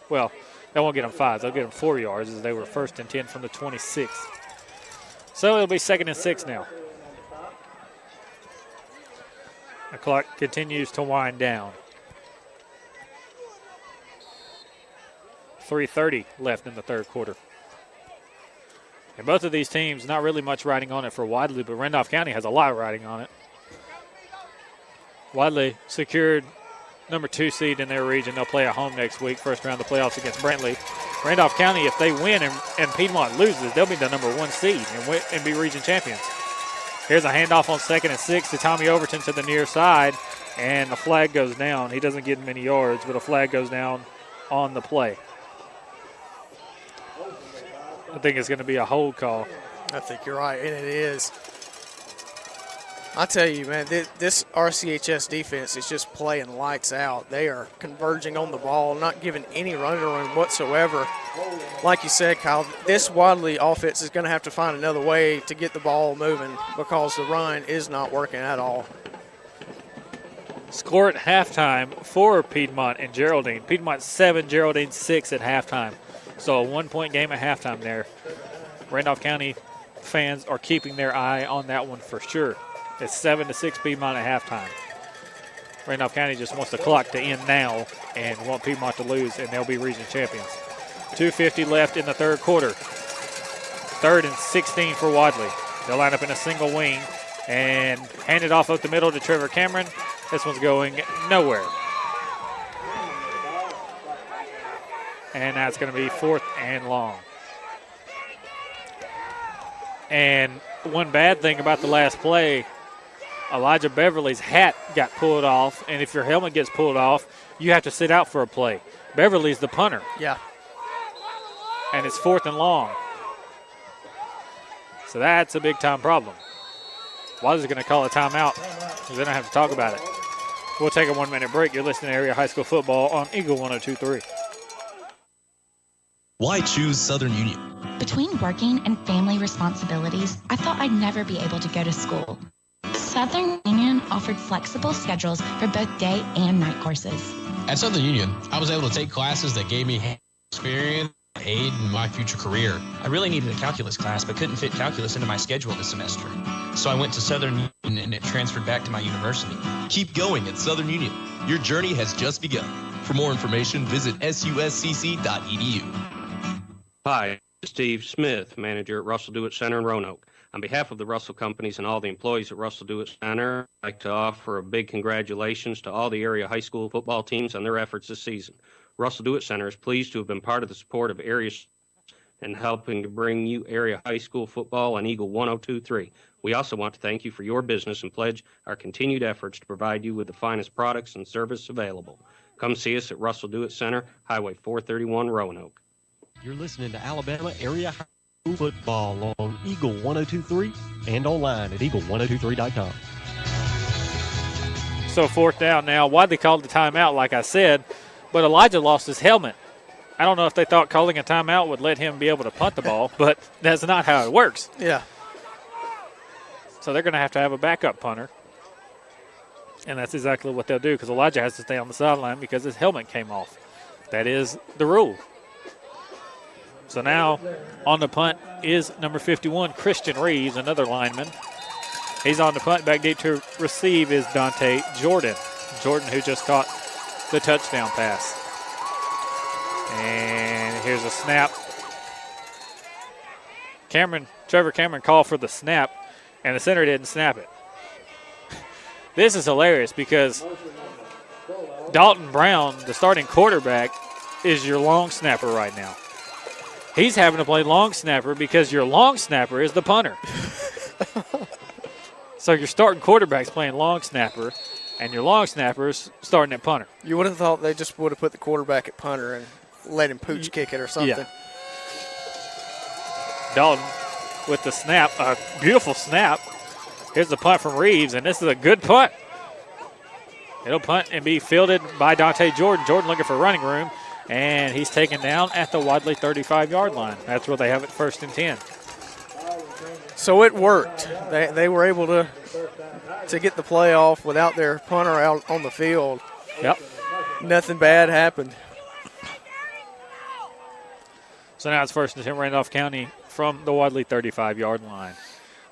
Well, that won't get them 5. They'll get them 4 yards as they were 1st and 10 from the 26. So it'll be 2nd and 6 now. The clock continues to wind down. 3:30 left in the third quarter. And both of these teams, not really much riding on it for Wadley, but Randolph County has a lot riding on it. Wadley secured number 2 seed in their region. They'll play at home next week, first round of the playoffs against Brantley. Randolph County, if they win and Piedmont loses, they'll be the number 1 seed and be region champions. Here's a handoff on 2nd and 6 to Tommy Overton to the near side, and the flag goes down. He doesn't get many yards, but a flag goes down on the play. I think it's going to be a hold call. I think you're right, and it is. I tell you, man, this RCHS defense is just playing lights out. They are converging on the ball, not giving any running room whatsoever. Like you said, Kyle, this Wadley offense is going to have to find another way to get the ball moving because the run is not working at all. Score at halftime for Piedmont and Geraldine. Piedmont 7, Geraldine 6 at halftime. So a 1-point game at halftime there. Randolph County fans are keeping their eye on that one for sure. It's 7-6 Piedmont at halftime. Randolph County just wants the clock to end now and want Piedmont to lose, and they'll be region champions. 2:50 left in the third quarter. 3rd and 16 for Wadley. They'll line up in a single wing and hand it off up the middle to Trevor Cameron. This one's going nowhere. And that's going to be 4th and long. And one bad thing about the last play, Elijah Beverly's hat got pulled off, and if your helmet gets pulled off, you have to sit out for a play. Beverly's the punter. Yeah. And it's 4th and long. So that's a big-time problem. Wadley's going to call a timeout because they don't have to talk about it. We'll take a 1-minute break. You're listening to Area High School Football on Eagle 102.3. Why choose Southern Union? Between working and family responsibilities, I thought I'd never be able to go to school. Southern Union offered flexible schedules for both day and night courses. At Southern Union, I was able to take classes that gave me experience, aid in my future career. I really needed a calculus class, but couldn't fit calculus into my schedule this semester. So I went to Southern Union, and it transferred back to my university. Keep going at Southern Union. Your journey has just begun. For more information, visit suscc.edu. Hi, Steve Smith, manager at Russell Dewitt Center in Roanoke. On behalf of the Russell Companies and all the employees at Russell Dewitt Center, I'd like to offer a big congratulations to all the area high school football teams on their efforts this season. Russell Dewitt Center is pleased to have been part of the support of areas and helping to bring you area high school football on Eagle 102.3. We also want to thank you for your business and pledge our continued efforts to provide you with the finest products and service available. Come see us at Russell Dewitt Center, Highway 431, Roanoke. You're listening to Alabama Area High School Football on Eagle 102.3 and online at eagle1023.com. So 4th down now. Wadley called the timeout, like I said, but Elijah lost his helmet. I don't know if they thought calling a timeout would let him be able to punt the ball, but that's not how it works. Yeah. So they're going to have a backup punter. And that's exactly what they'll do because Elijah has to stay on the sideline because his helmet came off. That is the rule. So now on the punt is number 51, Christian Reeves, another lineman. He's on the punt. Back deep to receive is Dante Jordan. Jordan, who just caught the touchdown pass. And here's a snap. Trevor Cameron called for the snap, and the center didn't snap it. This is hilarious because Dalton Brown, the starting quarterback, is your long snapper right now. He's having to play long snapper because your long snapper is the punter. So your starting quarterback's playing long snapper, and your long snapper's starting at punter. You would have thought they just would have put the quarterback at punter and let him pooch kick it or something. Yeah. Dalton with the snap, a beautiful snap. Here's the punt from Reeves, and this is a good punt. It'll punt and be fielded by Dante Jordan. Jordan looking for running room, and he's taken down at the Wadley 35-yard line. That's where they have it 1st and 10. So it worked. They were able to get the play off without their punter out on the field. Yep. Nothing bad happened. So now it's 1st and 10 Randolph County from the Wadley 35-yard line.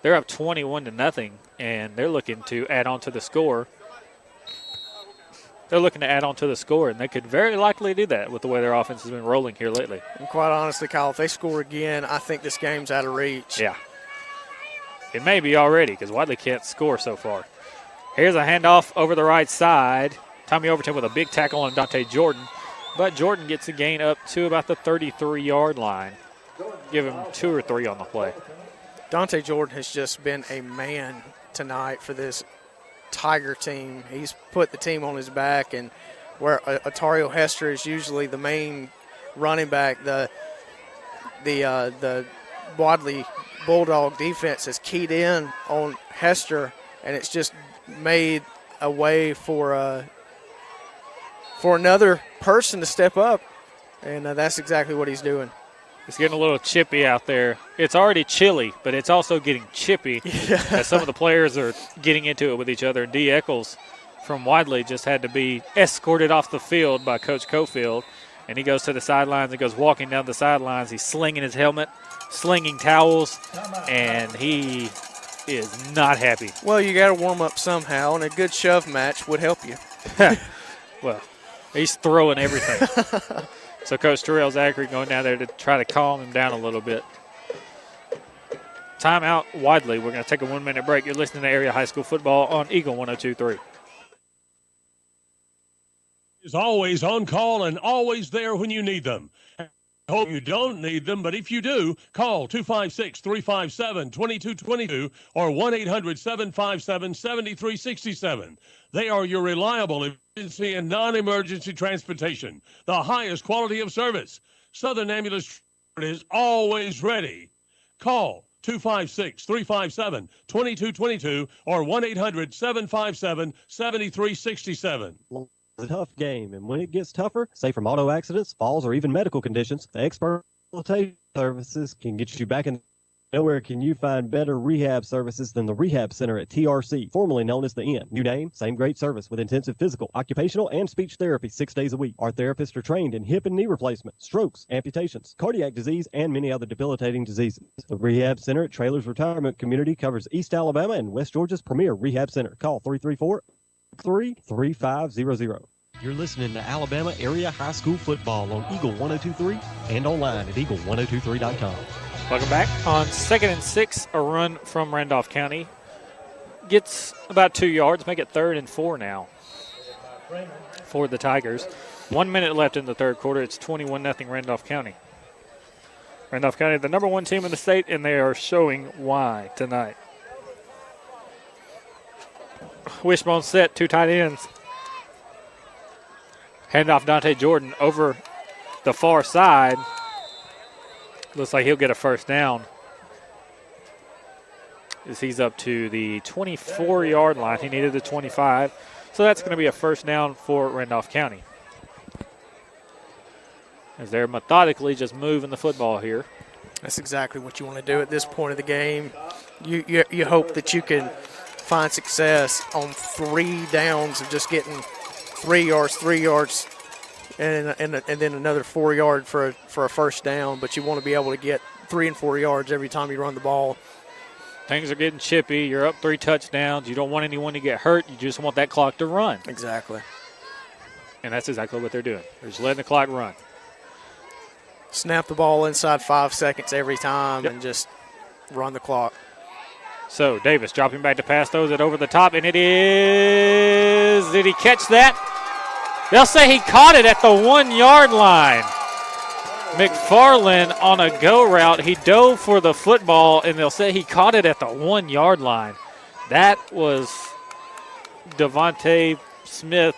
They're up 21-0, and they're looking to add on to the score. And they could very likely do that with the way their offense has been rolling here lately. And quite honestly, Kyle, if they score again, I think this game's out of reach. Yeah. It may be already because Wadley can't score so far. Here's a handoff over the right side. Tommy Overton with a big tackle on Dante Jordan. But Jordan gets a gain up to about the 33-yard line. Give him 2 or 3 on the play. Dante Jordan has just been a man tonight for this Tiger team. He's put the team on his back, and where Otario Hester is usually the main running back, the Wadley Bulldog defense has keyed in on Hester, and it's just made a way for another person to step up, and that's exactly what he's doing. It's getting a little chippy out there. It's already chilly, but it's also getting chippy as some of the players are getting into it with each other. D. Eccles from Wadley just had to be escorted off the field by Coach Cofield, and he goes to the sidelines and goes walking down the sidelines. He's slinging his helmet, slinging towels, and he is not happy. Well, you got to warm up somehow, and a good shove match would help you. Well, he's throwing everything. So Coach Terrell Zachary going down there to try to calm him down a little bit. Timeout, Wadley. We're going to take a 1-minute break. You're listening to Area High School Football on Eagle 102.3. Is always on call and always there when you need them. I hope you don't need them, but if you do, call 256-357-2222 or 1-800-757-7367. They are your reliable emergency and non-emergency transportation, the highest quality of service. Southern Ambulance is always ready. Call 256-357-2222 or 1-800-757-7367. A tough game, and when it gets tougher, say from auto accidents, falls, or even medical conditions, the expert rehabilitation services can get you back in. Nowhere can you find better rehab services than the Rehab Center at TRC, formerly known as the Inn. New name, same great service with intensive physical, occupational, and speech therapy 6 days a week. Our therapists are trained in hip and knee replacement, strokes, amputations, cardiac disease, and many other debilitating diseases. The Rehab Center at Trailers Retirement Community covers East Alabama and West Georgia's premier rehab center. Call 334-3500. You're listening to Alabama Area High School Football on Eagle 102.3 and online at eagle1023.com. Welcome back. On 2nd and 6, a run from Randolph County. Gets about 2 yards, make it 3rd and 4 now for the Tigers. 1 minute left in the third quarter. It's 21-0 Randolph County. Randolph County, the number 1 team in the state, and they are showing why tonight. Wishbone set, 2 tight ends. Hand off Dante Jordan over the far side. Looks like he'll get a first down as he's up to the 24-yard line. He needed the 25. So that's going to be a first down for Randolph County, as they're methodically just moving the football here. That's exactly what you want to do at this point of the game. You hope that you can find success on 3 downs of just getting 3 yards, and then another 4 yard for a first down. But you want to be able to get 3 and 4 yards every time you run the ball. Things are getting chippy. You're up 3 touchdowns. You don't want anyone to get hurt. You just want that clock to run. Exactly. And that's exactly what they're doing. They're just letting the clock run. Snap the ball inside 5 seconds every time and just run the clock. So Davis dropping back to pass, throws it over the top, and it is. Did he catch that? They'll say he caught it at the 1 yard line. McFarland on a go route. He dove for the football, and they'll say he caught it at the 1 yard line. That was Devontae Smith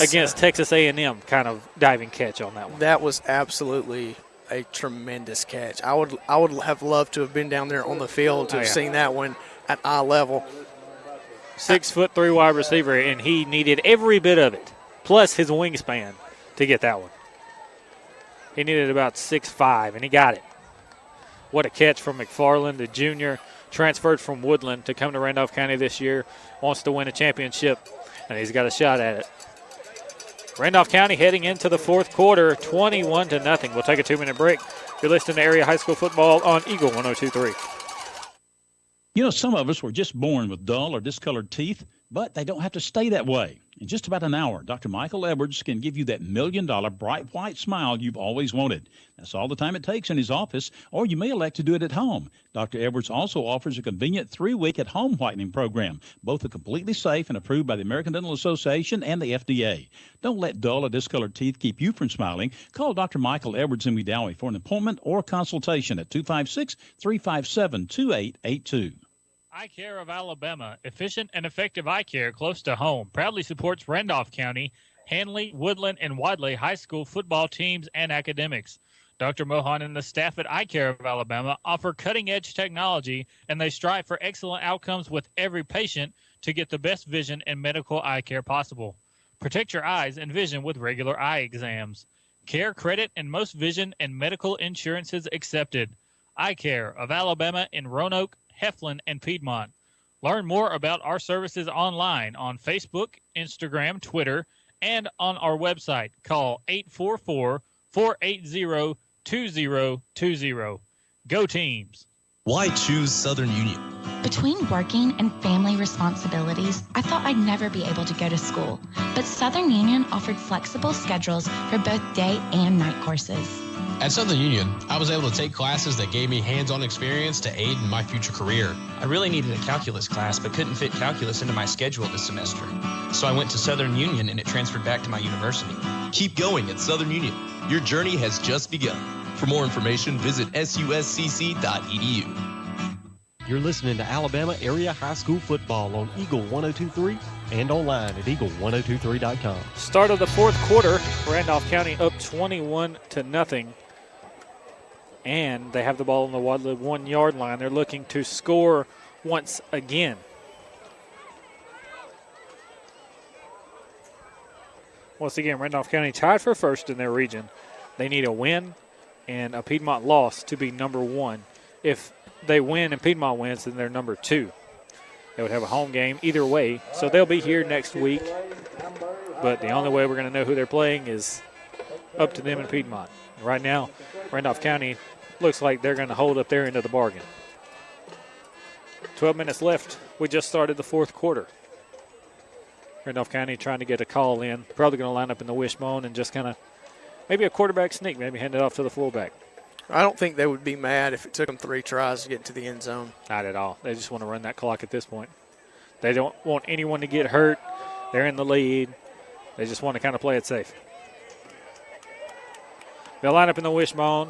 against Texas A&M kind of diving catch on that one. That was absolutely a tremendous catch. I would have loved to have been down there on the field to have seen that one at eye level. 6'3" wide receiver, and he needed every bit of it, plus his wingspan, to get that one. He needed about 6'5", and he got it. What a catch from McFarland, the junior, transferred from Woodland to come to Randolph County this year, wants to win a championship, and he's got a shot at it. Randolph County heading into the fourth quarter, 21-0. We'll take a 2-minute break. You're listening to Area High School Football on Eagle 102.3. You know, some of us were just born with dull or discolored teeth, but they don't have to stay that way. In just about an hour, Dr. Michael Edwards can give you that $1 million bright white smile you've always wanted. That's all the time it takes in his office, or you may elect to do it at home. Dr. Edwards also offers a convenient 3-week at-home whitening program. Both are completely safe and approved by the American Dental Association and the FDA. Don't let dull or discolored teeth keep you from smiling. Call Dr. Michael Edwards in Wedowee for an appointment or consultation at 256-357-2882. Eye Care of Alabama, efficient and effective eye care close to home, proudly supports Randolph County, Hanley, Woodland, and Wadley high school football teams and academics. Dr. Mohan and the staff at Eye Care of Alabama offer cutting-edge technology, and they strive for excellent outcomes with every patient to get the best vision and medical eye care possible. Protect your eyes and vision with regular eye exams. Care, credit, and most vision and medical insurances accepted. Eye Care of Alabama in Roanoke, Heflin, and Piedmont. Learn more about our services online on Facebook, Instagram, Twitter, and on our website. Call 844-480-2020. Go Teams! Why choose Southern Union? Between working and family responsibilities, I thought I'd never be able to go to school. But Southern Union offered flexible schedules for both day and night courses. At Southern Union, I was able to take classes that gave me hands-on experience to aid in my future career. I really needed a calculus class, but couldn't fit calculus into my schedule this semester. So I went to Southern Union, and it transferred back to my university. Keep going at Southern Union. Your journey has just begun. For more information, visit suscc.edu. You're listening to Alabama Area High School Football on Eagle 102.3 and online at eagle1023.com. Start of the fourth quarter, Randolph County up 21-0. And they have the ball on the Wadley 1-yard line. They're looking to score once again. Once again, Randolph County tied for first in their region. They need a win and a Piedmont loss to be number one. If they win and Piedmont wins, then they're number two. They would have a home game either way, so they'll be here next week. But the only way we're going to know who they're playing is up to them in Piedmont. Right now, Randolph County looks like they're going to hold up their end of the bargain. 12 minutes left. We just started the fourth quarter. Randolph County trying to get a call in. Probably going to line up in the wishbone and just kind of maybe a quarterback sneak, maybe hand it off to the fullback. I don't think they would be mad if it took them 3 tries to get to the end zone. Not at all. They just want to run that clock at this point. They don't want anyone to get hurt. They're in the lead. They just want to kind of play it safe. They'll line up in the wishbone.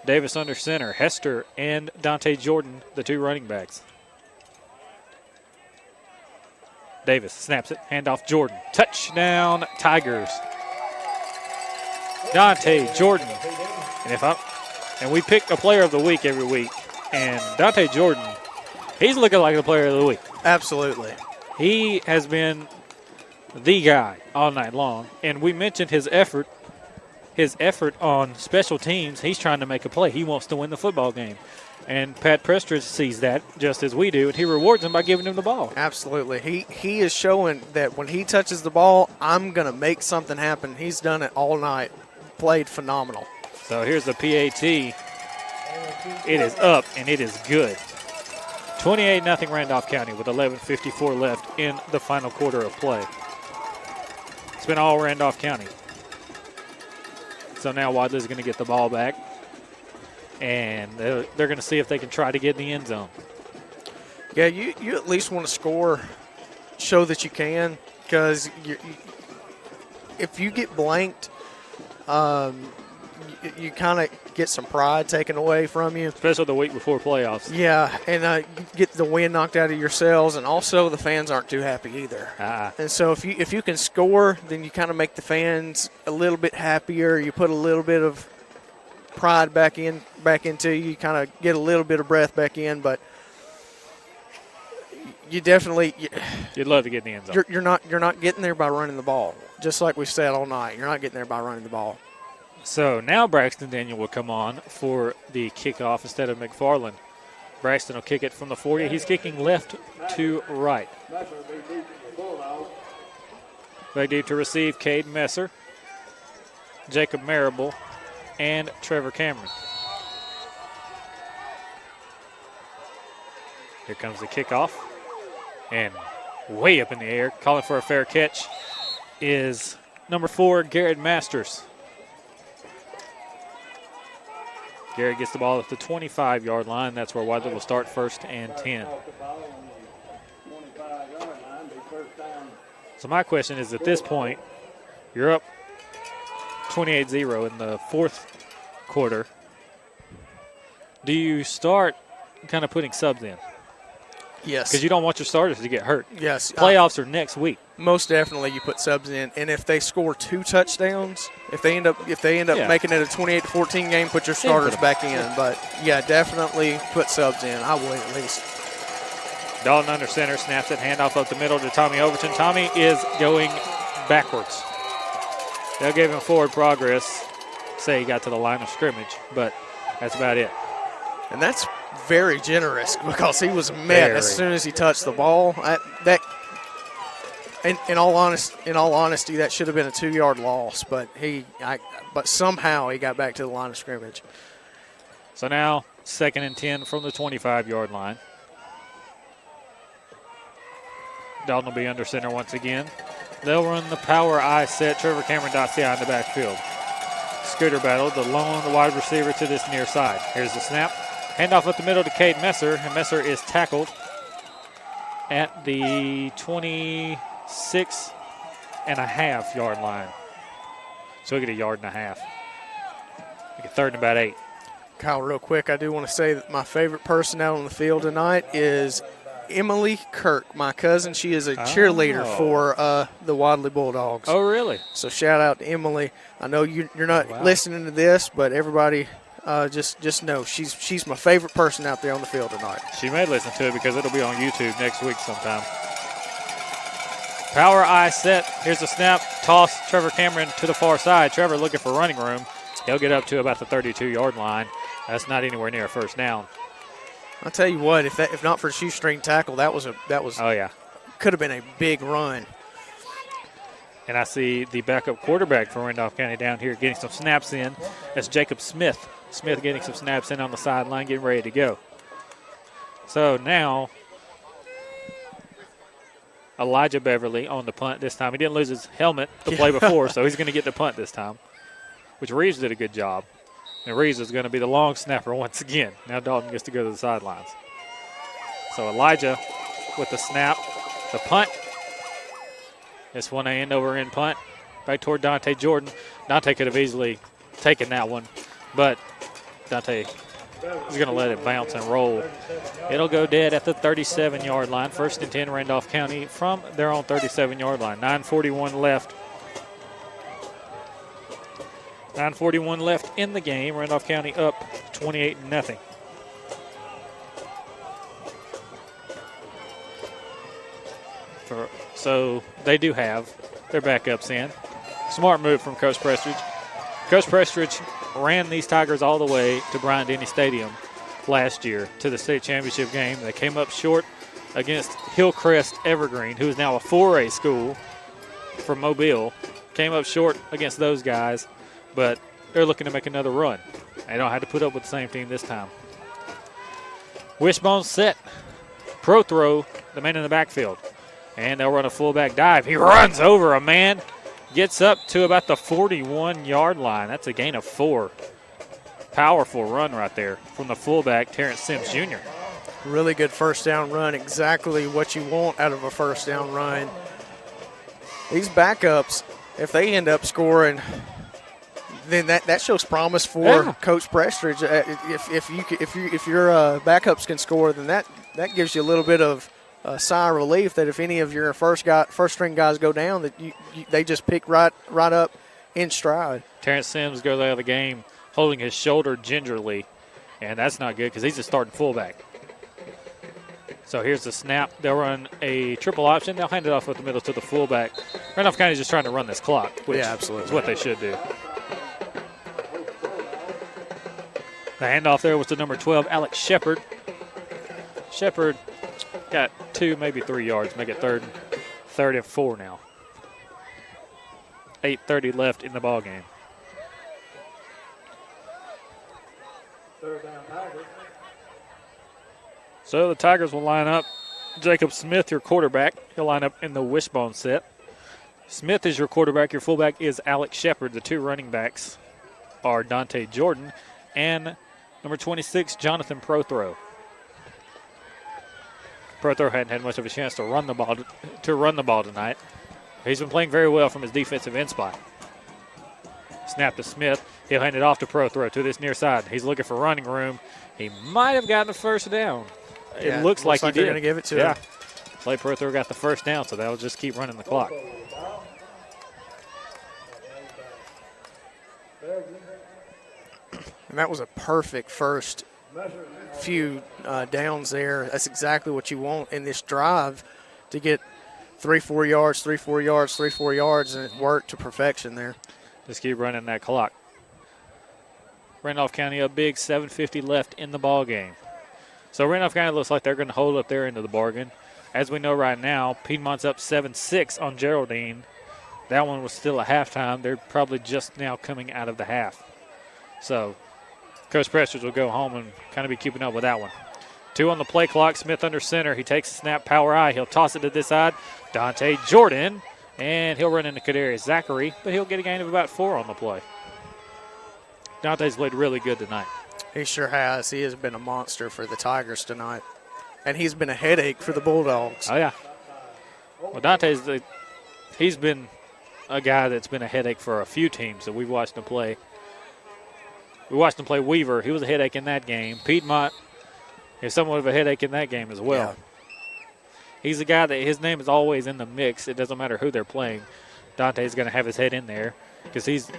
Davis under center. Hester and Dante Jordan, the 2 running backs. Davis snaps it. Handoff Jordan. Touchdown, Tigers. Dante Jordan. And we pick a player of the week every week. And Dante Jordan, he's looking like the player of the week. Absolutely. He has been the guy all night long. And we mentioned his effort on special teams. He's trying to make a play. He wants to win the football game. And Pat Prestridge sees that just as we do, and he rewards him by giving him the ball. Absolutely. He is showing that when he touches the ball, I'm going to make something happen. He's done it all night. Played phenomenal. So here's the PAT. It is up, and it is good. 28-0 Randolph County with 11:54 left in the final quarter of play. It's been all Randolph County. So now Wadley's going to get the ball back, and they're going to see if they can try to get in the end zone. Yeah, you at least want to score, show that you can, because if you get blanked, you kind of get some pride taken away from you. Especially the week before playoffs. Yeah, and you get the wind knocked out of yourselves, and also the fans aren't too happy either. And so if you can score, then you kind of make the fans a little bit happier. You put a little bit of pride back into you. You kind of get a little bit of breath back in, but you definitely you'd love to get in the end zone. You're not getting there by running the ball. Just like we've said all night, you're not getting there by running the ball. So now Braxton Daniel will come on for the kickoff instead of McFarland. Braxton will kick it from the 40. He's kicking left to right. Back deep to receive Cade Messer, Jacob Marable, and Trevor Cameron. Here comes the kickoff. And way up in the air, calling for a fair catch. is number 4, Garrett Masters. Garrett gets the ball at the 25-yard line. That's where Wadley will start 1st and 10. So my question is, at this point, you're up 28-0 in the 4th quarter. Do you start kind of putting subs in? Yes. Because you don't want your starters to get hurt. Yes. Playoffs are next week. Most definitely you put subs in. And if they score 2 touchdowns, if they end up making it a 28-14 game, put your starters back in. But, yeah, definitely put subs in. I would at least. Dalton under center, snaps it, handoff up the middle to Tommy Overton. Tommy is going backwards. They'll give him forward progress. Say he got to the line of scrimmage, but that's about it. And that's very generous because he was met as soon as he touched the ball. In all honesty, that should have been a 2-yard loss, but somehow he got back to the line of scrimmage. So now 2nd and 10 from the 25-yard line. Dalton will be under center once again. They'll run the power I set. Trevor Cameron Dacia in the backfield. Scooter battle, the lone wide receiver to this near side. Here's the snap. Handoff up the middle to Cade Messer, and Messer is tackled at the 26.5-yard line. So he'll get a 1.5 yards. Make it 3rd and about 8. Kyle, real quick, I do want to say that my favorite person out on the field tonight is Emily Kirk, my cousin. She is a cheerleader for the Wadley Bulldogs. Oh, really? So shout out to Emily. I know you're not listening to this, but everybody just know she's my favorite person out there on the field tonight. She may listen to it because it'll be on YouTube next week sometime. Power I set. Here's the snap. Toss Trevor Cameron to the far side. Trevor looking for running room. He'll get up to about the 32-yard line. That's not anywhere near a first down. I'll tell you what, if not for a shoestring tackle, that was oh yeah, could have been a big run. And I see the backup quarterback for Randolph County down here getting some snaps in. That's Jacob Smith. Smith getting some snaps in on the sideline, getting ready to go. So now Elijah Beverly on the punt this time. He didn't lose his helmet the play before, so he's going to get the punt this time, which Reeves did a good job. And Reeves is going to be the long snapper once again. Now Dalton gets to go to the sidelines. So Elijah with the snap. The punt. This one end over in punt. Back toward Dante Jordan. Dante could have easily taken that one, but Dante is going to let it bounce and roll. It'll go dead at the 37-yard line. 1st and 10, Randolph County from their own 37-yard line. 9:41 left. 9:41 left in the game. Randolph County up 28-0. So they do have their backups in. Smart move from Coach Prestridge. Coach Prestridge ran these Tigers all the way to Bryant-Denny Stadium last year to the state championship game. They came up short against Hillcrest Evergreen, who is now a 4A school from Mobile. Came up short against those guys, but they're looking to make another run. They don't have to put up with the same team this time. Wishbone set. Pro throw, the man in the backfield. And they'll run a fullback dive. He runs over a man. Gets up to about the 41-yard line. That's a gain of 4. Powerful run right there from the fullback, Terrence Sims Jr. Really good first down run. Exactly what you want out of a first down run. These backups, if they end up scoring, then that shows promise for Coach Prestridge. If your backups can score, then that gives you a little bit of sigh of relief that if any of your first string guys go down, that they just pick right up in stride. Terrence Sims goes out of the game holding his shoulder gingerly, and that's not good because he's a starting fullback. So here's the snap. They'll run a triple option. They'll hand it off with the middle to the fullback. Randolph County is just trying to run this clock, which is what they should do. The handoff there was to number 12, Alex Shepard. Shepard got 2, maybe 3 yards. Make it third and 4 now. 8:30 left in the ball game. So the Tigers will line up. Jacob Smith, your quarterback. He'll line up in the wishbone set. Smith is your quarterback. Your fullback is Alex Shepard. The two running backs are Dante Jordan and number 26, Jonathan Prothrow. Prothrow hadn't had much of a chance to run the ball tonight. He's been playing very well from his defensive end spot. Snap to Smith. He'll hand it off to Prothrow to this near side. He's looking for running room. He might have gotten the first down. Yeah, it looks like he they're did. going to give it to him. Clay Prothrow got the first down, so that'll just keep running the clock. And that was a perfect first few downs there. That's exactly what you want in this drive, to get 3-4 yards, 3-4 yards, 3-4 yards, and it worked to perfection there. Just keep running that clock. Randolph County a big 7:50 left in the ball game. So Randolph County looks like they're going to hold up their end of the bargain. As we know right now, Piedmont's up 7-6 on Geraldine. That one was still a halftime. They're probably just now coming out of the half. So Coach Presters will go home and kind of be keeping up with that one. 2 on the play clock. Smith under center. He takes a snap, power eye. He'll toss it to this side. Dante Jordan, and he'll run into Kadarius Zachary, but he'll get a gain of about 4 on the play. Dante's played really good tonight. He sure has. He has been a monster for the Tigers tonight. And he's been a headache for the Bulldogs. Oh, yeah. Well, he's been a guy that's been a headache for a few teams that we've watched him play. We watched him play Weaver. He was a headache in that game. Piedmont is somewhat of a headache in that game as well. Yeah. He's a guy that his name is always in the mix. It doesn't matter who they're playing. Dante's going to have his head in there because he's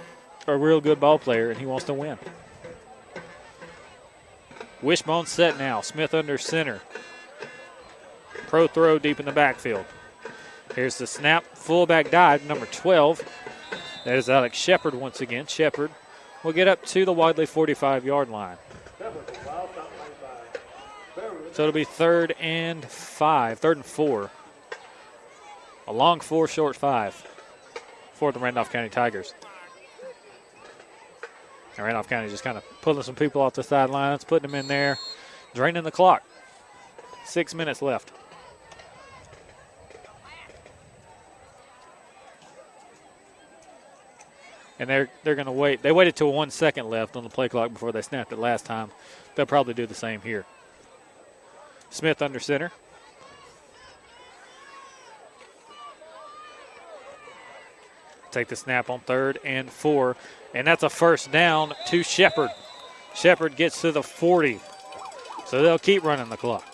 a real good ball player and he wants to win. Wishbone set now. Smith under center. Prothrow deep in the backfield. Here's the snap. Fullback dive, number 12. That is Alex Shepard once again. Shepard will get up to the Wadley 45-yard line. So it'll be 3rd and 4. A long 4, short 5 for the Randolph County Tigers. And Randolph County just kind of pulling some people off the sidelines, putting them in there, draining the clock. 6 minutes left. And they're going to wait. They waited till 1 second left on the play clock before they snapped it last time. They'll probably do the same here. Smith under center. Take the snap on 3rd and 4. And that's a first down to Shepard. Shepard gets to the 40. So they'll keep running the clock.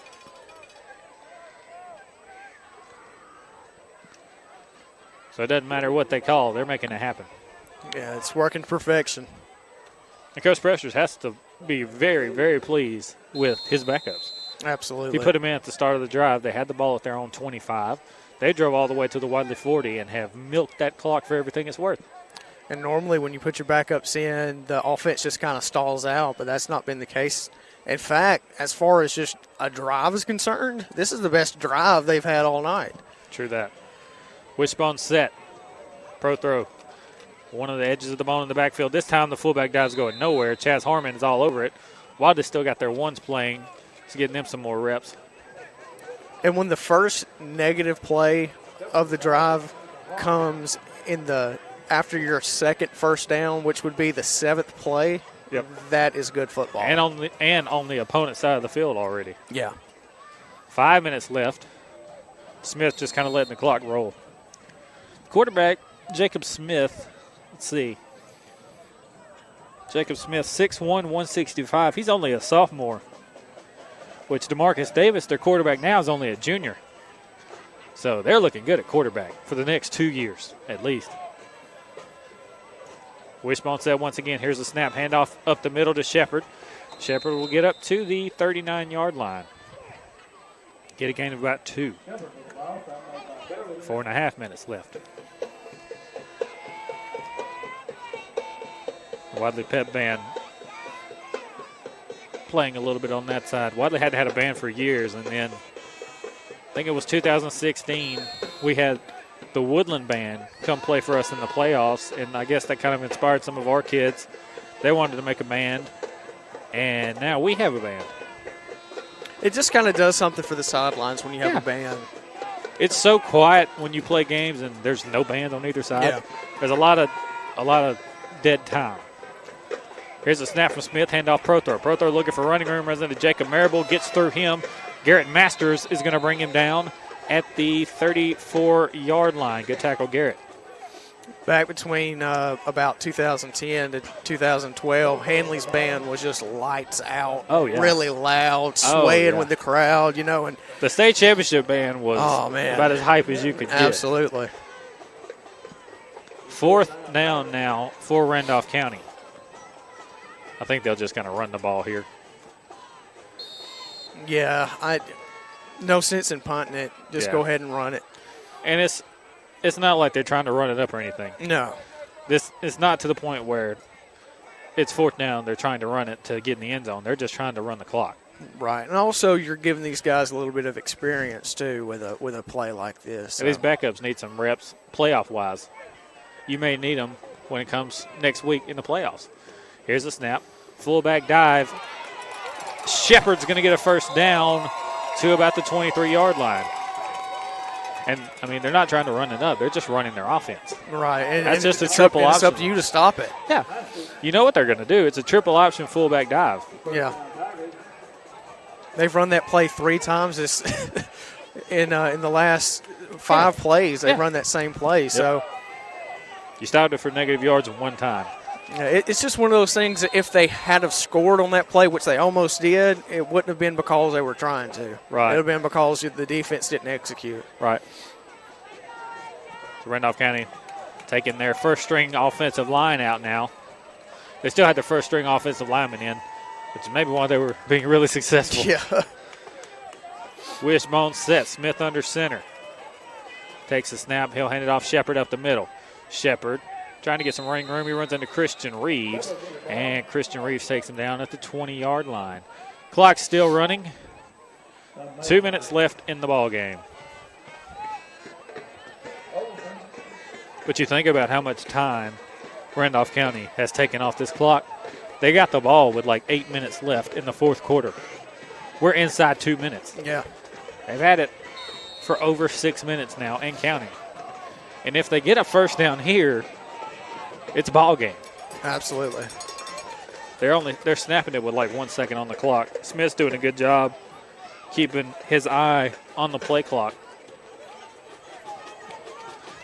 So it doesn't matter what they call. They're making it happen. Yeah, it's working to perfection. And Coach Presters has to be very, very pleased with his backups. Absolutely. He put them in at the start of the drive. They had the ball at their own 25. They drove all the way to the Wadley 40 and have milked that clock for everything it's worth. And normally when you put your backups in, the offense just kind of stalls out, but that's not been the case. In fact, as far as just a drive is concerned, this is the best drive they've had all night. True that. Wishbone set. Prothrow. One of the edges of the ball in the backfield. This time the fullback dive's going nowhere. Chaz Harmon is all over it. Wadley still got their ones playing. It's getting them some more reps. And when the first negative play of the drive comes after your second first down, which would be the 7th play, that is good football. And on the opponent's side of the field already. Yeah. 5 minutes left. Smith just kind of letting the clock roll. Quarterback, Jacob Smith. Let's see. Jacob Smith, 6'1", 165. He's only a sophomore, which DeMarcus Davis, their quarterback now, is only a junior. So they're looking good at quarterback for the next 2 years at least. Wishbone set once again. Here's the snap. Handoff up the middle to Shepard. Shepard will get up to the 39-yard line. Get a gain of about 2. 4.5 minutes left. Wadley Pep Band playing a little bit on that side. Wadley had a band for years, and then I think it was 2016 we had the Woodland Band come play for us in the playoffs, and I guess that kind of inspired some of our kids. They wanted to make a band, and now we have a band. It just kind of does something for the sidelines when you have a band. It's so quiet when you play games and there's no band on either side. Yeah. There's a lot of dead time. Here's a snap from Smith, handoff Prothor. Prothor looking for running room, runs into Jacob Marable, gets through him. Garrett Masters is going to bring him down at the 34-yard line. Good tackle, Garrett. Back between about 2010 to 2012, Hanley's band was just lights out. Oh, yeah. Really loud, swaying yeah. with the crowd, and the state championship band was about as hype as you could get. Absolutely. 4th down now for Randolph County. I think they're just going to run the ball here. Yeah, no sense in punting it. Just go ahead and run it. And it's not like they're trying to run it up or anything. No. It's not to the point where it's 4th down, they're trying to run it to get in the end zone. They're just trying to run the clock. Right. And also you're giving these guys a little bit of experience too with a play like this. So. These backups need some reps playoff-wise. You may need them when it comes next week in the playoffs. Here's a snap. Fullback dive. Shepard's going to get a first down to about the 23-yard line. And, they're not trying to run it up. They're just running their offense. Right. And that's just a triple option. It's up to you to stop it. Yeah. You know what they're going to do. It's a triple option fullback dive. Yeah. They've run that play 3 times in the last 5 plays. They've run that same play. Yep. So you stopped it for negative yards 1 time. Yeah, it's just one of those things that if they had have scored on that play, which they almost did, it wouldn't have been because they were trying to. Right. It would have been because the defense didn't execute. Right. So Randolph County taking their first-string offensive line out now. They still had their first-string offensive lineman in, which is maybe why they were being really successful. Yeah. Wishbone set. Smith under center. Takes a snap. He'll hand it off Shepard up the middle. Shepard trying to get some running room. He runs into Christian Reeves, and Christian Reeves takes him down at the 20-yard line. Clock's still running. 2 minutes left in the ball game. But you think about how much time Randolph County has taken off this clock. They got the ball with like 8 minutes left in the 4th quarter. We're inside 2 minutes. Yeah. They've had it for over 6 minutes now and counting. And if they get a first down here, it's a ball game. Absolutely. They're snapping it with like 1 second on the clock. Smith's doing a good job keeping his eye on the play clock.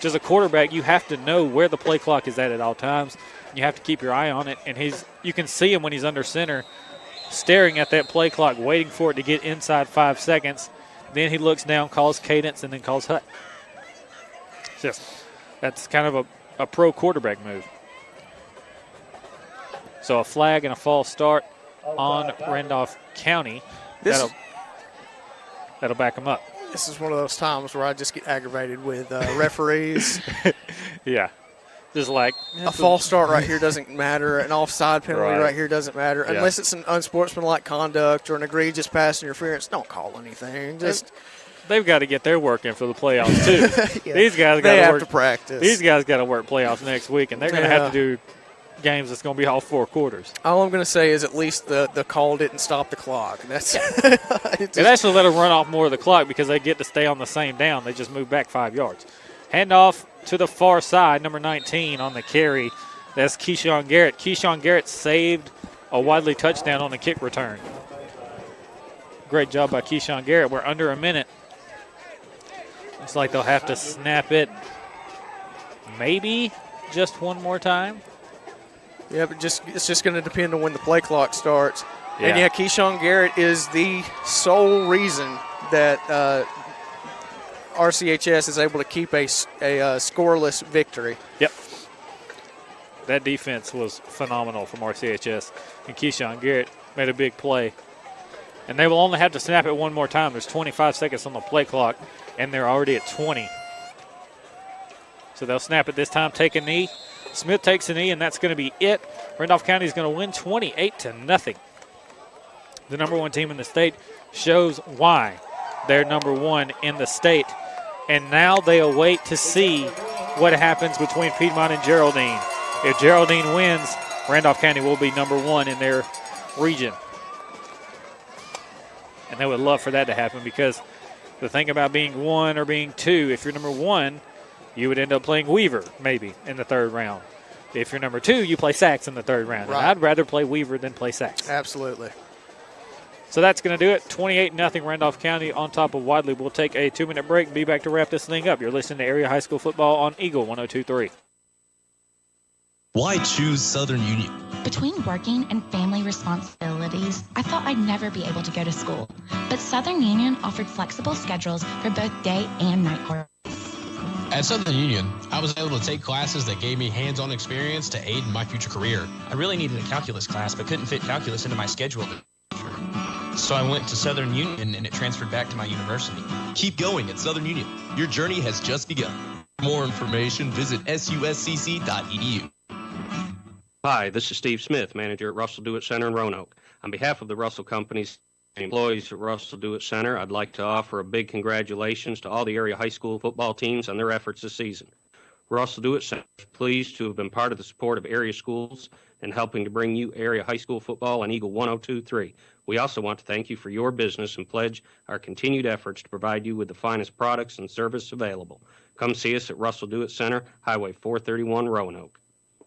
Just a quarterback, you have to know where the play clock is at all times. You have to keep your eye on it, and you can see him when he's under center, staring at that play clock, waiting for it to get inside 5 seconds. Then he looks down, calls cadence, and then calls hut. That's kind of a pro quarterback move. So a flag and a false start on Randolph County. That'll back them up. This is one of those times where I just get aggravated with referees. Yeah. Just like a false start right here doesn't matter. An offside penalty right here doesn't matter. Yeah. Unless it's an unsportsmanlike conduct or an egregious pass interference, don't call anything. They've got to get their work in for the playoffs, too. Yeah. These guys they got have to practice. These guys got to work playoffs next week, and they're going to have to do games that's going to be all 4 quarters. All I'm going to say is at least the call didn't stop the clock. That's it actually let them run off more of the clock because they get to stay on the same down. They just move back 5 yards. Handoff to the far side, number 19 on the carry. That's Keyshawn Garrett. Keyshawn Garrett saved a Wadley touchdown on the kick return. Great job by Keyshawn Garrett. We're under a minute. Looks like they'll have to snap it maybe just one more time. Yeah, but it's just going to depend on when the play clock starts. Yeah. And, Keyshawn Garrett is the sole reason that RCHS is able to keep a scoreless victory. Yep. That defense was phenomenal from RCHS. And Keyshawn Garrett made a big play. And they will only have to snap it one more time. There's 25 seconds on the play clock, and they're already at 20. So they'll snap it this time, take a knee. Smith takes a knee, and that's going to be it. Randolph County is going to win 28-0. The number 1 team in the state shows why they're number 1 in the state. And now they await to see what happens between Piedmont and Geraldine. If Geraldine wins, Randolph County will be number 1 in their region. And they would love for that to happen because The thing about being 1 or being 2, if you're number 1, you would end up playing Weaver maybe in the third round. If you're number 2, you play Sax in the third round. Right. And I'd rather play Weaver than play Sax. Absolutely. So that's going to do it. 28-0 Randolph County on top of Wadley. We'll take a 2-minute break and be back to wrap this thing up. You're listening to Area High School Football on Eagle 102.3. Why choose Southern Union? Between working and family responsibilities, I thought I'd never be able to go to school. But Southern Union offered flexible schedules for both day and night courses. At Southern Union, I was able to take classes that gave me hands-on experience to aid in my future career. I really needed a calculus class, but couldn't fit calculus into my schedule. So I went to Southern Union, and it transferred back to my university. Keep going at Southern Union. Your journey has just begun. For more information, visit suscc.edu. Hi, this is Steve Smith, manager at Russell Dewitt Center in Roanoke. On behalf of the Russell Company's employees at Russell Dewitt Center, I'd like to offer a big congratulations to all the area high school football teams on their efforts this season. Russell Dewitt Center is pleased to have been part of the support of area schools and helping to bring you area high school football on Eagle 102.3. We also want to thank you for your business and pledge our continued efforts to provide you with the finest products and service available. Come see us at Russell Dewitt Center, Highway 431, Roanoke.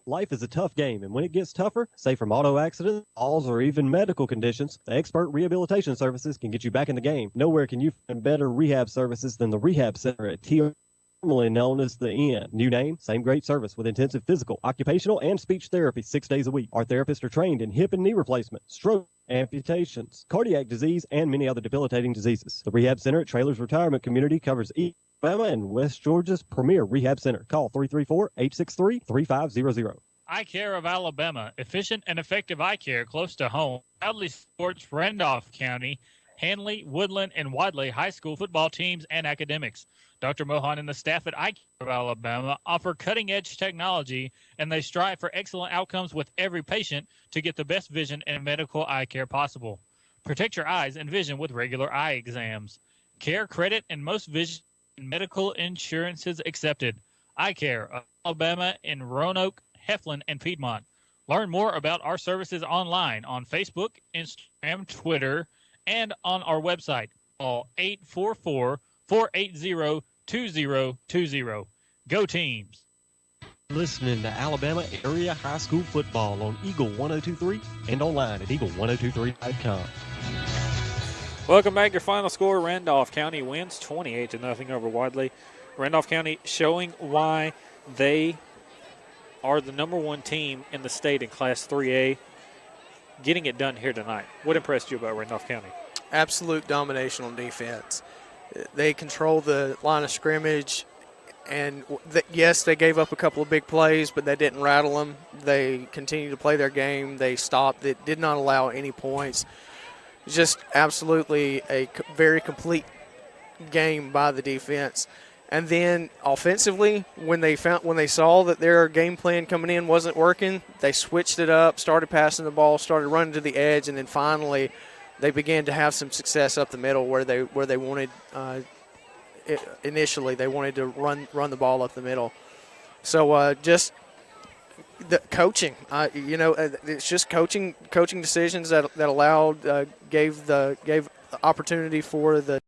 Life is a tough game, and when it gets tougher, say from auto accidents, falls, or even medical conditions, the expert rehabilitation services can get you back in the game. Nowhere can you find better rehab services than the Rehab Center at TR, formerly known as the Inn. New name, same great service with intensive physical, occupational, and speech therapy 6 days a week. Our therapists are trained in hip and knee replacement, stroke, amputations, cardiac disease, and many other debilitating diseases. The Rehab Center at Trailers Retirement Community covers Alabama and West Georgia's premier rehab center. Call 334-863-3500. Eye Care of Alabama, efficient and effective eye care close to home. Proudly supports Randolph County, Hanley, Woodland, and Wadley high school football teams and academics. Dr. Mohan and the staff at Eye Care of Alabama offer cutting-edge technology, and they strive for excellent outcomes with every patient to get the best vision and medical eye care possible. Protect your eyes and vision with regular eye exams. Care, credit, and most vision and medical insurances accepted. Eye Care of Alabama in Roanoke, Heflin, and Piedmont. Learn more about our services online on Facebook, Instagram, Twitter, and on our website. Call 844-480-2020. Go Teams! Listening to Alabama Area High School Football on Eagle 102.3 and online at eagle1023.com. Welcome back. Your final score, Randolph County wins 28-0 over Wadley. Randolph County showing why they are the number 1 team in the state in Class 3A, getting it done here tonight. What impressed you about Randolph County? Absolute domination on defense. They control the line of scrimmage, and yes, they gave up a couple of big plays, but that didn't rattle them. They continued to play their game. They stopped. It did not allow any points. Just absolutely a very complete game by the defense. And then offensively, when they saw that their game plan coming in wasn't working, they switched it up, started passing the ball, started running to the edge, and then finally they began to have some success up the middle where they wanted initially they wanted to run the ball up the middle. So just the coaching, it's just coaching decisions that allowed gave opportunity for the